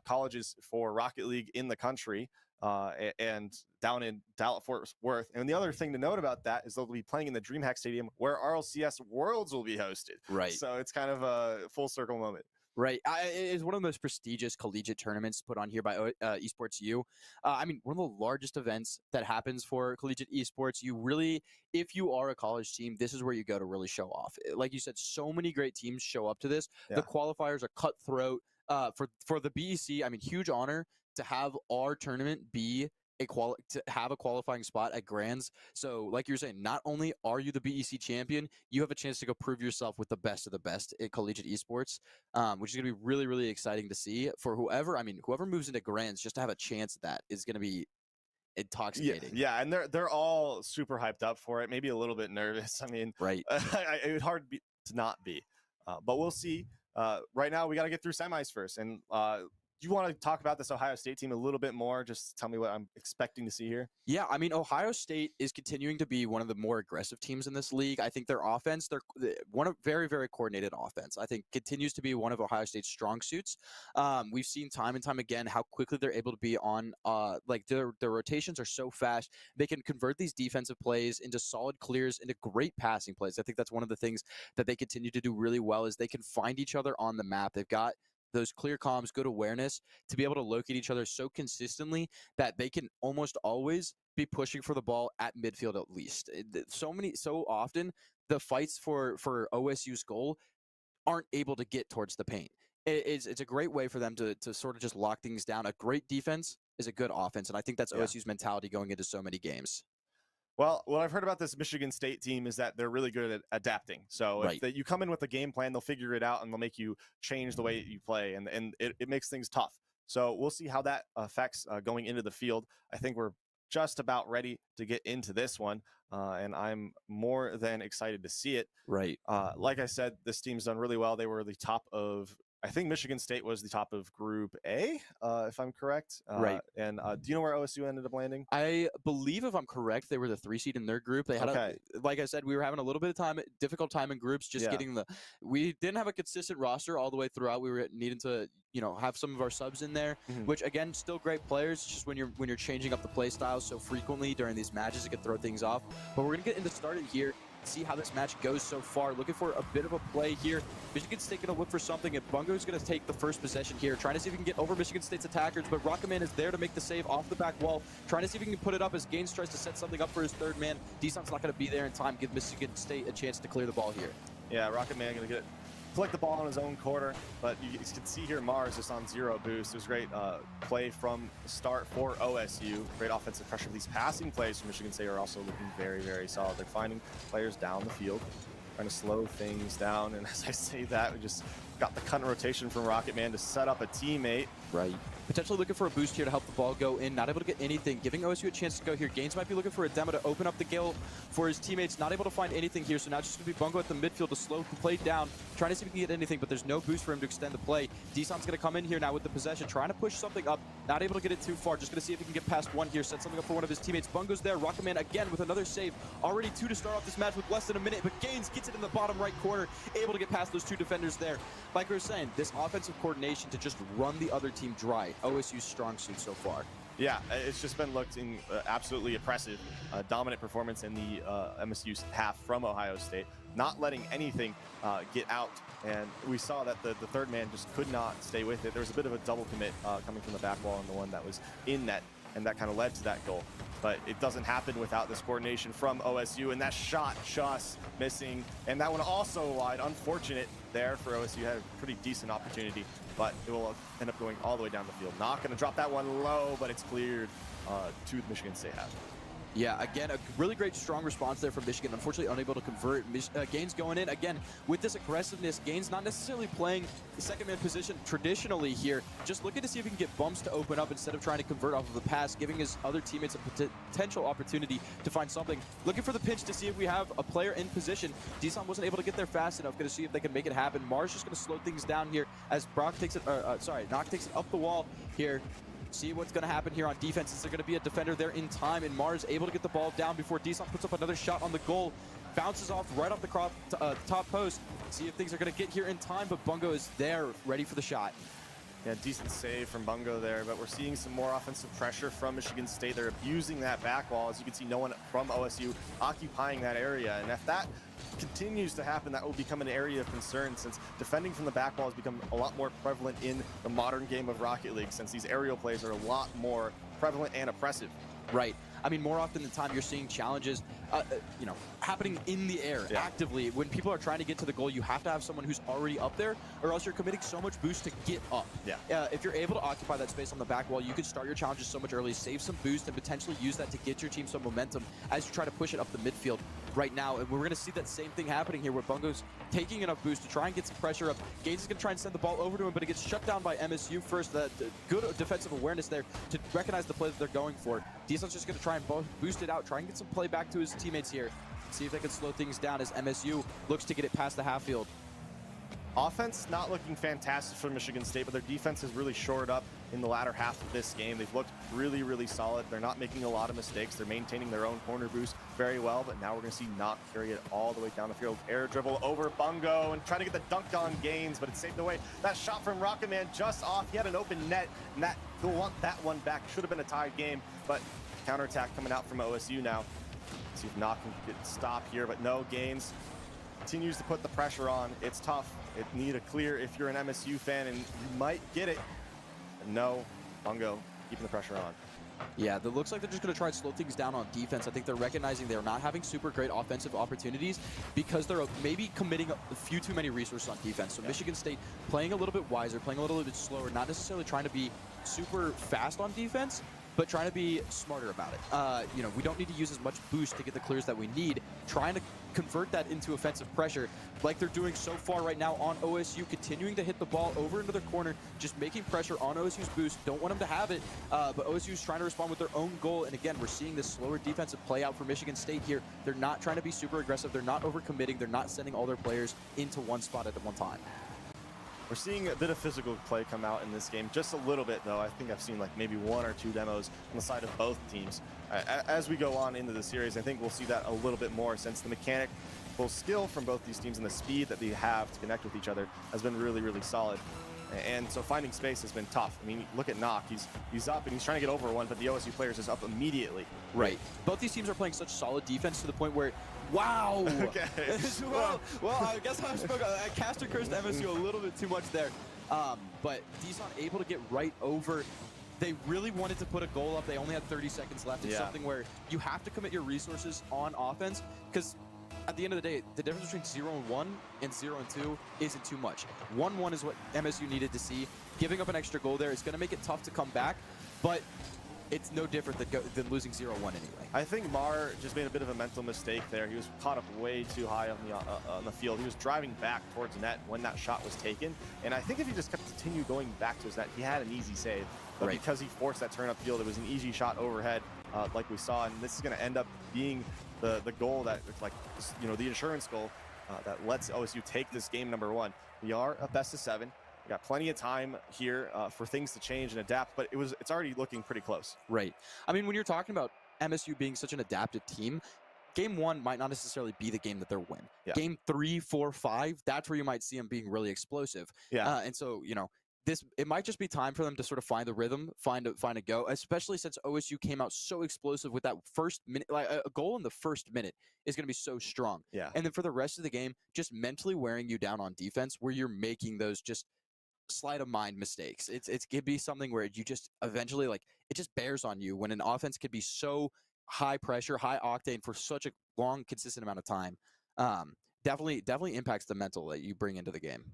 colleges for Rocket League in the country, and down in Dallas-Fort Worth. And the other thing to note about that is they'll be playing in the DreamHack Stadium where RLCS Worlds will be hosted. Right. So it's kind of a full circle moment. Right. It's one of the most prestigious collegiate tournaments put on here by Esports U. I mean, one of the largest events that happens for collegiate esports. You really, if you are a college team, this is where you go to really show off. Like you said, so many great teams show up to this. Yeah. The qualifiers are cutthroat. For the BEC, I mean, huge honor to have our tournament be to have a qualifying spot at Grands. So like you're saying, not only are you the BEC champion, you have a chance to go prove yourself with the best of the best in collegiate esports, which is going to be really, really exciting to see for whoever moves into Grands. Just to have a chance at that is going to be intoxicating. Yeah, and they're all super hyped up for it, maybe a little bit nervous. I mean, it would hard to not be, but we'll see. Right now we got to get through semis first, and do you want to talk about this Ohio State team a little bit more? Just tell me what I'm expecting to see here. Yeah, I mean, Ohio State is continuing to be one of the more aggressive teams in this league. I think their offense, they're one of very, very coordinated offense. I think continues to be one of Ohio State's strong suits. We've seen time and time again how quickly they're able to be on, like their rotations are so fast. They can convert these defensive plays into solid clears, into great passing plays. I think that's one of the things that they continue to do really well is they can find each other on the map. They've got those clear comms, good awareness to be able to locate each other so consistently that they can almost always be pushing for the ball at midfield at least. So often the fights for OSU's goal aren't able to get towards the paint. It's a great way for them to sort of just lock things down. A great defense is a good offense, and I think that's OSU's mentality going into so many games. Well, what I've heard about this Michigan State team is that they're really good at adapting. So if you come in with a game plan, they'll figure it out and they'll make you change the way you play, and it makes things tough. So we'll see how that affects going into the field. I think we're just about ready to get into this one, and I'm more than excited to see it. Right. Like I said, this team's done really well. They were the top of I think Michigan State was the top of Group A, if I'm correct. Right. And do you know where OSU ended up landing? I believe, if I'm correct, they were the 3 seed in their group. They had, like I said, we were having a little bit of difficult time in groups, just getting we didn't have a consistent roster all the way throughout. We were needing to, have some of our subs in there, which again, still great players. It's just when you're changing up the play styles so frequently during these matches, it could throw things off. But we're gonna get into started here. See how this match goes so far. Looking for a bit of a play here. Michigan State going to look for something, and Bungo's going to take the first possession here, trying to see if he can get over Michigan State's attackers, but Rocket Man is there to make the save off the back wall, trying to see if he can put it up as Gaines tries to set something up for his third man. Deson's not going to be there in time, give Michigan State a chance to clear the ball here. Yeah, Rocket Man going to collect the ball on his own quarter, but you can see here Mars just on 0 boost. It was great play from the start for OSU. Great offensive pressure. These passing plays from Michigan State are also looking very, very solid. They're finding players down the field, trying to slow things down. And as I say that, we just got the cunt rotation from Rocket Man to set up a teammate. Right. Potentially looking for a boost here to help the ball go in. Not able to get anything. Giving OSU a chance to go here. Gaines might be looking for a demo to open up the gale for his teammates. Not able to find anything here. So now it's just going to be Bungo at the midfield to slow the play down. Trying to see if he can get anything, but there's no boost for him to extend the play. Deson's going to come in here now with the possession. Trying to push something up. Not able to get it too far. Just going to see if he can get past one here. Set something up for one of his teammates. Bungo's there. Rocket Man again with another save. Already 2 to start off this match with less than a minute. But Gaines gets it in the bottom right corner. Able to get past those 2 defenders there. Like we were saying, this offensive coordination to just run the other team dry. OSU's strong suit so far. Yeah, it's just been looking absolutely oppressive. Dominant performance in the MSU half from Ohio State, not letting anything get out. And we saw that the third man just could not stay with it. There was a bit of a double commit coming from the back wall on the one that was in net, and that kind of led to that goal. But it doesn't happen without this coordination from OSU, and that shot just missing. And that one also wide. Unfortunate there for OSU. Had a pretty decent opportunity, but it will end up going all the way down the field. Not going to drop that one low, but it's cleared to the Michigan State half. Yeah, again, a really great, strong response there from Michigan. Unfortunately, unable to convert. Gaines going in. Again, with this aggressiveness, Gaines not necessarily playing the second man position traditionally here. Just looking to see if he can get bumps to open up instead of trying to convert off of the pass, giving his other teammates a potential opportunity to find something. Looking for the pinch to see if we have a player in position. Deson wasn't able to get there fast enough. Going to see if they can make it happen. Mars just going to slow things down here as Brock takes it, Nock takes it up the wall here. See what's going to happen here on defense. Is there going to be a defender there in time? And Mars able to get the ball down before Deson puts up another shot on the goal. Bounces off right off the top post. See if things are going to get here in time, but Bungo is there, ready for the shot. Yeah, decent save from Bungo there, but we're seeing some more offensive pressure from Michigan State. They're abusing that back wall. As you can see, no one from OSU occupying that area. And if that continues to happen, that will become an area of concern, since defending from the back wall has become a lot more prevalent in the modern game of Rocket League, since these aerial plays are a lot more prevalent and oppressive. Right. I mean, more often than time, you're seeing challenges, happening in the air actively. When people are trying to get to the goal, you have to have someone who's already up there, or else you're committing so much boost to get up. Yeah. If you're able to occupy that space on the back wall, you can start your challenges so much early, save some boost, and potentially use that to get your team some momentum as you try to push it up the midfield right now. And we're going to see that same thing happening here, where Bungo's taking enough boost to try and get some pressure up. Gaines is going to try and send the ball over to him, but it gets shut down by MSU first. That good defensive awareness there to recognize the play that they're going for. Deson's just going to try and boost it out, try and get some play back to his teammates here. See if they can slow things down as MSU looks to get it past the half field. Offense not looking fantastic for Michigan State, but their defense has really shored up in the latter half of this game. They've looked really, really solid. They're not making a lot of mistakes. They're maintaining their own corner boost very well, but now we're going to see Nock carry it all the way down the field. Air dribble over Bungo and try to get the dunk on Gaines, but it's saved away. That shot from Rocket Man just off. He had an open net, and he'll want that one back. Should have been a tied game, but counterattack coming out from OSU now. See if Nock can get stopped here, but no, Gaines continues to put the pressure on. It's tough. It need a clear if you're an MSU fan, and you might get it. And no, Bungo keeping the pressure on. Yeah, it looks like they're just going to try and slow things down on defense. I think they're recognizing they're not having super great offensive opportunities because they're maybe committing a few too many resources on defense. So Michigan State playing a little bit wiser, playing a little bit slower, not necessarily trying to be super fast on defense, but trying to be smarter about it. We don't need to use as much boost to get the clears that we need. Trying to convert that into offensive pressure like they're doing so far right now on OSU, continuing to hit the ball over into their corner, just making pressure on OSU's boost. Don't want them to have it, but OSU's trying to respond with their own goal. And again, we're seeing this slower defensive play out for Michigan State here. They're not trying to be super aggressive. They're not overcommitting. They're not sending all their players into one spot at one time. We're seeing a bit of physical play come out in this game, just a little bit though. I think I've seen like maybe 1 or 2 demos on the side of both teams. As we go on into the series, I think we'll see that a little bit more, since the mechanical skill from both these teams and the speed that they have to connect with each other has been really, really solid. And so finding space has been tough. I mean, look at Knock. He's up and he's trying to get over one, but the OSU players is up immediately. Right. Both these teams are playing such solid defense to the point where, wow. Okay. well, I guess I spoke. I caster cursed MSU a little bit too much there. But Dison able to get right over. They really wanted to put a goal up. They only had 30 seconds left. It's something where you have to commit your resources on offense, because at the end of the day, the difference between 0-1 and 0-2 isn't too much. 1-1 is what MSU needed to see. Giving up an extra goal there is going to make it tough to come back, but it's no different than losing 0-1 anyway. I think Mar just made a bit of a mental mistake there. He was caught up way too high on the field. He was driving back towards net when that shot was taken, and I think if he just continue going back to his net, he had an easy save. But because he forced that turn upfield, it was an easy shot overhead, like we saw, and this is going to end up being the goal that, like, you know, the insurance goal that lets OSU take this game number 1. We are a best of 7. We got plenty of time here for things to change and adapt, but it's already looking pretty close. Right. I mean, when you're talking about MSU being such an adaptive team, game 1 might not necessarily be the game that they'll win. Yeah. Game 3, 4, 5, that's where you might see them being really explosive. Yeah. And so, you know, it might just be time for them to sort of find the rhythm, find a go, especially since OSU came out so explosive with that first minute. Like a goal in the first minute is going to be so strong. Yeah. And then for the rest of the game, just mentally wearing you down on defense, where you're making those just sleight of mind mistakes. It's could be something where you just eventually, like, it just bears on you when an offense could be so high pressure, high octane for such a long, consistent amount of time. Definitely impacts the mental that you bring into the game.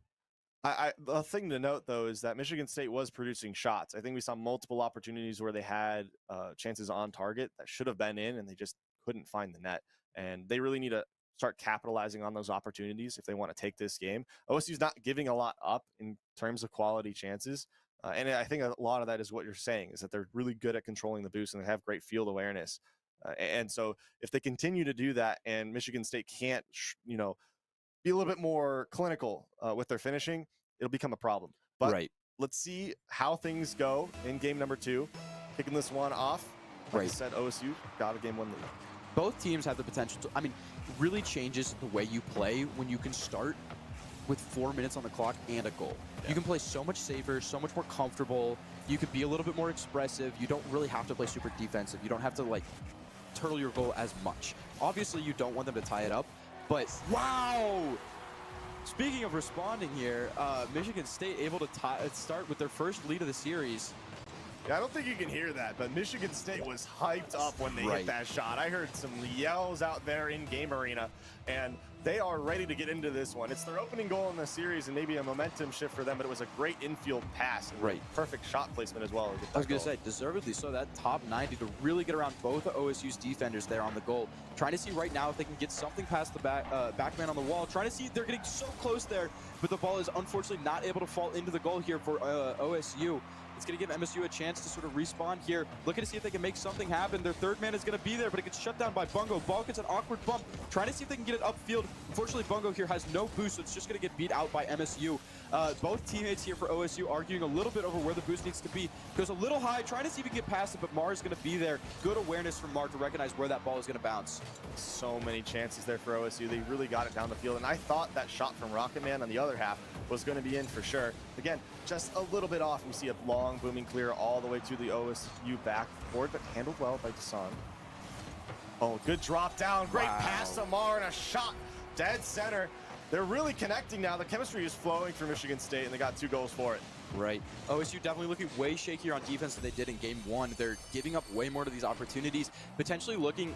The thing to note, though, is that Michigan State was producing shots. I think we saw multiple opportunities where they had chances on target that should have been in, and they just couldn't find the net. And they really need to start capitalizing on those opportunities if they want to take this game. OSU's not giving a lot up in terms of quality chances. And I think a lot of that is what you're saying, is that they're really good at controlling the boost and they have great field awareness. And so if they continue to do that and Michigan State can't, you know, be a little bit more clinical with their finishing, it'll become a problem. But let's see how things go in game number 2. Kicking this one off, like I said, OSU got a game 1 lead. Both teams have the potential to, I mean, really changes the way you play when you can start with 4 minutes on the clock and a goal. You can play so much safer, so much more comfortable. You could be a little bit more expressive. You don't really have to play super defensive. You don't have to, like, turtle your goal as much. Obviously, you don't want them to tie it up, but wow! Speaking of responding here, Michigan State able to start with their first lead of the series. Yeah, I don't think you can hear that, but Michigan State was hyped up when they hit that shot. I heard some yells out there in game arena, and they are ready to get into this one. It's their opening goal in the series and maybe a momentum shift for them, but it was a great infield pass and perfect shot placement as well. I was going to say, deservedly so. That top 90 to really get around both of OSU's defenders there on the goal. Trying to see right now if they can get something past the backman on the wall. Trying to see if they're getting so close there, but the ball is unfortunately not able to fall into the goal here for OSU. It's going to give MSU a chance to sort of respawn here. Looking to see if they can make something happen. Their third man is going to be there, but it gets shut down by Bungo. Ball gets an awkward bump. Trying to see if they can get it upfield. Unfortunately, Bungo here has no boost, so it's just going to get beat out by MSU. Both teammates here for OSU arguing a little bit over where the boost needs to be. Goes a little high, trying to see if he can get past it, but Mar is going to be there. Good awareness from Mar to recognize where that ball is going to bounce. So many chances there for OSU. They really got it down the field, and I thought that shot from Rocket Man on the other half was going to be in for sure. Again, just a little bit off. We see a long booming clear all the way to the OSU backboard, but handled well by Dasan. Oh, good drop down. Great pass to Mar and a shot dead center. They're really connecting now. The chemistry is flowing for Michigan State, and they got 2 goals for it. Right. OSU definitely looking way shakier on defense than they did in game 1. They're giving up way more to these opportunities, potentially looking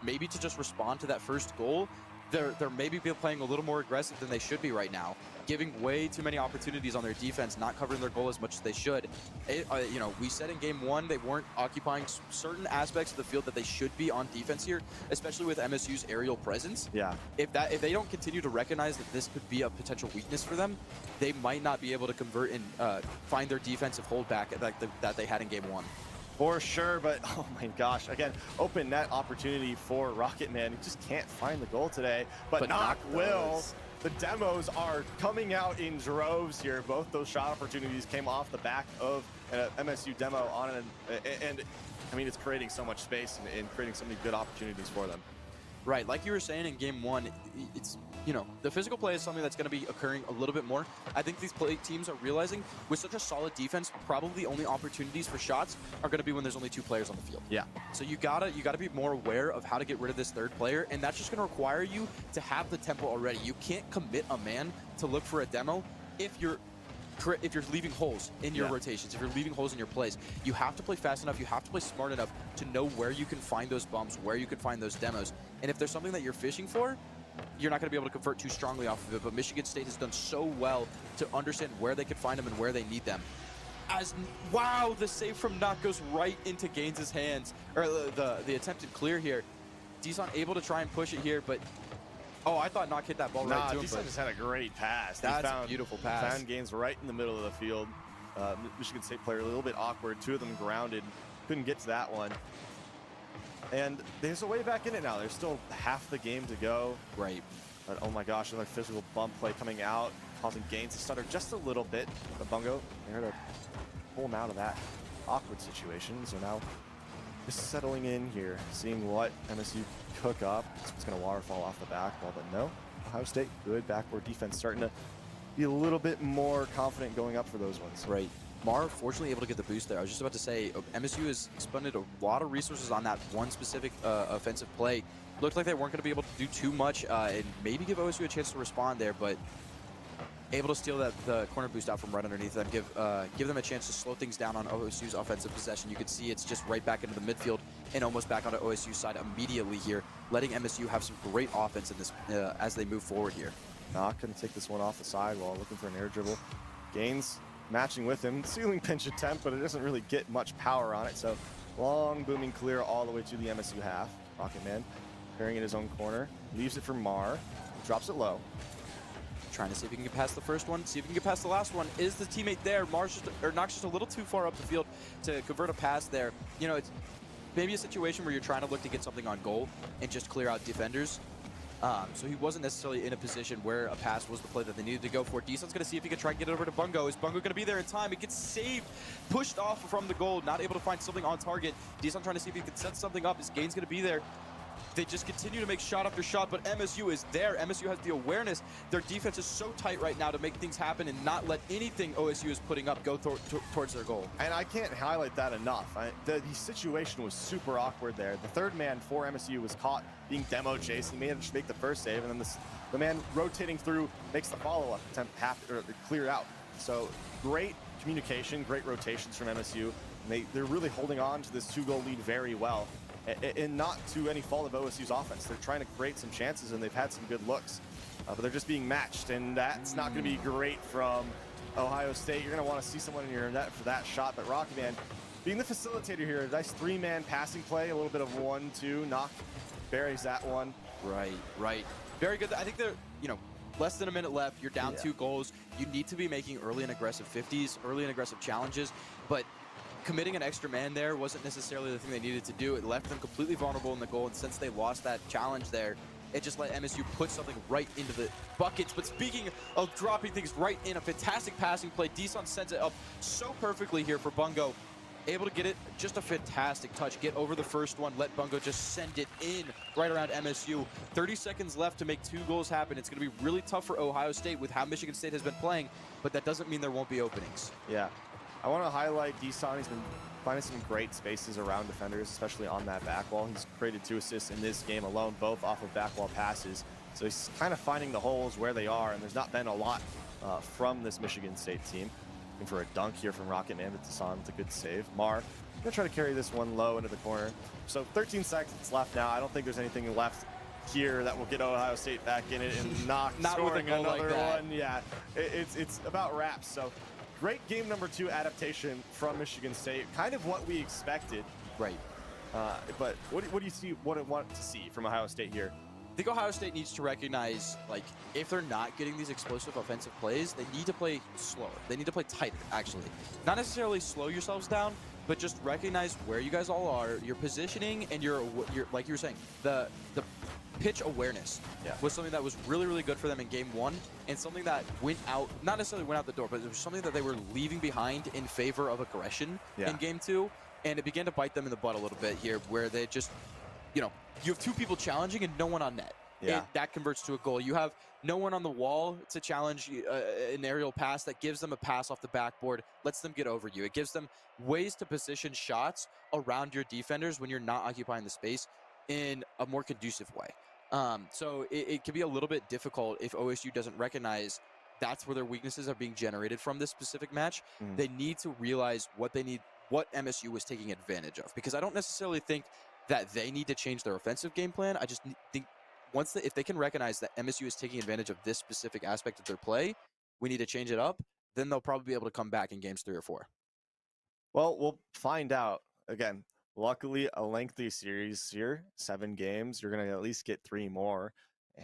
maybe to just respond to that first goal. They're maybe playing a little more aggressive than they should be right now, giving way too many opportunities on their defense, not covering their goal as much as they should. You know, we said in game 1 they weren't occupying certain aspects of the field that they should be on defense here, especially with MSU's aerial presence. Yeah. If they don't continue to recognize that this could be a potential weakness for them, they might not be able to convert and find their defensive holdback that they had in game 1. For sure, but oh my gosh, again, open net opportunity for Rocket Man. He just can't find the goal today, but Knock will. the demos are coming out in droves here. Both those shot opportunities came off the back of an MSU demo on and I mean, it's creating so much space and creating so many good opportunities for them. Right, like you were saying in game one, it's, you know, the physical play is something that's going to be occurring a little bit more. I think these teams are realizing with such a solid defense, probably the only opportunities for shots are going to be when there's only 2 players on the field. Yeah. So you gotta be more aware of how to get rid of this third player, and that's just going to require you to have the tempo already. You can't commit a man to look for a demo if you're leaving holes in your rotations, if you're leaving holes in your plays. You have to play fast enough, you have to play smart enough to know where you can find those bumps, where you can find those demos. And if there's something that you're fishing for, you're not going to be able to convert too strongly off of it. But Michigan State has done so well to understand where they can find them and where they need them. Wow, the save from Knock goes right into Gaines' hands, or the attempted clear here. Deson able to try and push it here, but oh, I thought Knock hit that ball right to him. Deson just had a great pass. That's a beautiful pass. Found Gaines right in the middle of the field. Michigan State player a little bit awkward. 2 of them grounded. Couldn't get to that one. And there's a way back in it now. There's still half the game to go. Right. But oh my gosh, another physical bump play coming out, causing Gaines to stutter just a little bit. But Bungo there to pull him out of that awkward situation. So now just settling in here, seeing what MSU cook up. It's going to waterfall off the back wall, but no. Ohio State, good backboard defense, starting to be a little bit more confident going up for those ones. Right. Mar fortunately able to get the boost there. I was just about to say, MSU has expended a lot of resources on that one specific offensive play. Looked like they weren't going to be able to do too much and maybe give OSU a chance to respond there, but able to steal the corner boost out from right underneath them, give them a chance to slow things down on OSU's offensive possession. You can see it's just right back into the midfield and almost back onto OSU's side immediately here, letting MSU have some great offense in this as they move forward here. Not going to take this one off the side while looking for an air dribble. Gaines matching with him, ceiling pinch attempt, but it doesn't really get much power on it. So long booming clear all the way to the MSU half. Rocket Man carrying in his own corner, leaves it for Mar, drops it low. Trying to see if he can get past the first one, see if he can get past the last one. Is the teammate there? Knox just a little too far up the field to convert a pass there. You know, it's maybe a situation where you're trying to look to get something on goal and just clear out defenders. So he wasn't necessarily in a position where a pass was the play that they needed to go for. Deeson's going to see if he can try and get it over to Bungo. Is Bungo going to be there in time? It gets saved, pushed off from the goal, not able to find something on target. Deeson trying to see if he can set something up. Is Gaines going to be there? They just continue to make shot after shot, but MSU is there. MSU has the awareness. Their defense is so tight right now to make things happen and not let anything OSU is putting up go towards their goal. And I can't highlight that enough. The situation was super awkward there. The third man for MSU was caught being demo chased. He managed to make the first save, and then the man rotating through makes the follow-up attempt clear out. So great communication, great rotations from MSU. And they're really holding on to this 2-goal lead very well. And not to any fault of OSU's offense. They're trying to create some chances, and they've had some good looks. But they're just being matched, and that's not going to be great from Ohio State. You're going to want to see someone in your net for that shot. But Rocky Man, being the facilitator here, a nice 3-man passing play, a little bit of 1-2. Knock buries that one. Right. Very good. I think they're, less than a minute left. You're down 2 goals. You need to be making early and aggressive 50s, early and aggressive challenges. But committing an extra man there wasn't necessarily the thing they needed to do. It left them completely vulnerable in the goal, and since they lost that challenge there, it just let MSU put something right into the buckets. But speaking of dropping things right in, a fantastic passing play. Deson sends it up so perfectly here for Bungo. Able to get it, just a fantastic touch. Get over the first one, let Bungo just send it in right around MSU. 30 seconds left to make 2 goals happen. It's going to be really tough for Ohio State with how Michigan State has been playing, but that doesn't mean there won't be openings. Yeah. I want to highlight Deson. He's been finding some great spaces around defenders, especially on that back wall. He's created 2 assists in this game alone, both off of back wall passes. So he's kind of finding the holes where they are, and there's not been a lot from this Michigan State team. Looking for a dunk here from Rocket Man, but Deson with a good save. Mar going to try to carry this one low into the corner. So 13 seconds left now. I don't think there's anything left here that will get Ohio State back in it and not scoring another one. Yeah, it's about wraps. So great game number 2 adaptation from Michigan State. Kind of what we expected. Right. But what do you want to see from Ohio State here? I think Ohio State needs to recognize, if they're not getting these explosive offensive plays, they need to play slower. They need to play tighter, actually. Not necessarily slow yourselves down, but just recognize where you guys all are, your positioning, and your like you were saying, the pitch awareness was something that was really, really good for them in game 1, and something that went out, not necessarily went out the door, but it was something that they were leaving behind in favor of aggression in game 2, and it began to bite them in the butt a little bit here, where they just, you know, you have 2 people challenging and no one on net. That converts to a goal. You have no one on the wall to challenge an aerial pass that gives them a pass off the backboard, lets them get over you. It gives them ways to position shots around your defenders when you're not occupying the space in a more conducive way. So it can be a little bit difficult if OSU doesn't recognize that's where their weaknesses are being generated from this specific match. They need to realize what they need, what MSU was taking advantage of. Because I don't necessarily think that they need to change their offensive game plan. I just think if they can recognize that MSU is taking advantage of this specific aspect of their play, we need to change it up, then they'll probably be able to come back in games 3 or 4. Well, we'll find out. Again, luckily, a lengthy series here, 7 games. You're going to at least get 3 more.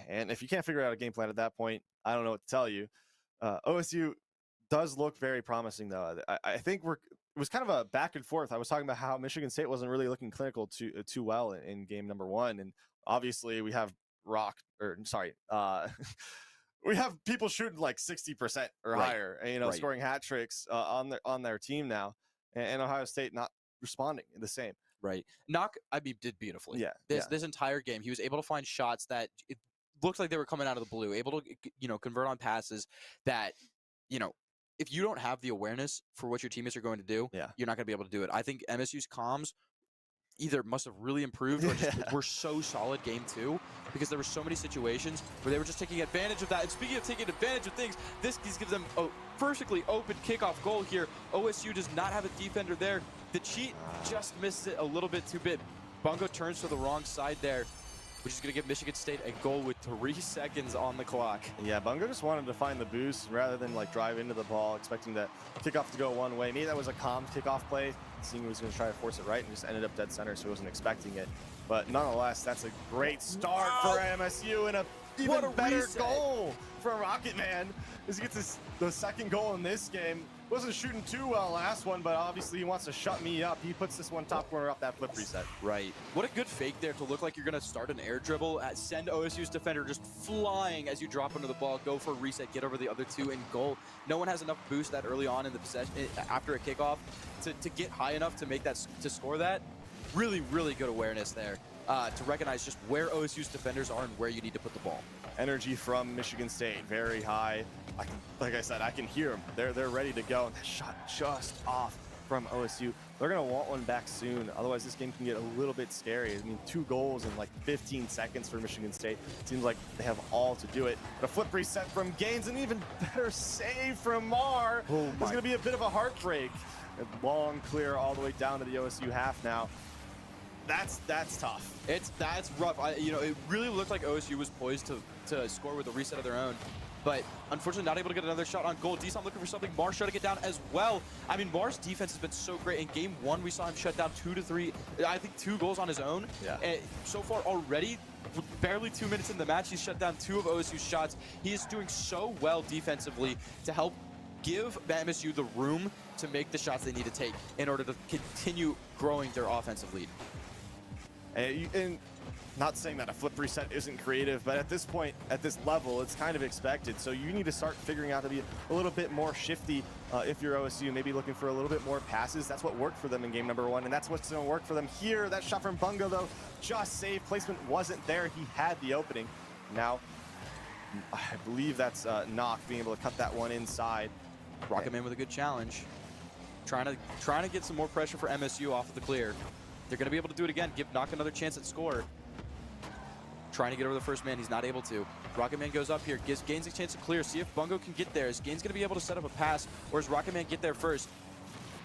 And if you can't figure out a game plan at that point, I don't know what to tell you. OSU does look very promising, though. I think it was kind of a back and forth. I was talking about how Michigan State wasn't really looking clinical too well in game number 1. And obviously, we have we have people shooting like 60% or higher, and, scoring hat tricks on their team now, and Ohio State not responding the same. Right. Knock, did beautifully. This entire game, he was able to find shots that it looked like they were coming out of the blue, able to, convert on passes that, if you don't have the awareness for what your teammates are going to do, you're not going to be able to do it. I think MSU's comms either must have really improved or just were so solid game 2, because there were so many situations where they were just taking advantage of that. And speaking of taking advantage of things, this gives them a perfectly open kickoff goal here. OSU does not have a defender there. The cheat just misses it a little bit too bit. Bungo turns to the wrong side there, which is going to give Michigan State a goal with 3 seconds on the clock. Yeah, Bungo just wanted to find the boost rather than drive into the ball, expecting the kickoff to go one way. Maybe that was a calm kickoff play, seeing he was going to try to force it right, and just ended up dead center, so he wasn't expecting it. But nonetheless, that's a great start for MSU, and a even better goal for Rocket Man as he gets the second goal in this game. Wasn't shooting too well last one, but obviously he wants to shut me up. He puts this one top corner up that flip reset. Right. What a good fake there to look like you're going to start an air dribble, send OSU's defender just flying as you drop under the ball, go for a reset, get over the other 2 in goal. No one has enough boost that early on in the possession after a kickoff to get high enough to make that, to score that. Really, really good awareness there to recognize just where OSU's defenders are and where you need to put the ball. Energy from Michigan State, very high. Like I said, I can hear them. They're ready to go. And that shot just off from OSU. They're going to want one back soon. Otherwise, this game can get a little bit scary. 2 goals in 15 seconds for Michigan State. Seems like they have all to do it. But a flip reset from Gaines, an even better save from Mar. It's going to be a bit of a heartbreak. A long clear all the way down to the OSU half now. That's tough. That's rough. It really looked like OSU was poised to score with a reset of their own, but unfortunately not able to get another shot on goal. Desom looking for something. Mar's shutting it down as well. Mar's defense has been so great. In game 1, we saw him shut down 2 to 3, I think 2 goals on his own. And so far already, barely 2 minutes in the match, he's shut down 2 of OSU's shots. He is doing so well defensively to help give MSU the room to make the shots they need to take in order to continue growing their offensive lead. And not saying that a flip reset isn't creative, but at this point, at this level, it's kind of expected. So you need to start figuring out to be a little bit more shifty if you're OSU, maybe looking for a little bit more passes. That's what worked for them in game number 1, and that's what's going to work for them here. That shot from Bungo, though, just saved. Placement wasn't there. He had the opening. Now, I believe that's Knock being able to cut that one inside. Rocket Man with a good challenge. Trying to get some more pressure for MSU off of the clear. They're going to be able to do it again. Give Knock another chance at score. Trying to get over the first man. He's not able to. Rocket Man goes up here. Gives Gaines a chance to clear. See if Bungo can get there. Is Gaines going to be able to set up a pass? Or does Rocket Man get there first?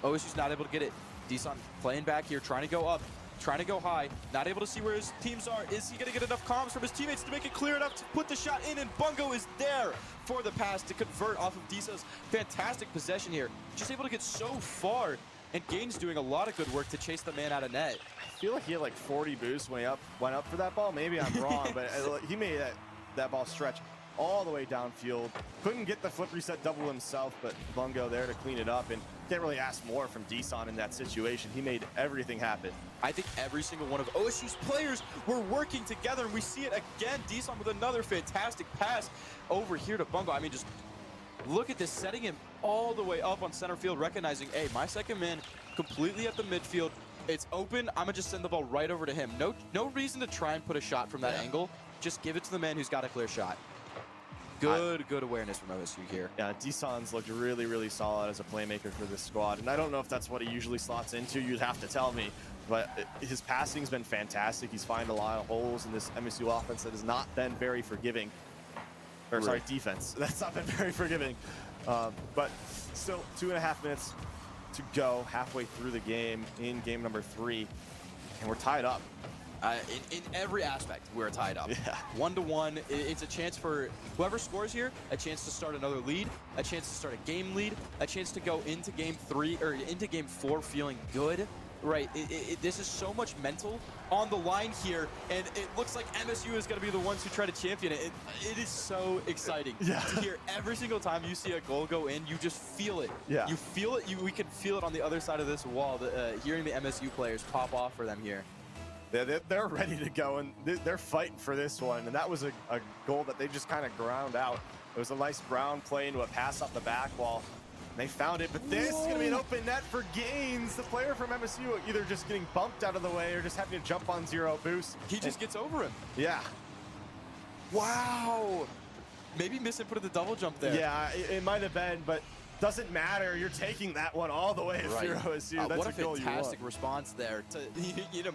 OSU's not able to get it. Deson playing back here. Trying to go up. Trying to go high. Not able to see where his teams are. Is he going to get enough comms from his teammates to make it clear enough to put the shot in? And Bungo is there for the pass to convert off of Deson's fantastic possession here. Just able to get so far. And Gaines doing a lot of good work to chase the man out of net. I feel like he had 40 boosts when he went up for that ball. Maybe I'm wrong, but he made that ball stretch all the way downfield. Couldn't get the flip reset double himself, but Bungo there to clean it up. And can't really ask more from Deson in that situation. He made everything happen. I think every single one of OSU's players were working together, and we see it again. Deson with another fantastic pass over here to Bungo. I mean, just look at this, setting him all the way up on center field, recognizing, hey, my second man completely at the midfield. It's open. I'm gonna just send the ball right over to him. No reason to try and put a shot from that angle. Just give it to the man who's got a clear shot. Good awareness from OSU here. Yeah, Deson's looked really, really solid as a playmaker for this squad. And I don't know if that's what he usually slots into. You'd have to tell me. But his passing's been fantastic. He's finding a lot of holes in this MSU offense that has not been very forgiving. Or, sorry, defense. That's not been very forgiving. But still, 2.5 minutes to go halfway through the game in game number 3. And we're tied up. In every aspect, we're tied up. Yeah. 1-1. It's a chance for whoever scores here, a chance to start another lead, a chance to start a game lead, a chance to go into game 3 or into game 4 feeling good. Right, this is so much mental on the line here, and it looks like MSU is going to be the ones who try to champion it. It is so exciting to hear every single time you see a goal go in. You just feel it. Yeah. You feel it. We can feel it on the other side of this wall. Hearing the MSU players pop off for them here. They're ready to go, and they're fighting for this one. And that was a goal that they just kind of ground out. It was a nice Brown play into a pass off the back wall. They found it, but this is going to be an open net for Gaines. The player from MSU either just getting bumped out of the way or just having to jump on 0 boost. He just gets over him. Yeah. Wow. Maybe put the double jump there. Yeah, it might have been, but doesn't matter. You're taking that one all the way if you're OSU. That's what a goal fantastic response there.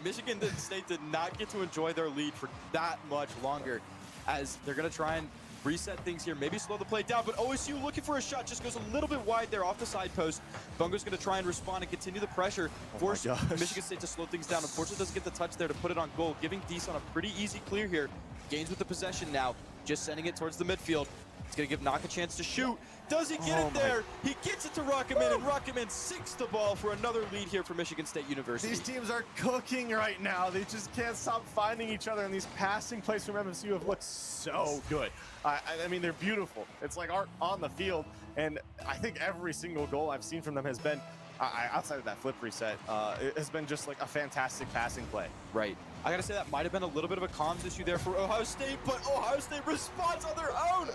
Michigan State did not get to enjoy their lead for that much longer, as they're going to try and reset things here, maybe slow the play down, but OSU looking for a shot, just goes a little bit wide there off the side post. Bungo's going to try and respond and continue the pressure, force Michigan State to slow things down. Unfortunately, doesn't get the touch there to put it on goal, giving Deson a pretty easy clear here. Gaines with the possession now, just sending it towards the midfield. It's going to give Knock a chance to shoot. Does he get it there? He gets it to Rockaman, and Rockaman sinks the ball for another lead here for Michigan State University. These teams are cooking right now. They just can't stop finding each other, and these passing plays from MSU have looked so good. I mean, they're beautiful. It's like art on the field, and I think every single goal I've seen from them has been, outside of that flip reset, it has been just like a fantastic passing play. Right. I gotta say that might have been a little bit of a comms issue there for Ohio State, but Ohio State responds on their own.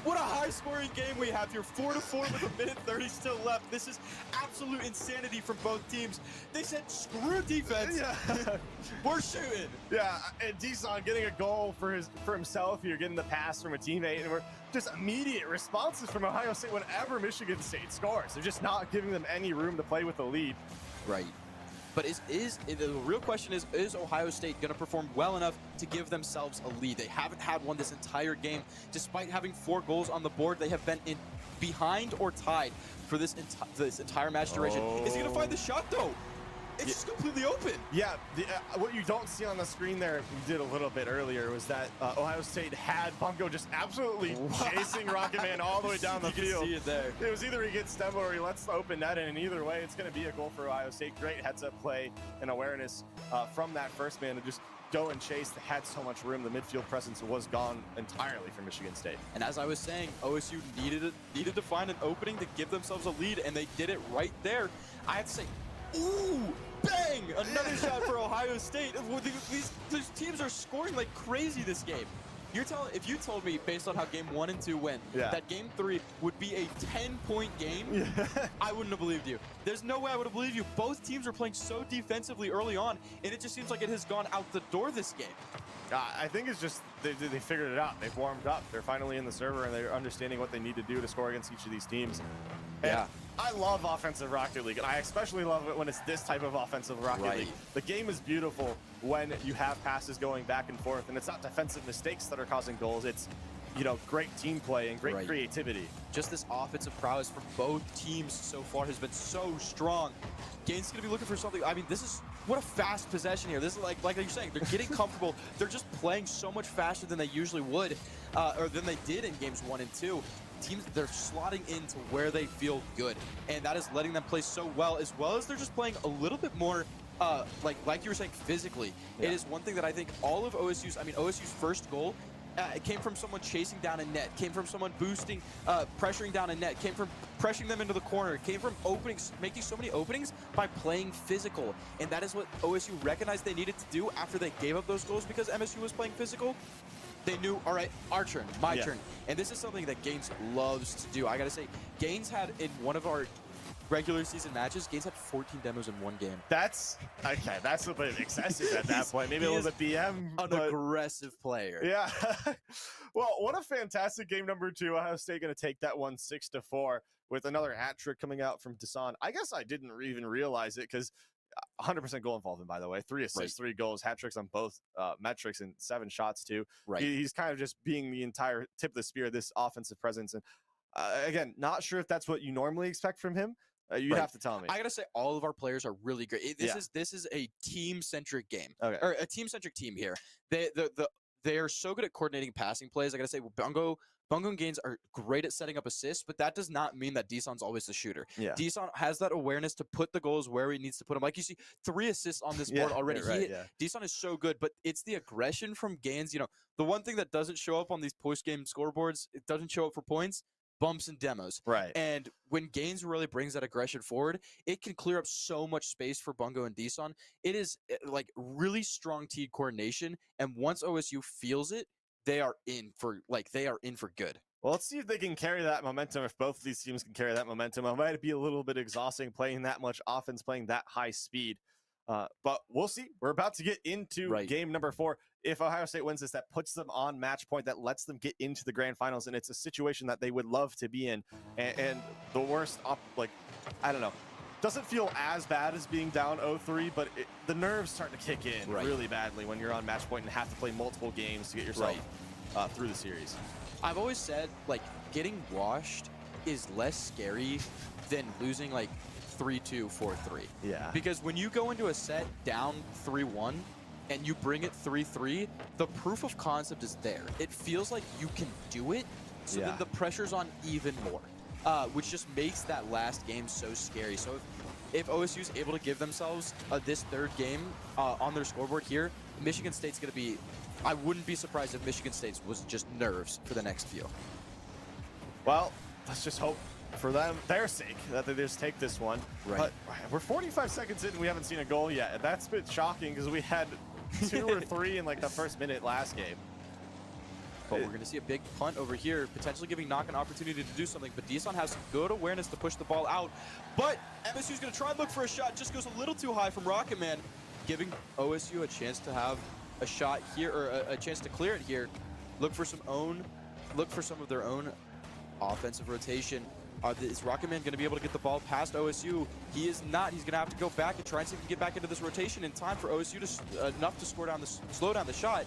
What a high-scoring game we have here. 4-4 with 1:30 still left. This is absolute insanity from both teams. They said, screw defense. Yeah. We're shooting. Yeah, and Deson getting a goal for himself here, getting the pass from a teammate, and we're just immediate responses from Ohio State whenever Michigan State scores. They're just not giving them any room to play with the lead. Right. But the real question is Ohio State going to perform well enough to give themselves a lead? They haven't had one this entire game. Despite having 4 goals on the board, they have been behind or tied for this entire match duration. Is he going to find the shot, though? It's just completely open. Yeah, what you don't see on the screen there, we did a little bit earlier, was that Ohio State had Bungo just absolutely chasing Rocketman all the way down the field. You can see it there. It was either he gets Stembo or he lets the open net in, and either way, it's going to be a goal for Ohio State. Great heads-up play and awareness from that first man to just go and chase. They had so much room. The midfield presence was gone entirely for Michigan State. And as I was saying, OSU needed to find an opening to give themselves a lead, and they did it right there. I have to say, ooh, bang! Another shot for Ohio State. These teams are scoring like crazy this game. If you told me, based on how game 1 and 2 went, that game 3 would be a 10-point game, I wouldn't have believed you. There's no way I would have believed you. Both teams are playing so defensively early on, and it just seems like it has gone out the door this game. I think it's just they figured it out. They've warmed up. They're finally in the server, and they're understanding what they need to do to score against each of these teams. And I love offensive Rocket League, and I especially love it when it's this type of offensive Rocket League. The game is beautiful when you have passes going back and forth, and it's not defensive mistakes that are causing goals. It's, great team play and great creativity. Just this offensive prowess from both teams so far has been so strong. Gaines going to be looking for something. I mean, what a fast possession here. This is like you're saying, they're getting comfortable. They're just playing so much faster than they usually would, or than they did in games 1 and 2. Teams, they're slotting into where they feel good, and that is letting them play so well as they're just playing a little bit more like you were saying, physically. It is one thing that I think all of OSU's first goal It came from someone chasing down a net, came from someone boosting, pressuring down a net, came from pressuring them into the corner, came from openings, making so many openings by playing physical. And that is what OSU recognized they needed to do after they gave up those goals because MSU was playing physical. They knew, all right, our turn, my turn. And this is something that Gaines loves to do. I got to say, Gaines had in one of our regular season matches, Gaines had 14 demos in one game. That's okay. That's a bit excessive at that point. Maybe a little bit BM. An aggressive player. Yeah. Well, what a fantastic game number 2. Ohio State going to take that one 6-4 with another hat trick coming out from Dasan. I guess I didn't even realize it because 100% goal involvement, by the way. 3 assists, 3 goals, hat tricks on both metrics, and 7 shots too. Right. He's kind of just being the entire tip of the spear of this offensive presence. And again, not sure if that's what you normally expect from him. You'd have to tell me. I gotta say, all of our players are really great. This is a team-centric game, or a team-centric team here. They are so good at coordinating passing plays. I gotta say, Bungo and Gaines are great at setting up assists, but that does not mean that Deeson's always the shooter. Yeah. Deeson has that awareness to put the goals where he needs to put them. Like you see, 3 assists on this board already. Deeson is so good, but it's the aggression from Gaines. You know, the one thing that doesn't show up on these post-game scoreboards, it doesn't show up for points. Bumps and demos. Right. And when Gaines really brings that aggression forward, it can clear up so much space for Bungo and Deeson. It is like really strong team coordination. And once OSU feels it, they are in for good. Well, let's see if they can carry that momentum. If both of these teams can carry that momentum, it might be a little bit exhausting playing that much offense, playing that high speed. But we'll see. We're about to get into game number 4. If Ohio State wins this, that puts them on match point, that lets them get into the grand finals, and it's a situation that they would love to be in. And the worst, I don't know, doesn't feel as bad as being down 0-3, but the nerves start to kick in really badly when you're on match point and have to play multiple games to get yourself through the series. I've always said, like, getting washed is less scary than losing, like, 3-2, 4-3. Yeah. Because when you go into a set down 3-1 and you bring it 3-3, the proof of concept is there. It feels like you can do it, so then the pressure's on even more, which just makes that last game so scary. So if OSU's able to give themselves this 3rd game on their scoreboard here, Michigan State's going to be, I wouldn't be surprised if Michigan State was just nerves for the next few. Well, let's just hope for their sake, that they just take this one. But we're 45 seconds in and we haven't seen a goal yet. And that's a bit shocking because we had 2 or 3 in like the first minute last game. But we're going to see a big punt over here, potentially giving Knock an opportunity to do something. But Deeson has good awareness to push the ball out. But MSU's going to try and look for a shot. Just goes a little too high from Rocket Man, giving OSU a chance to have a shot here, or a chance to clear it here. Look for some of their own offensive rotation. Is Rocket Man going to be able to get the ball past OSU? He is not. He's going to have to go back and try and see if he can get back into this rotation in time for OSU to enough to slow down the shot.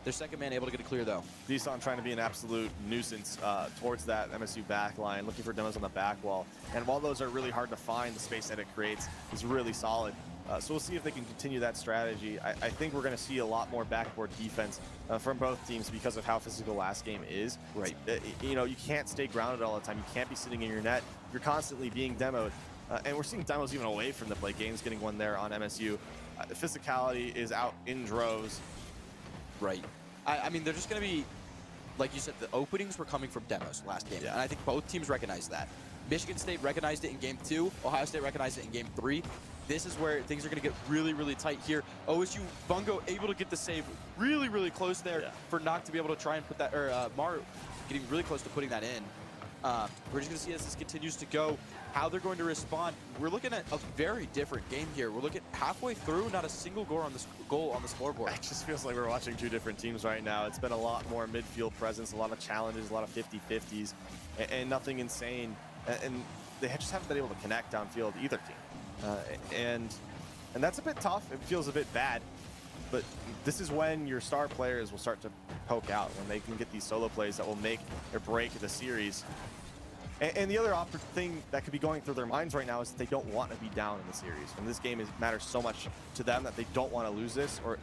Their second man able to get it clear, though. Deeson trying to be an absolute nuisance towards that MSU back line, looking for demos on the back wall. And while those are really hard to find, the space that it creates is really solid. So we'll see if they can continue that strategy. I think we're going to see a lot more backboard defense from both teams because of how physical last game is. Right. You know, you can't stay grounded all the time. You can't be sitting in your net. You're constantly being demoed. And we're seeing demos even away from the play. Games getting one there on MSU. The physicality is out in droves. Right. I mean, they're just going to be, like you said, the openings were coming from demos last game. And I think both teams recognized that. Michigan State recognized it in game 2. Ohio State recognized it in game 3. This is where things are going to get really, really tight here. OSU, Bungo able to get the save really, really close there for Knock to be able to try and put that, or Mar getting really close to putting that in. We're just going to see as this continues to go, how they're going to respond. We're looking at a very different game here. We're looking halfway through, not a single goal on the scoreboard. It just feels like we're watching 2 different teams right now. It's been a lot more midfield presence, a lot of challenges, a lot of 50-50s, and nothing insane. And they just haven't been able to connect downfield, either team. And that's a bit tough. It feels a bit bad. But this is when your star players will start to poke out, when they can get these solo plays that will make or break the series. And the other thing that could be going through their minds right now is that they don't want to be down in the series. And this game matters so much to them that they don't want to lose this, or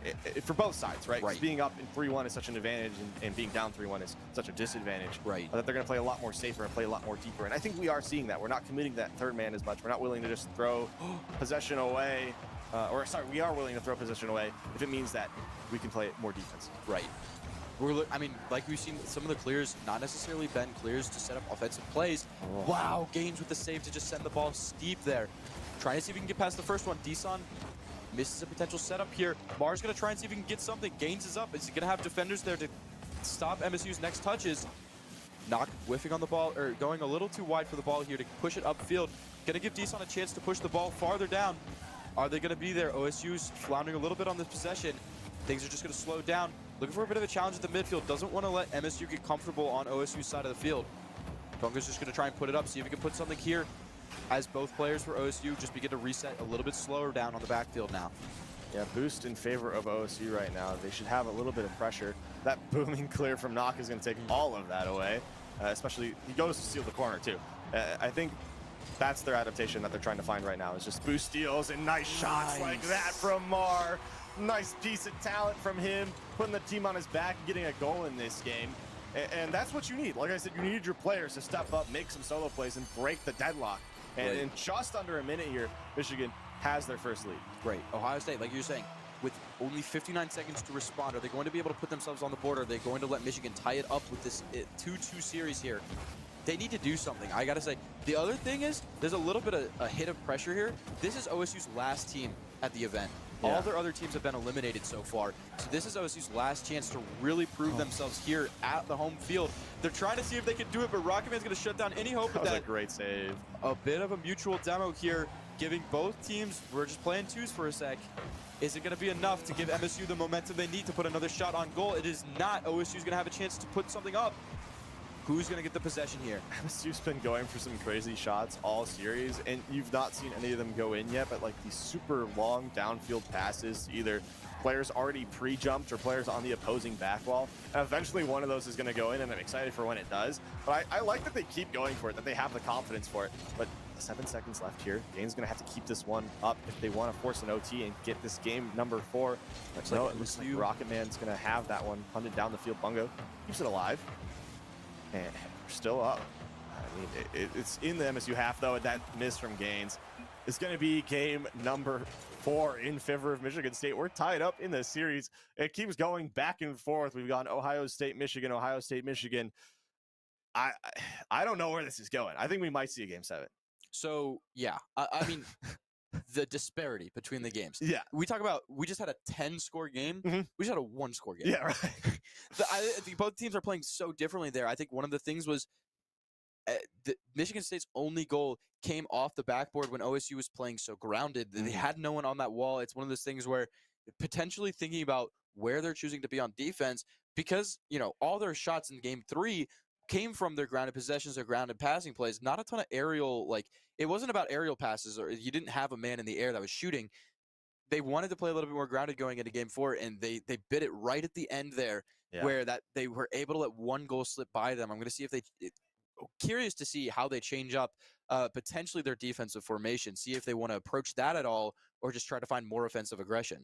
for both sides, right? Because being up in 3-1 is such an advantage, and being down 3-1 is such a disadvantage. Right. That they're going to play a lot more safer and play a lot more deeper. And I think we are seeing that. We're not committing that third man as much. We're not willing to just throw possession away. We are willing to throw possession away if it means that we can play more defense. Right. I mean, like we've seen some of the clears, not necessarily been clears to set up offensive plays. Oh. Wow, Gaines with the save to just send the ball steep there. Trying to see if he can get past the first one. Deson misses a potential setup here. Mars going to try and see if he can get something. Gaines is up. Is he going to have defenders there to stop MSU's next touches? Knock whiffing on the ball, or going a little too wide for the ball here to push it upfield. Going to give Deson a chance to push the ball farther down. Are they going to be there? OSU's floundering a little bit on this possession. Things are just going to slow down. Looking for a bit of a challenge at the midfield. Doesn't want to let MSU get comfortable on OSU's side of the field. Bunga's just going to try and put it up, see if he can put something here. As both players for OSU just begin to reset a little bit slower down on the backfield now. Yeah, boost in favor of OSU right now. They should have a little bit of pressure. That booming clear from Knock is going to take all of that away. Especially, he goes to steal the corner too. I think that's their adaptation that they're trying to find right now, is just boost steals and nice shots like that from Mar. Nice piece of talent from him, putting the team on his back and getting a goal in this game. And that's what you need. Like I said, you need your players to step up, make some solo plays, and break the deadlock. And in just under a minute here, Michigan has their first lead. Great. Ohio State, like you're saying, with only 59 seconds to respond, are they going to be able to put themselves on the board? Are they going to let Michigan tie it up with this 2-2 series here? They need to do something. I got to say, the other thing is, there's a little bit of a hit of pressure here. This is OSU's last team at the event. Yeah. All their other teams have been eliminated so far. So this is OSU's last chance to really prove themselves here at the home field. They're trying to see if they can do it, but Rocketman's going to shut down any hope of That that. was a great save. A bit of a mutual demo here, giving both teams, we're just playing twos for a sec. Is it going to be enough to give MSU the momentum they need to put another shot on goal? It is not. OSU's going to have a chance to put something up. Who's going to get the possession here? MSU's been going for some crazy shots all series, and you've not seen any of them go in yet, but like these super long downfield passes to either players already pre-jumped or players on the opposing back wall. And eventually one of those is going to go in, and I'm excited for when it does. But I like that they keep going for it, that they have the confidence for it. But 7 seconds left here. Gaines going to have to keep this one up if they want to force an OT and get this game number 4. But no, it looks like Rocketman's going to have that one punted down the field. Bungo keeps it alive. And we're still up. I mean, it's in the MSU half, though, and that miss from Gaines is going to be game number 4 in favor of Michigan State. We're tied up in this series. It keeps going back and forth. We've gone Ohio State, Michigan, Ohio State, Michigan. I don't know where this is going. I think we might see a game 7. So, yeah, I mean, the disparity between the games. Yeah. We talk about, we just had a 10-score game. Mhm. We just had a 1-score game. Yeah, right. I think both teams are playing so differently there. I think one of the things was Michigan State's only goal came off the backboard when OSU was playing so grounded. They had no one on that wall. It's one of those things where potentially thinking about where they're choosing to be on defense, because, you know, all their shots in game 3 came from their grounded possessions, their grounded passing plays, not a ton of aerial, like, it wasn't about aerial passes, or you didn't have a man in the air that was shooting. They wanted to play a little bit more grounded going into game 4, and they bit it right at the end there, where that they were able to let one goal slip by them. I'm going to see if curious to see how they change up potentially their defensive formation, see if they want to approach that at all, or just try to find more offensive aggression.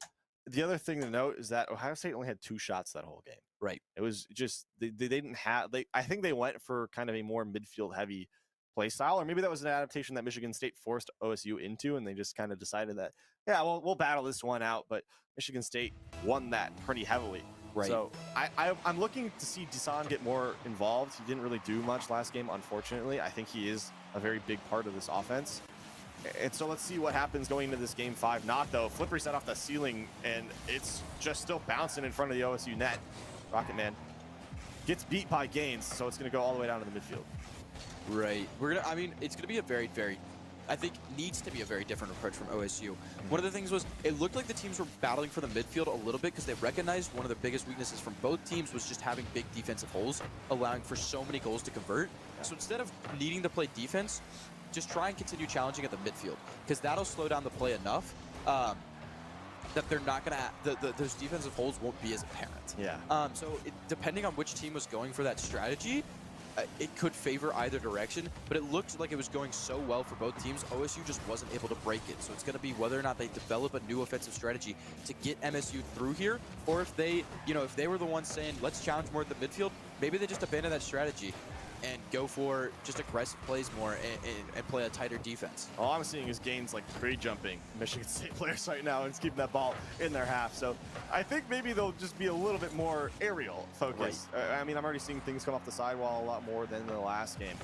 The other thing to note is that Ohio State only had 2 shots that whole game. Right. It was just they didn't have. I think they went for kind of a more midfield heavy play style, or maybe that was an adaptation that Michigan State forced OSU into, and they just kind of decided that, yeah, we'll battle this one out. But Michigan State won that pretty heavily. Right. So I'm looking to see Deson get more involved. He didn't really do much last game, unfortunately. I think he is a very big part of this offense. And so let's see what happens going into this game 5. Not though. Flippery set off the ceiling, and it's just still bouncing in front of the OSU net. Rocketman gets beat by Gaines, so it's going to go all the way down to the midfield. Right. I mean, it's going to be a very, very, I think needs to be a very different approach from OSU. One of the things was, it looked like the teams were battling for the midfield a little bit because they recognized one of the biggest weaknesses from both teams was just having big defensive holes, allowing for so many goals to convert. So instead of needing to play defense, just try and continue challenging at the midfield, because that'll slow down the play enough that they're not going to, those defensive holes won't be as apparent. Yeah. So depending on which team was going for that strategy, it could favor either direction, but it looked like it was going so well for both teams. OSU just wasn't able to break it. So it's going to be whether or not they develop a new offensive strategy to get MSU through here, or if they, if they were the ones saying, let's challenge more at the midfield, maybe they just abandon that strategy. and go for just aggressive plays more and play a tighter defense. All I'm seeing is Gaines like pre-jumping Michigan State players right now and just keeping that ball in their half. So I think maybe they'll just be a little bit more aerial focused. I mean, I'm already seeing things come off the sidewall a lot more than the last game.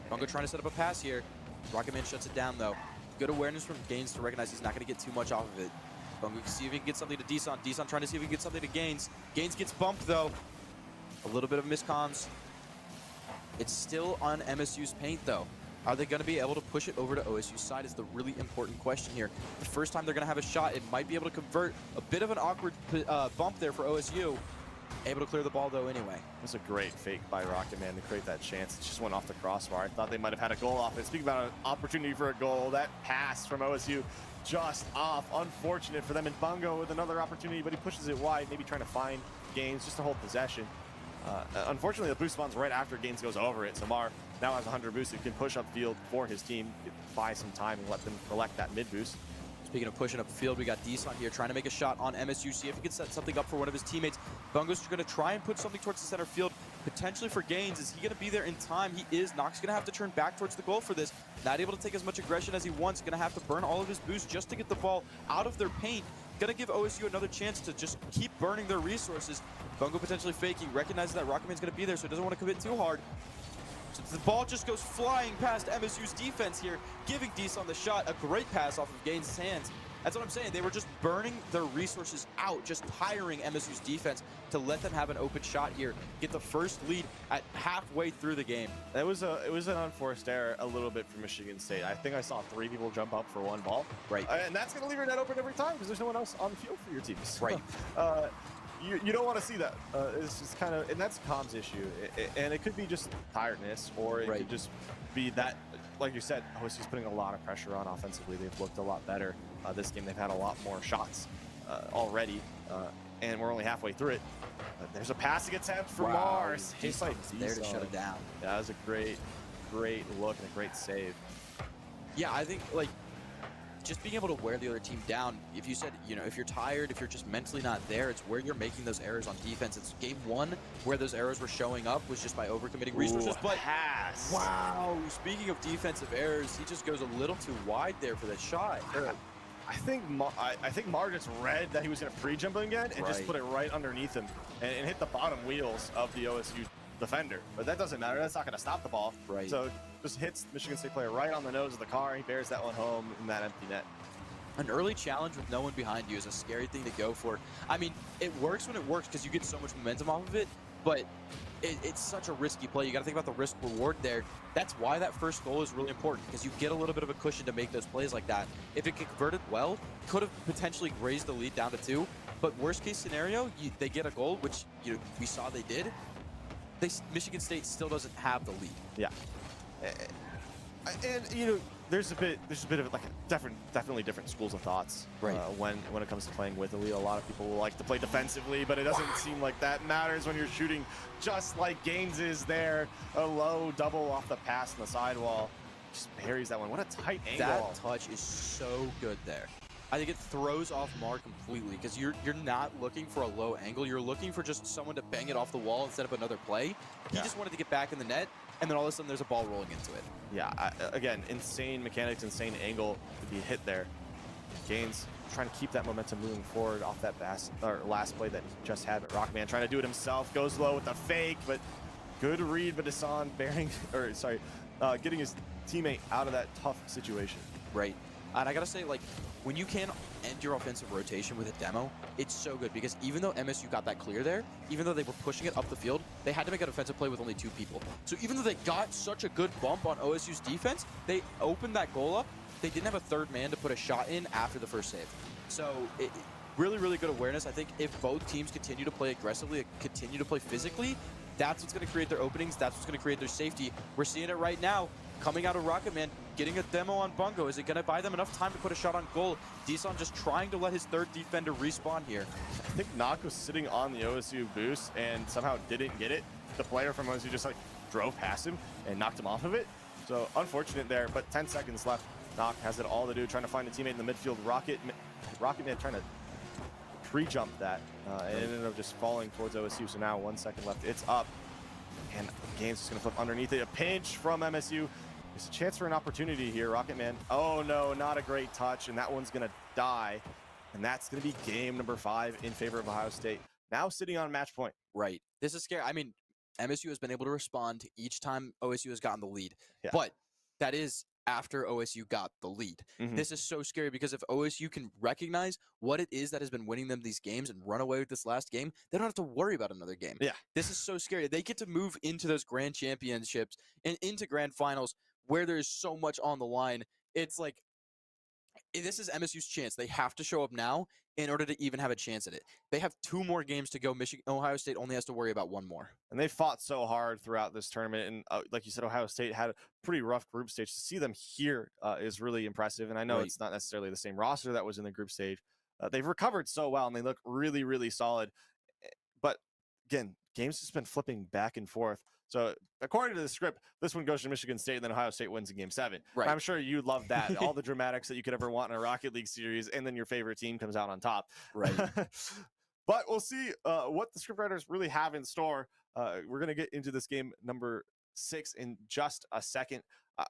Bungo trying to set up a pass here. Rocketman shuts it down though. Good awareness from Gaines to recognize he's not going to get too much off of it. Bungo can see if he can get something to Deson. Deson trying to see if he can get something to Gaines. Gaines gets bumped though. A little bit of miscomms. It's still on MSU's paint though. Are they going to be able to push it over to OSU's side is the really important question here. The first time they're going to have a shot, it might be able to convert. A bit of an awkward bump there for OSU. Able to clear the ball though anyway. It was a great fake by Rocketman to create that chance. It just went off the crossbar. I thought they might have had a goal off it. Speaking about an opportunity for a goal, that pass from OSU just off. Unfortunate for them. And Bungo with another opportunity, but he pushes it wide, maybe trying to find Gaines just to hold possession. Unfortunately, the boost spawns right after Gaines goes over it. So Mar now has 100 boost and can push upfield for his team, buy some time and let them collect that mid boost. Speaking of pushing up the field, we got Deson here trying to make a shot on MSU, see if he can set something up for one of his teammates. Bungo's going to try and put something towards the center field, potentially for Gaines. Is he going to be there in time? He is. Nox going to have to turn back towards the goal for this. Not able to take as much aggression as he wants. Going to have to burn all of his boost just to get the ball out of their paint. Going to give OSU another chance to just keep burning their resources. Bungo potentially faking, recognizes that Rocketman's going to be there, so he doesn't want to commit too hard. So the ball just goes flying past MSU's defense here, giving Deson the shot. A great pass off of Gaines' hands. That's what I'm saying. They were just burning their resources out, just tiring MSU's defense to let them have an open shot here, get the first lead at halfway through the game. It was an unforced error a little bit for Michigan State. I think I saw 3 people jump up for 1 ball. Right. And that's going to leave your net open every time because there's no one else on the field for your teams. Right. You don't want to see that. It's just kind of, and that's Com's issue. And it could be just tiredness, or it could just be that, like you said, OSU's putting a lot of pressure on offensively. They've looked a lot better. This game, they've had a lot more shots already, and we're only halfway through it. There's a passing attempt for Mars. He's there to shut it down. Yeah, that was a great look and a great save. Yeah, I think, like, just being able to wear the other team down, if you said, you know, if you're tired, if you're just mentally not there, it's where you're making those errors on defense. It's game 1 where those errors were showing up was just by overcommitting resources. But pass. Wow, speaking of defensive errors, he just goes a little too wide there for that shot. I think Mar just read that he was going to free jump him again and just put it right underneath him and hit the bottom wheels of the OSU defender. But that doesn't matter. That's not going to stop the ball. Right. So just hits Michigan State player right on the nose of the car. He bears that one home in that empty net. An early challenge with no one behind you is a scary thing to go for. I mean, it works when it works because you get so much momentum off of it, but it's such a risky play. You got to think about the risk reward there. That's why that first goal is really important, because you get a little bit of a cushion to make those plays like that. If it converted well, could have potentially raised the lead down to 2. But worst case scenario, they get a goal, which we saw they did. Michigan State still doesn't have the lead. Yeah. And there's a bit of like definitely different schools of thoughts when it comes to playing with elite. A lot of people like to play defensively, but it doesn't seem like that matters when you're shooting just like Gaines is there. A low double off the pass on the sidewall. Just buries that one. What a tight angle. That touch is so good there. I think it throws off Mar completely because you're not looking for a low angle. You're looking for just someone to bang it off the wall and set up another play. He just wanted to get back in the net, and then all of a sudden there's a ball rolling into it. Yeah, again, insane mechanics, insane angle to be hit there. Gaines trying to keep that momentum moving forward off that last play that he just had. But Rockman trying to do it himself, goes low with the fake, but good read, but Deson getting his teammate out of that tough situation. Right. And I gotta say, like, when you can end your offensive rotation with a demo, it's so good because even though MSU got that clear there, even though they were pushing it up the field, they had to make an offensive play with only 2 people. So even though they got such a good bump on OSU's defense, they opened that goal up. They didn't have a third man to put a shot in after the first save. So really, really good awareness. I think if both teams continue to play aggressively, continue to play physically, that's what's going to create their openings. That's what's going to create their safety. We're seeing it right now. Coming out of Rocketman, getting a demo on Bungo. Is it going to buy them enough time to put a shot on goal? Deson just trying to let his third defender respawn here. I think Nock was sitting on the OSU boost and somehow didn't get it. The player from OSU just drove past him and knocked him off of it. So unfortunate there, but 10 seconds left. Nock has it all to do, trying to find a teammate in the midfield. Rocketman trying to pre-jump that, and it ended up just falling towards OSU. So now 1 second left. It's up. And Games is going to flip underneath it. A pinch from MSU. There's a chance for an opportunity here. Rocket Man. Oh no, not a great touch. And that one's going to die. And that's going to be game number 5 in favor of Ohio State. Now sitting on match point. Right. This is scary. I mean, MSU has been able to respond each time OSU has gotten the lead. Yeah. But that is after OSU got the lead. Mhm. This is so scary because if OSU can recognize what it is that has been winning them these games and run away with this last game, they don't have to worry about another game. Yeah. This is so scary. They get to move into those grand championships and into grand finals where there's so much on the line. It's like, this is MSU's chance. They have to show up now in order to even have a chance at it. They have 2 more games to go. Ohio State only has to worry about 1 more. And they fought so hard throughout this tournament. And like you said, Ohio State had a pretty rough group stage. To see them here is really impressive. And I know Right. it's not necessarily the same roster that was in the group stage. They've recovered so well, and they look really, really solid. But again, games just been flipping back and forth. So according to the script, this one goes to Michigan State, and then Ohio State wins in Game 7. Right. I'm sure you love that. All the dramatics that you could ever want in a Rocket League series, and then your favorite team comes out on top. Right. But we'll see what the scriptwriters really have in store. We're going to get into this game number 6 in just a second.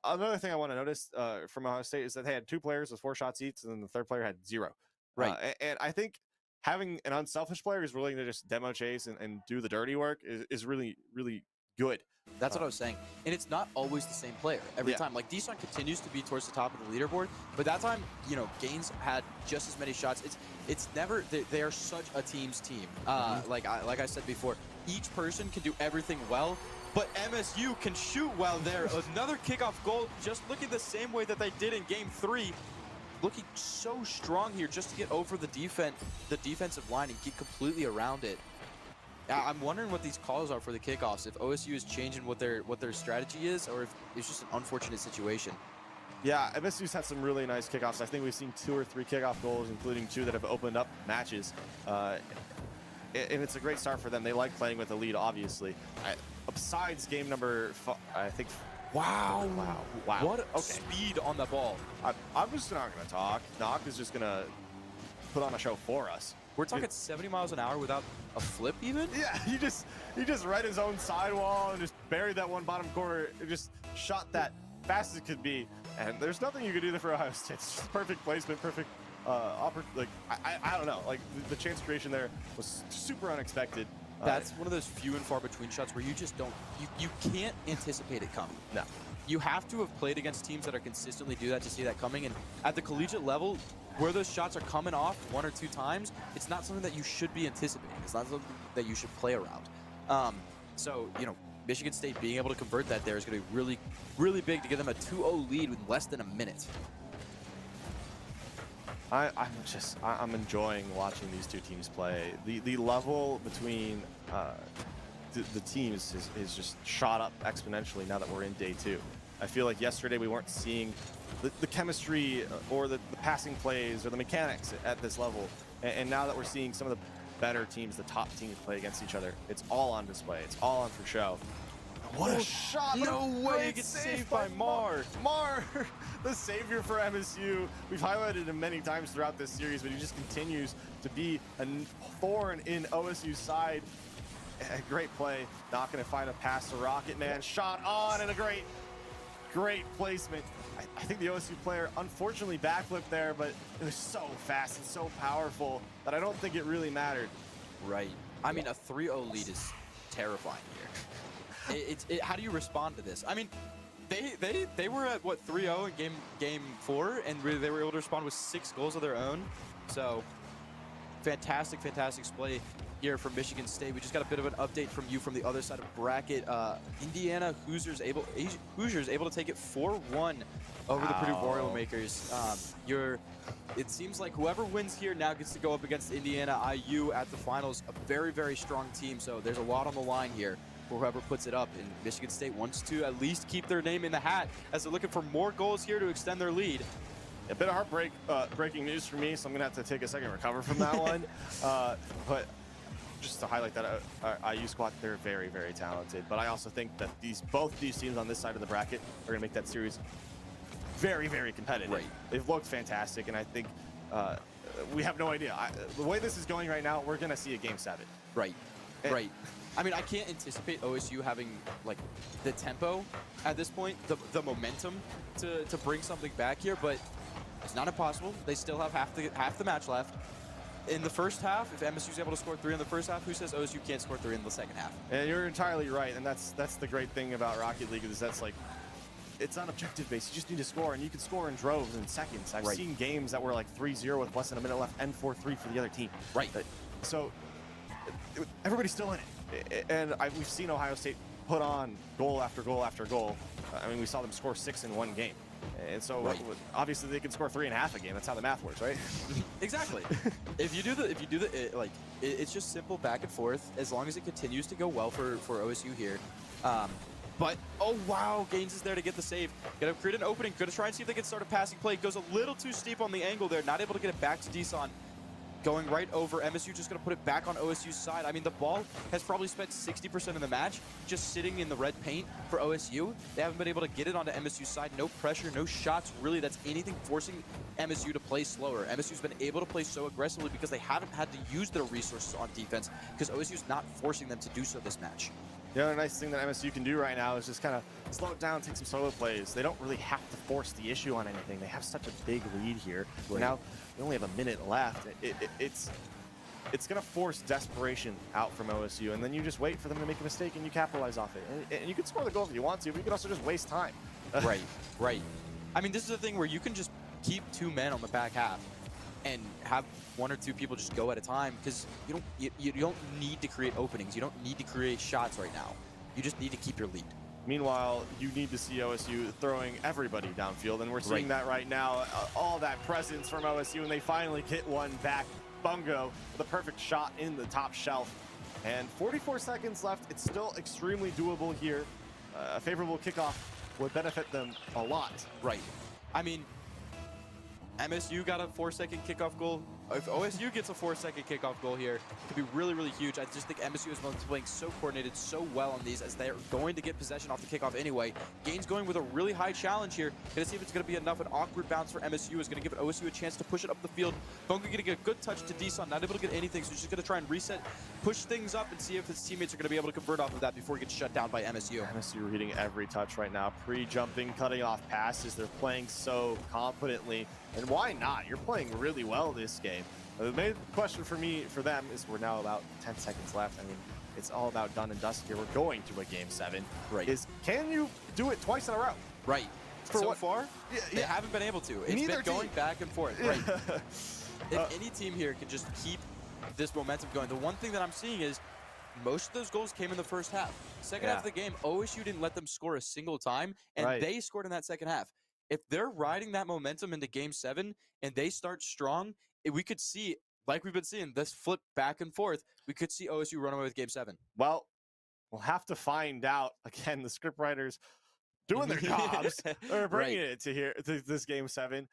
Another thing I want to notice from Ohio State is that they had 2 players with 4 shots each, and then the third player had 0. Right. And I think having an unselfish player who's willing to just demo chase and do the dirty work is really, really good. That's what I was saying. And it's not always the same player every Yeah. time. Like, Deson continues to be towards the top of the leaderboard, but that time, you know, Gaines had just as many shots. It's never, they are such a team's team. Like I said before, each person can do everything well, but MSU can shoot well there. Another kickoff goal, just looking the same way that they did in Game 3. Looking so strong here just to get over the defensive line and get completely around it. I'm wondering what these calls are for the kickoffs. If OSU is changing what their strategy is, or if it's just an unfortunate situation. Yeah, MSU's had some really nice kickoffs. I think we've seen 2 or 3 kickoff goals, including 2 that have opened up matches. And it's a great start for them. They like playing with a lead, obviously. Besides game number, I think. Wow. Wow. What speed on the ball. I'm just not going to talk. Knock is just going to put on a show for us. We're talking 70 miles an hour without a flip even? Yeah, he just read his own sidewall and just buried that one bottom corner. It just shot that fast as it could be. And there's nothing you could do there for Ohio State. It's just perfect placement, perfect I don't know. Like the chance creation there was super unexpected. That's one of those few and far between shots where you just don't, you can't anticipate it coming. No. You have to have played against teams that are consistently do that to see that coming. And at the collegiate level, where those shots are coming off 1 or 2 times, it's not something that you should be anticipating. It's not something that you should play around. So, you know, Michigan State being able to convert that there is going to be really, really big to give them a 2-0 lead with less than a minute. I'm enjoying watching these 2 teams play. The level between the teams is just shot up exponentially now that we're in day 2. I feel like yesterday we weren't seeing the chemistry or the passing plays or the mechanics at this level. And now that we're seeing some of the better teams, the top teams play against each other, it's all on display. It's all on for show. What a shot! No way it gets saved by Mar. Mar, the savior for MSU. We've highlighted him many times throughout this series, but he just continues to be a thorn in OSU's side. A great play. Not going to find a pass to Rocket Man. Shot on and a great placement. I think the OSU player unfortunately backflipped there, but it was so fast and so powerful that I don't think it really mattered. Right. I mean, a 3-0 lead is terrifying here. How do you respond to this? I mean, they were at what 3-0 in game 4, and they were able to respond with 6 goals of their own. So fantastic display here from Michigan State. We just got a bit of an update from you from the other side of bracket. Indiana Hoosiers able to take it 4-1 over the Purdue Boilermakers. It seems like whoever wins here now gets to go up against Indiana IU at the finals. A very, very strong team. So there's a lot on the line here for whoever puts it up. And Michigan State wants to at least keep their name in the hat as they're looking for more goals here to extend their lead. A bit of breaking news for me, so I'm gonna have to take a second to recover from that one. But just to highlight that IU squad, they're very, very talented. But I also think that both these teams on this side of the bracket are going to make that series very, very competitive. Right. They've looked fantastic, and I think we have no idea. The way this is going right now, we're going to see a Game 7. Right. Right. I mean, I can't anticipate OSU having like the tempo at this point, the momentum to bring something back here, but it's not impossible. They still have half the match left. In the first half, if MSU's able to score 3 in the first half, who says OSU can't score 3 in the second half? And you're entirely right, and that's the great thing about Rocket League is that's like, it's not objective based. You just need to score, and you can score in droves in seconds. I've seen games that were like 3-0 with less than a minute left and 4-3 for the other team. Right. So everybody's still in it, and we've seen Ohio State put on goal after goal after goal. I mean, we saw them score 6 in one game. And so obviously they can score 3.5 a game. That's how the math works, right? Exactly. if you do the it's just simple back and forth as long as it continues to go well for OSU here. But oh wow, Gaines is there to get the save. Gonna create an opening. Gonna try and see if they can start a passing play. Goes a little too steep on the angle there. Not able to get it back to Deson. Going right over. MSU just going to put it back on OSU's side. I mean, the ball has probably spent 60% of the match just sitting in the red paint for OSU. They haven't been able to get it onto MSU's side. No pressure, no shots, really. That's anything forcing MSU to play slower. MSU's been able to play so aggressively because they haven't had to use their resources on defense because OSU's not forcing them to do so this match. The other nice thing that MSU can do right now is just kind of slow it down, take some solo plays. They don't really have to force the issue on anything. They have such a big lead here. Now, we only have a minute left. It's going to force desperation out from OSU, and then you just wait for them to make a mistake and you capitalize off it. And you can score the goals if you want to, but you can also just waste time. Right. I mean, this is a thing where you can just keep 2 men on the back half and have 1 or 2 people just go at a time because you don't need to create openings. You don't need to create shots right now. You just need to keep your lead. Meanwhile, you need to see OSU throwing everybody downfield, and we're seeing that right now. All that presence from OSU, and they finally get one back. Bungo with a perfect shot in the top shelf. And 44 seconds left. It's still extremely doable here. A favorable kickoff would benefit them a lot. Right. I mean, MSU got a 4-second kickoff goal. If OSU gets a 4-second kickoff goal here, it could be really, really huge. I just think MSU is playing so coordinated, so well on these as they're going to get possession off the kickoff anyway. Gaines going with a really high challenge here. Gonna see if it's gonna be enough. An awkward bounce for MSU is gonna give OSU a chance to push it up the field. Bungo getting a good touch to Deson, not able to get anything, so he's just gonna try and reset, push things up and see if his teammates are gonna be able to convert off of that before he gets shut down by MSU. MSU reading every touch right now, pre-jumping, cutting off passes. They're playing so confidently, and why not? You're playing really well this game. The main question for them is we're now about 10 seconds left. I mean, it's all about done and dusted here. We're going to a game 7. Right. Can you do it twice in a row? Right. So far, they haven't been able to. It's been going back and forth. Right. If any team here can just keep this momentum going, the one thing that I'm seeing is most of those goals came in the first half. Second half of the game, OSU didn't let them score a single time, and they scored in that second half. If they're riding that momentum into game 7 and they start strong, we could see, like we've been seeing, this flip back and forth. We could see OSU run away with game 7. Well, we'll have to find out. Again, the scriptwriters doing their jobs. They're bringing it to this game 7.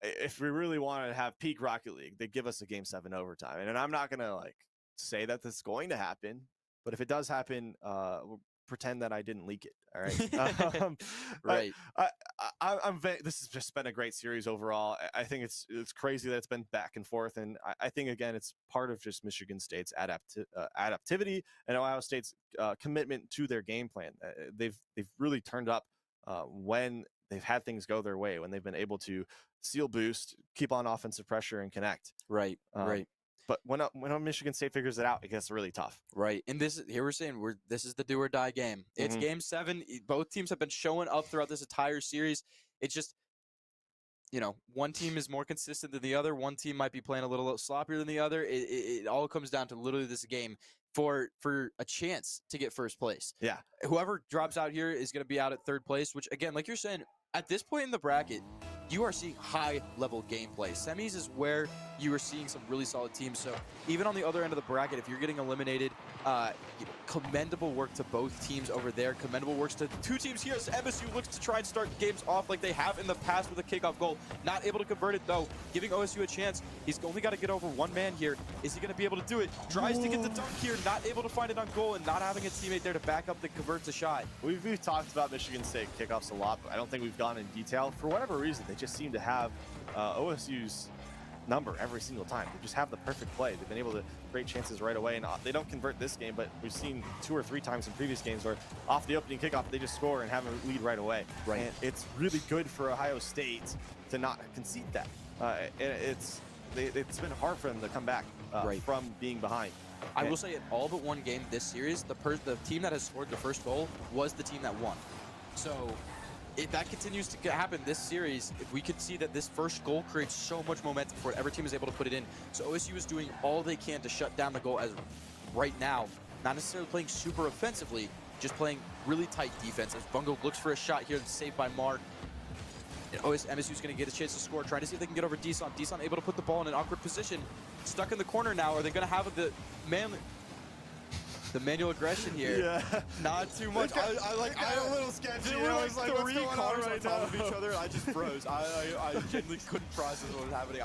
If we really wanted to have peak Rocket League, they'd give us a game 7 overtime. And I'm not going to say that this is going to happen, but if it does happen, we'll pretend that I didn't leak it. All right. Right. This has just been a great series overall. I think it's crazy that it's been back and forth, and I think again it's part of just Michigan State's adaptivity and Ohio State's commitment to their game plan. They've really turned up when they've had things go their way, when they've been able to seal boost, keep on offensive pressure, and connect. Right. But when Michigan State figures it out, it gets really tough. Right. And this is the do or die game. It's game 7. Both teams have been showing up throughout this entire series. It's just, one team is more consistent than the other. One team might be playing a little sloppier than the other. It all comes down to literally this game for a chance to get first place. Yeah. Whoever drops out here is going to be out at 3rd place, which again, like you're saying, at this point in the bracket, you are seeing high-level gameplay. Semis is where you are seeing some really solid teams. So even on the other end of the bracket, if you're getting eliminated, commendable work to both teams over there. Commendable works to 2 teams here as MSU looks to try and start games off like they have in the past with a kickoff goal. Not able to convert it, though. Giving OSU a chance. He's only got to get over 1 man here. Is he going to be able to do it? Tries to get the dunk here. Not able to find it on goal and not having a teammate there to back up that converts a shot. We've talked about Michigan State kickoffs a lot, but I don't think we've gone in detail. For whatever reason, they just seem to have OSU's number every single time. They just have the perfect play. They've been able to create chances right away, and they don't convert this game, but we've seen 2 or 3 times in previous games where off the opening kickoff, they just score and have a lead right away. Right. And it's really good for Ohio State to not concede that. And it's been hard for them to come back from being behind. I will say in all but one game this series, the team that has scored the first goal was the team that won. So if that continues to happen this series, we could see that this first goal creates so much momentum for whatever team is able to put it in. So OSU is doing all they can to shut down the goal as right now, not necessarily playing super offensively, just playing really tight defense. As Bungo looks for a shot here that's saved by Mark. And MSU is going to get a chance to score, trying to see if they can get over Deson. Deson able to put the ball in an awkward position. Stuck in the corner now. Are they going to have the manual aggression here? Yeah. Not too much. I a little sketchy. There were like like, 3 cars on top of each other. I just froze. I genuinely couldn't process what was happening.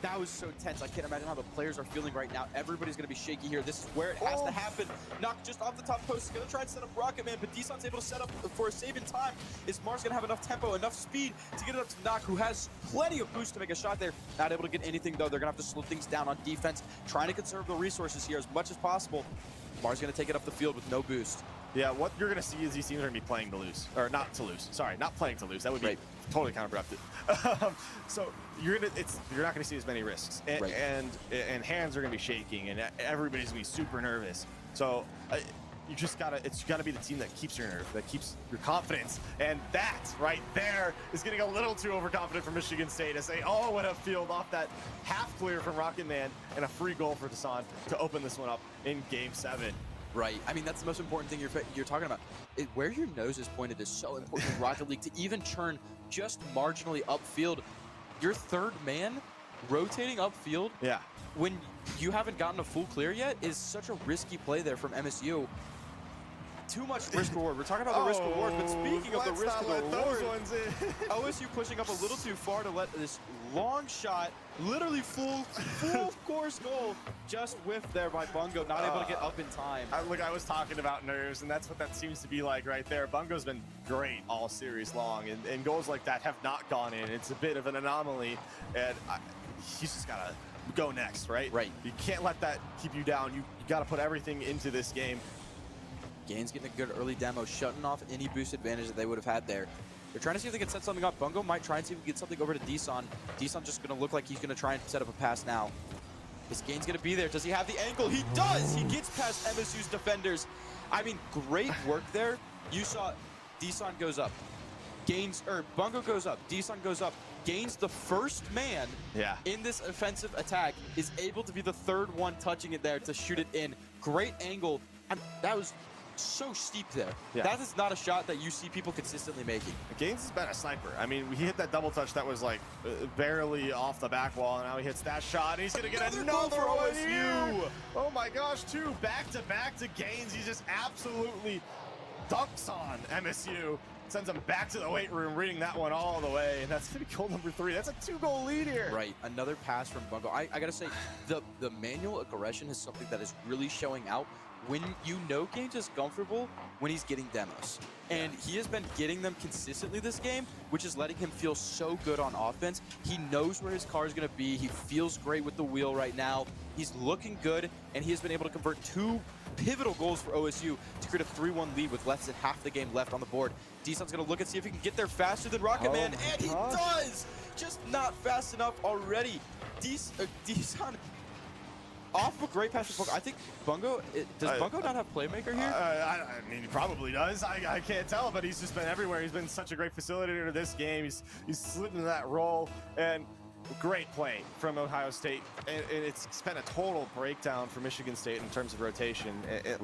That was so tense. I can't imagine how the players are feeling right now. Everybody's going to be shaky here. This is where it has to happen. Knock just off the top post. He's going to try and set up Rocket Man, but Deson's able to set up for a save in time. Is Mars going to have enough tempo, enough speed to get it up to Knock, who has plenty of boost to make a shot there. Not able to get anything, though. They're going to have to slow things down on defense, trying to conserve the resources here as much as possible. Mars going to take it up the field with no boost. Yeah, what you're going to see is these teams are going to be playing to lose. Or not to lose. Sorry, not playing to lose. That would be totally counterproductive. So you're not going to see as many risks. And hands are going to be shaking, and everybody's going to be super nervous. So it's got to be the team that keeps your nerve, that keeps your confidence. And that right there is getting a little too overconfident for Michigan State as they all went upfield off that half clear from Rocket Man and a free goal for Desan to open this one up in Game 7. Right. I mean, that's the most important thing you're talking about. Where your nose is pointed is so important in Rocket League to even turn just marginally upfield. Your third man rotating upfield when you haven't gotten a full clear yet is such a risky play there from MSU. Too much risk reward. We're talking about the risk reward, but speaking of the risk of the reward, OSU pushing up a little too far to let this long shot, literally full course goal, just whiffed there by Bungo, not able to get up in time. I was talking about nerves, and that's what that seems to be like right there. Bungo's been great all series long, and goals like that have not gone in. It's a bit of an anomaly, and he's just got to go next, right? Right. You can't let that keep you down. You got to put everything into this game. Gaines getting a good early demo, shutting off any boost advantage that they would have had there. They're trying to see if they can set something up. Bungo might try and see if we can get something over to Deson. Deson just going to look like he's going to try and set up a pass now. Is Gaines going to be there? Does he have the angle? He does! He gets past MSU's defenders. I mean, great work there. You saw Deson goes up. Bungo goes up. Deson goes up. Gaines, the first man in this offensive attack, is able to be the third one touching it there to shoot it in. Great angle. And that was so steep there. That is not a shot that you see people consistently making. Gaines has been a sniper. I mean, he hit that double touch that was like barely off the back wall, and now he hits that shot, and he's going to get another for OSU. Oh my gosh, 2 back-to-back to Gaines. He just absolutely dunks on MSU. Sends him back to the weight room, reading that one all the way, and that's going to be goal number 3. That's a 2-goal lead here. Right, another pass from Bungo. I got to say, the manual aggression is something that is really showing out when you know Gaines is comfortable when he's getting demos. And he has been getting them consistently this game, which is letting him feel so good on offense. He knows where his car is going to be. He feels great with the wheel right now. He's looking good, and he has been able to convert 2 pivotal goals for OSU to create a 3-1 lead with less than half the game left on the board. Deeson's going to look and see if he can get there faster than Rocket Man, and he does! Just not fast enough already. Deeson off of a great pass from Bungo. I think Bungo, does Bungo not have playmaker here? I mean, he probably does. I can't tell, but he's just been everywhere. He's been such a great facilitator to this game. He's slid into that role, and great play from Ohio State. And it's been a total breakdown for Michigan State in terms of rotation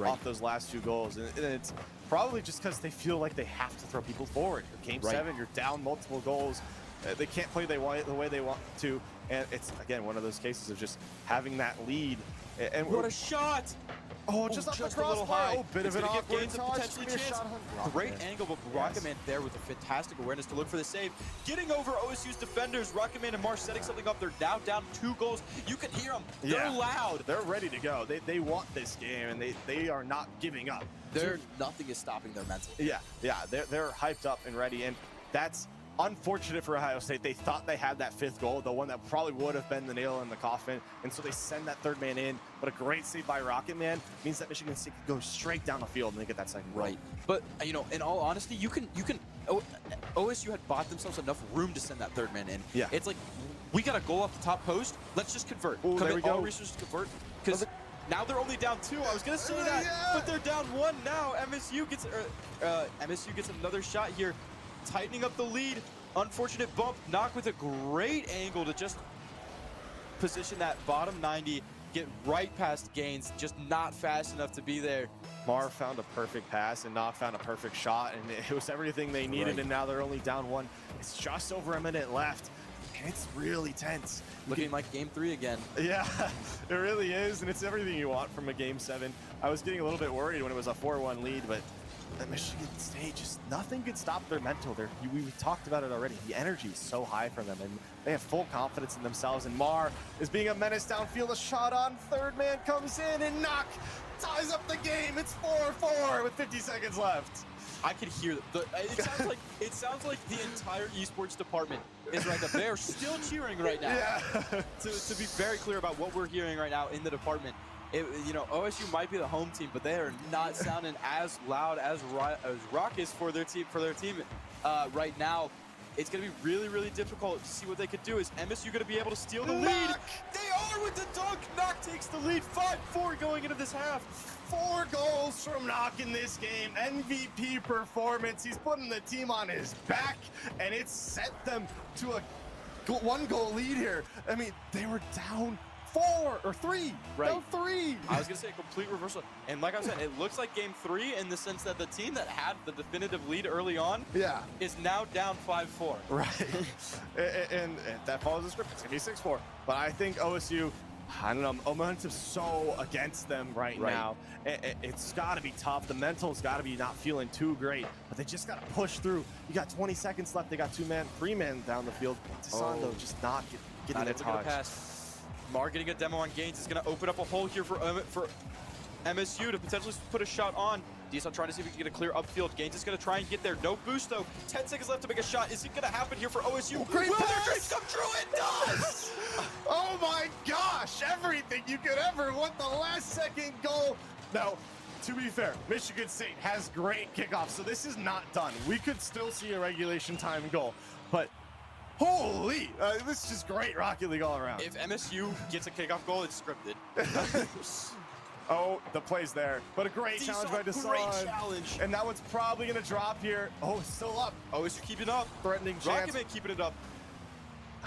off those last 2 goals. And it's probably just because they feel like they have to throw people forward. Game 7, you're down multiple goals. They can't play the way they want to. And it's, again, one of those cases of just having that lead. And what a shot! Just off the a little crossbar. high. Bit It's of an gonna give awkward Gaines a touch. potentially chance. Great angle, but Rocket Man there with a fantastic awareness to look for the save. Getting over OSU's defenders, Rocket Man and Marsh setting something up. They're now down 2 goals. You can hear them. They're loud. They're ready to go. They want this game, and they are not giving up. Nothing is stopping their mental. Yeah, they're hyped up and ready, and that's unfortunate for Ohio State. They thought they had that 5th goal, the one that probably would have been the nail in the coffin, and so they send that 3rd man in. But a great save by Rocket Man means that Michigan State can go straight down the field and they get that 2nd goal. Right. But you know, in all honesty, OSU had bought themselves enough room to send that 3rd man in. Yeah. It's like, we got a goal off the top post. Let's just convert. Ooh, there we go. All resources convert. Because now they're only down 2. I was gonna say that, yeah. but they're down 1 now. MSU gets another shot here, tightening up the lead. Unfortunate bump. Knock with a great angle to just position that bottom 90, get right past Gaines, just not fast enough to be there. Mar found a perfect pass and Knock found a perfect shot, and it was everything they needed. Right. And now they're only down 1. It's just over a minute left. And it's really tense. Looking like game 3 again. Yeah, it really is, and it's everything you want from a Game 7. I was getting a little bit worried when it was a 4-1 lead, but at Michigan State, just nothing could stop their mental. We talked about it already. The energy is so high from them, and they have full confidence in themselves. And Mar is being a menace downfield. A shot on 3rd man comes in, and Knock ties up the game. It's 4-4 with 50 seconds left. I could hear it sounds like the entire esports department is right there. They're still cheering right now. Yeah. to be very clear about what we're hearing right now in the department, you know, OSU might be the home team, but they are not sounding as loud as raucous for their team right now. It's going to be really, really difficult to see what they could do. Is MSU going to be able to steal the lead? They are with the dunk. Knock takes the lead. 5-4 going into this half. 4 goals from Knock in this game. MVP performance. He's putting the team on his back, and it's set them to a 1-goal lead here. I mean, they were down 4 or 3. Right. Down 3. I was going to say a complete reversal. And like I said, it looks like game 3 in the sense that the team that had the definitive lead early on is now down 5-4. Right. and that follows the script. It's going to be 6-4. But I think OSU, I don't know, momentum's so against them right now. It's got to be tough. The mental's got to be not feeling too great, but they just got to push through. You got 20 seconds left. They got 3 men down the field. Desando just not getting Not the able to get a touch. pass. Mar getting a demo on Gaines is going to open up a hole here for MSU to potentially put a shot on. Deeson trying to see if he can get a clear upfield. Gaines is going to try and get there. No boost, though. 10 seconds left to make a shot. Is it going to happen here for OSU? Great Will their pass! dreams come true? It does! Oh my gosh, everything you could ever want. The last second goal. Now, to be fair, Michigan State has great kickoffs, so this is not done. We could still see a regulation time goal, but holy, this is just great Rocket League all around. If MSU gets a kickoff goal, it's scripted. Oh, the play's there, but a great challenge by Deeson, Desan. great challenge. And that one's probably going to drop here. Oh, it's still up. OSU keeping up. Threatening chance. Rocketman keeping it up.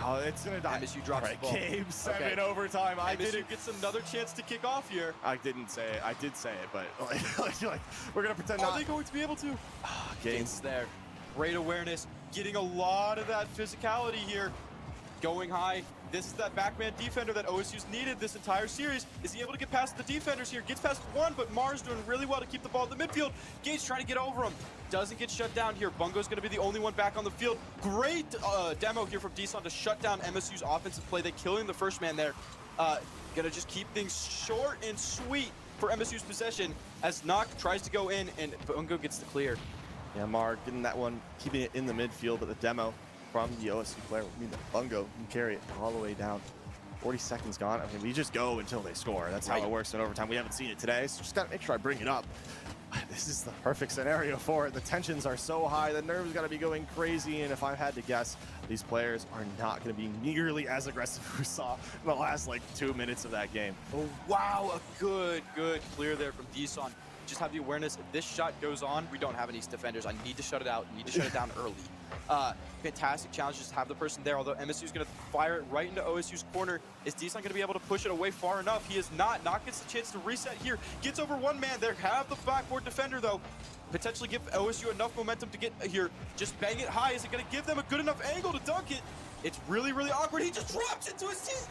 Oh, it's going to die. MSU drops All right, the ball. Game 7 Okay. overtime. MSU gets another chance to kick off here. I didn't say it. I did say it, but like we're going to pretend Are not. they going to be able to? Gaines There. Great awareness. Getting a lot of that physicality here. Going high. This is that backman defender that OSU's needed this entire series. Is he able to get past the defenders here? Gets past one, but Mar's doing really well to keep the ball in the midfield. Gates trying to get over him. Doesn't get shut down here. Bungo's going to be the only one back on the field. Great demo here from Deeson to shut down MSU's offensive play. They killing the first man there. Gonna just keep things short and sweet for MSU's possession as Knock tries to go in and Bungo gets the clear. Yeah, Mar getting that one, keeping it in the midfield, but the demo from the OSU player would mean that Bungo can carry it all the way down. 40 seconds gone. I mean, we just go until they score. That's how it works in overtime. We haven't seen it today, so just got to make sure I bring it up. This is the perfect scenario for it. The tensions are so high. The nerves got to be going crazy, and if I had to guess, these players are not going to be nearly as aggressive as we saw in the last, 2 minutes of that game. Oh, wow, a good clear there from Deeson. Just have the awareness, if this shot goes on, we don't have any defenders. I need to shut it out, need to shut it down early. Fantastic challenge, just have the person there, although MSU's going to fire it right into OSU's corner. Is Deeson going to be able to push it away far enough? He is not. Knock gets the chance to reset here. Gets over one man there. Have the backboard defender, though. Potentially give OSU enough momentum to get here. Just bang it high. Is it going to give them a good enough angle to dunk it? It's really awkward. He just drops it to his team.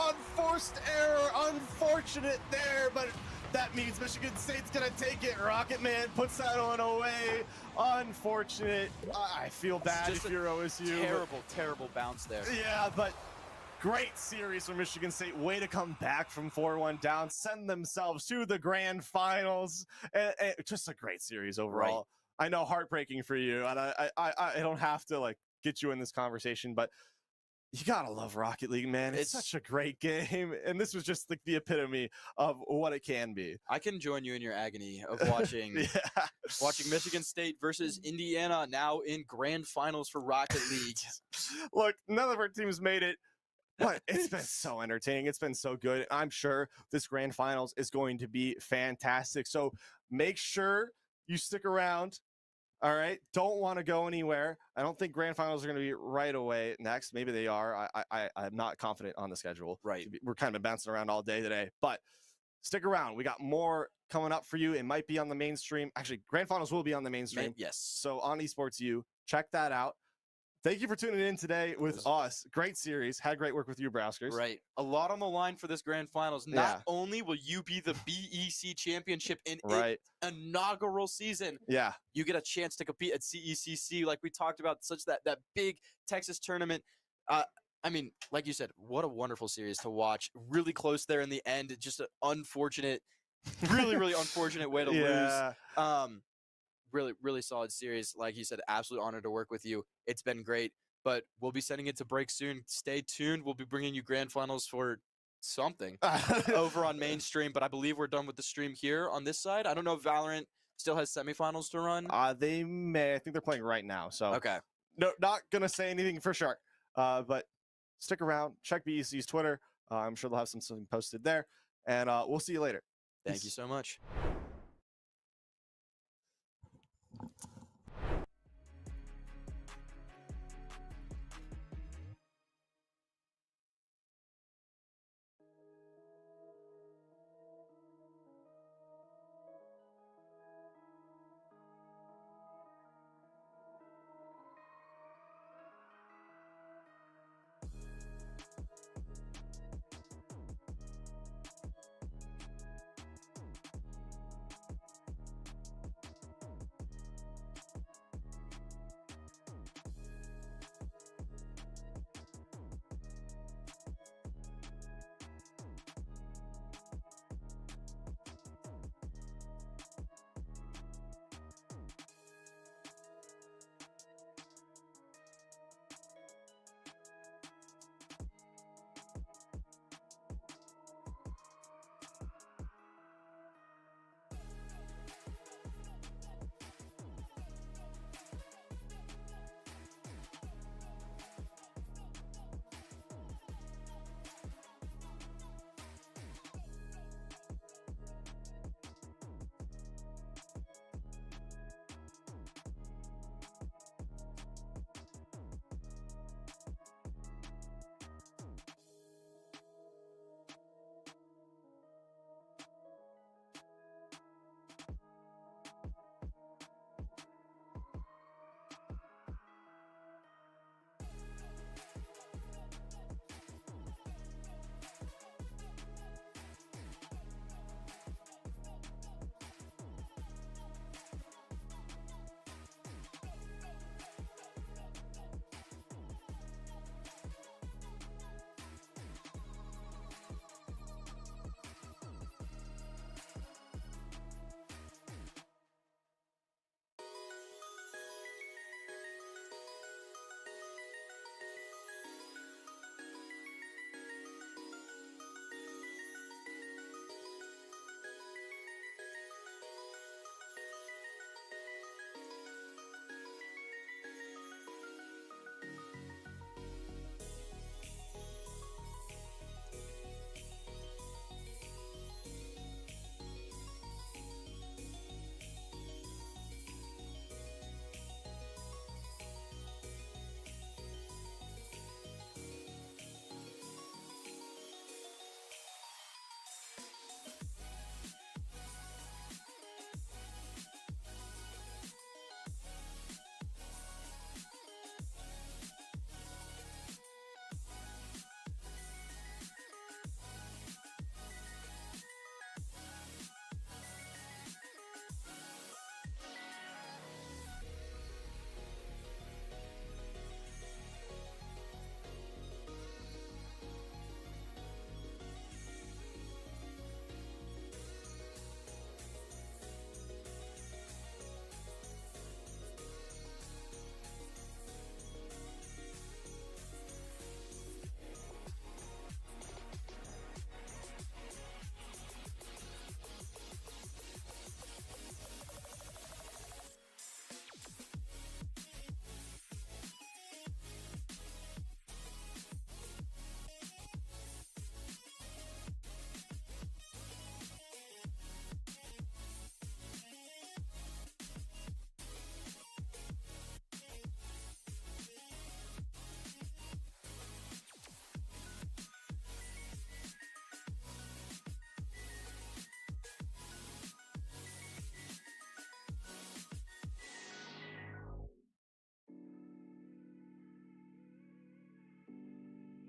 Unforced error, unfortunate there, but that means Michigan State's gonna take it. Rocket Man puts that one away. Unfortunate. I feel bad if you're OSU. Terrible bounce there. Yeah, but great series for Michigan State. Way to come back from 4-1 down, send themselves to the grand finals. And just a great series overall. I know, heartbreaking for you, and I don't have to like get you in this conversation, but you gotta love Rocket League, man. It's such a great game, and this was just like the epitome of what it can be. I can join you in your agony of watching Yeah. watching Michigan State versus Indiana now in grand finals for Rocket League. Look, none of our teams made it, but it's been so entertaining. It's been so good. I'm sure this grand finals is going to be fantastic. So make sure you stick around. All right. Don't want to go anywhere. I don't think grand finals are going to be right away next. Maybe they are. I'm not confident on the schedule. Right. We're kind of been bouncing around all day today, but stick around. We got more coming up for you. It might be on the mainstream. Actually, grand finals will be on the mainstream. Yes. So on Esports U, check that out. Thank you for tuning in today with us. Great series. Had great work with you, Browskers. Right. A lot on the line for this grand finals. Not only will you be the BEC championship in its inaugural season, you get a chance to compete at CECC like we talked about, such that big Texas tournament. I mean, like you said, what a wonderful series to watch. Really close there in the end. Just an unfortunate, really unfortunate way to lose. Really solid series. Like you said, absolute honor to work with you. It's been great, but we'll be sending it to break soon. Stay tuned. We'll be bringing you grand finals for something over on mainstream, but I believe we're done with the stream here on this side. I don't know if Valorant still has semifinals to run. They may. I think they're playing right now. So okay. No, not going to say anything for sure, but stick around. Check BEC's Twitter. I'm sure they'll have something posted there, and we'll see you later. Thank you so much.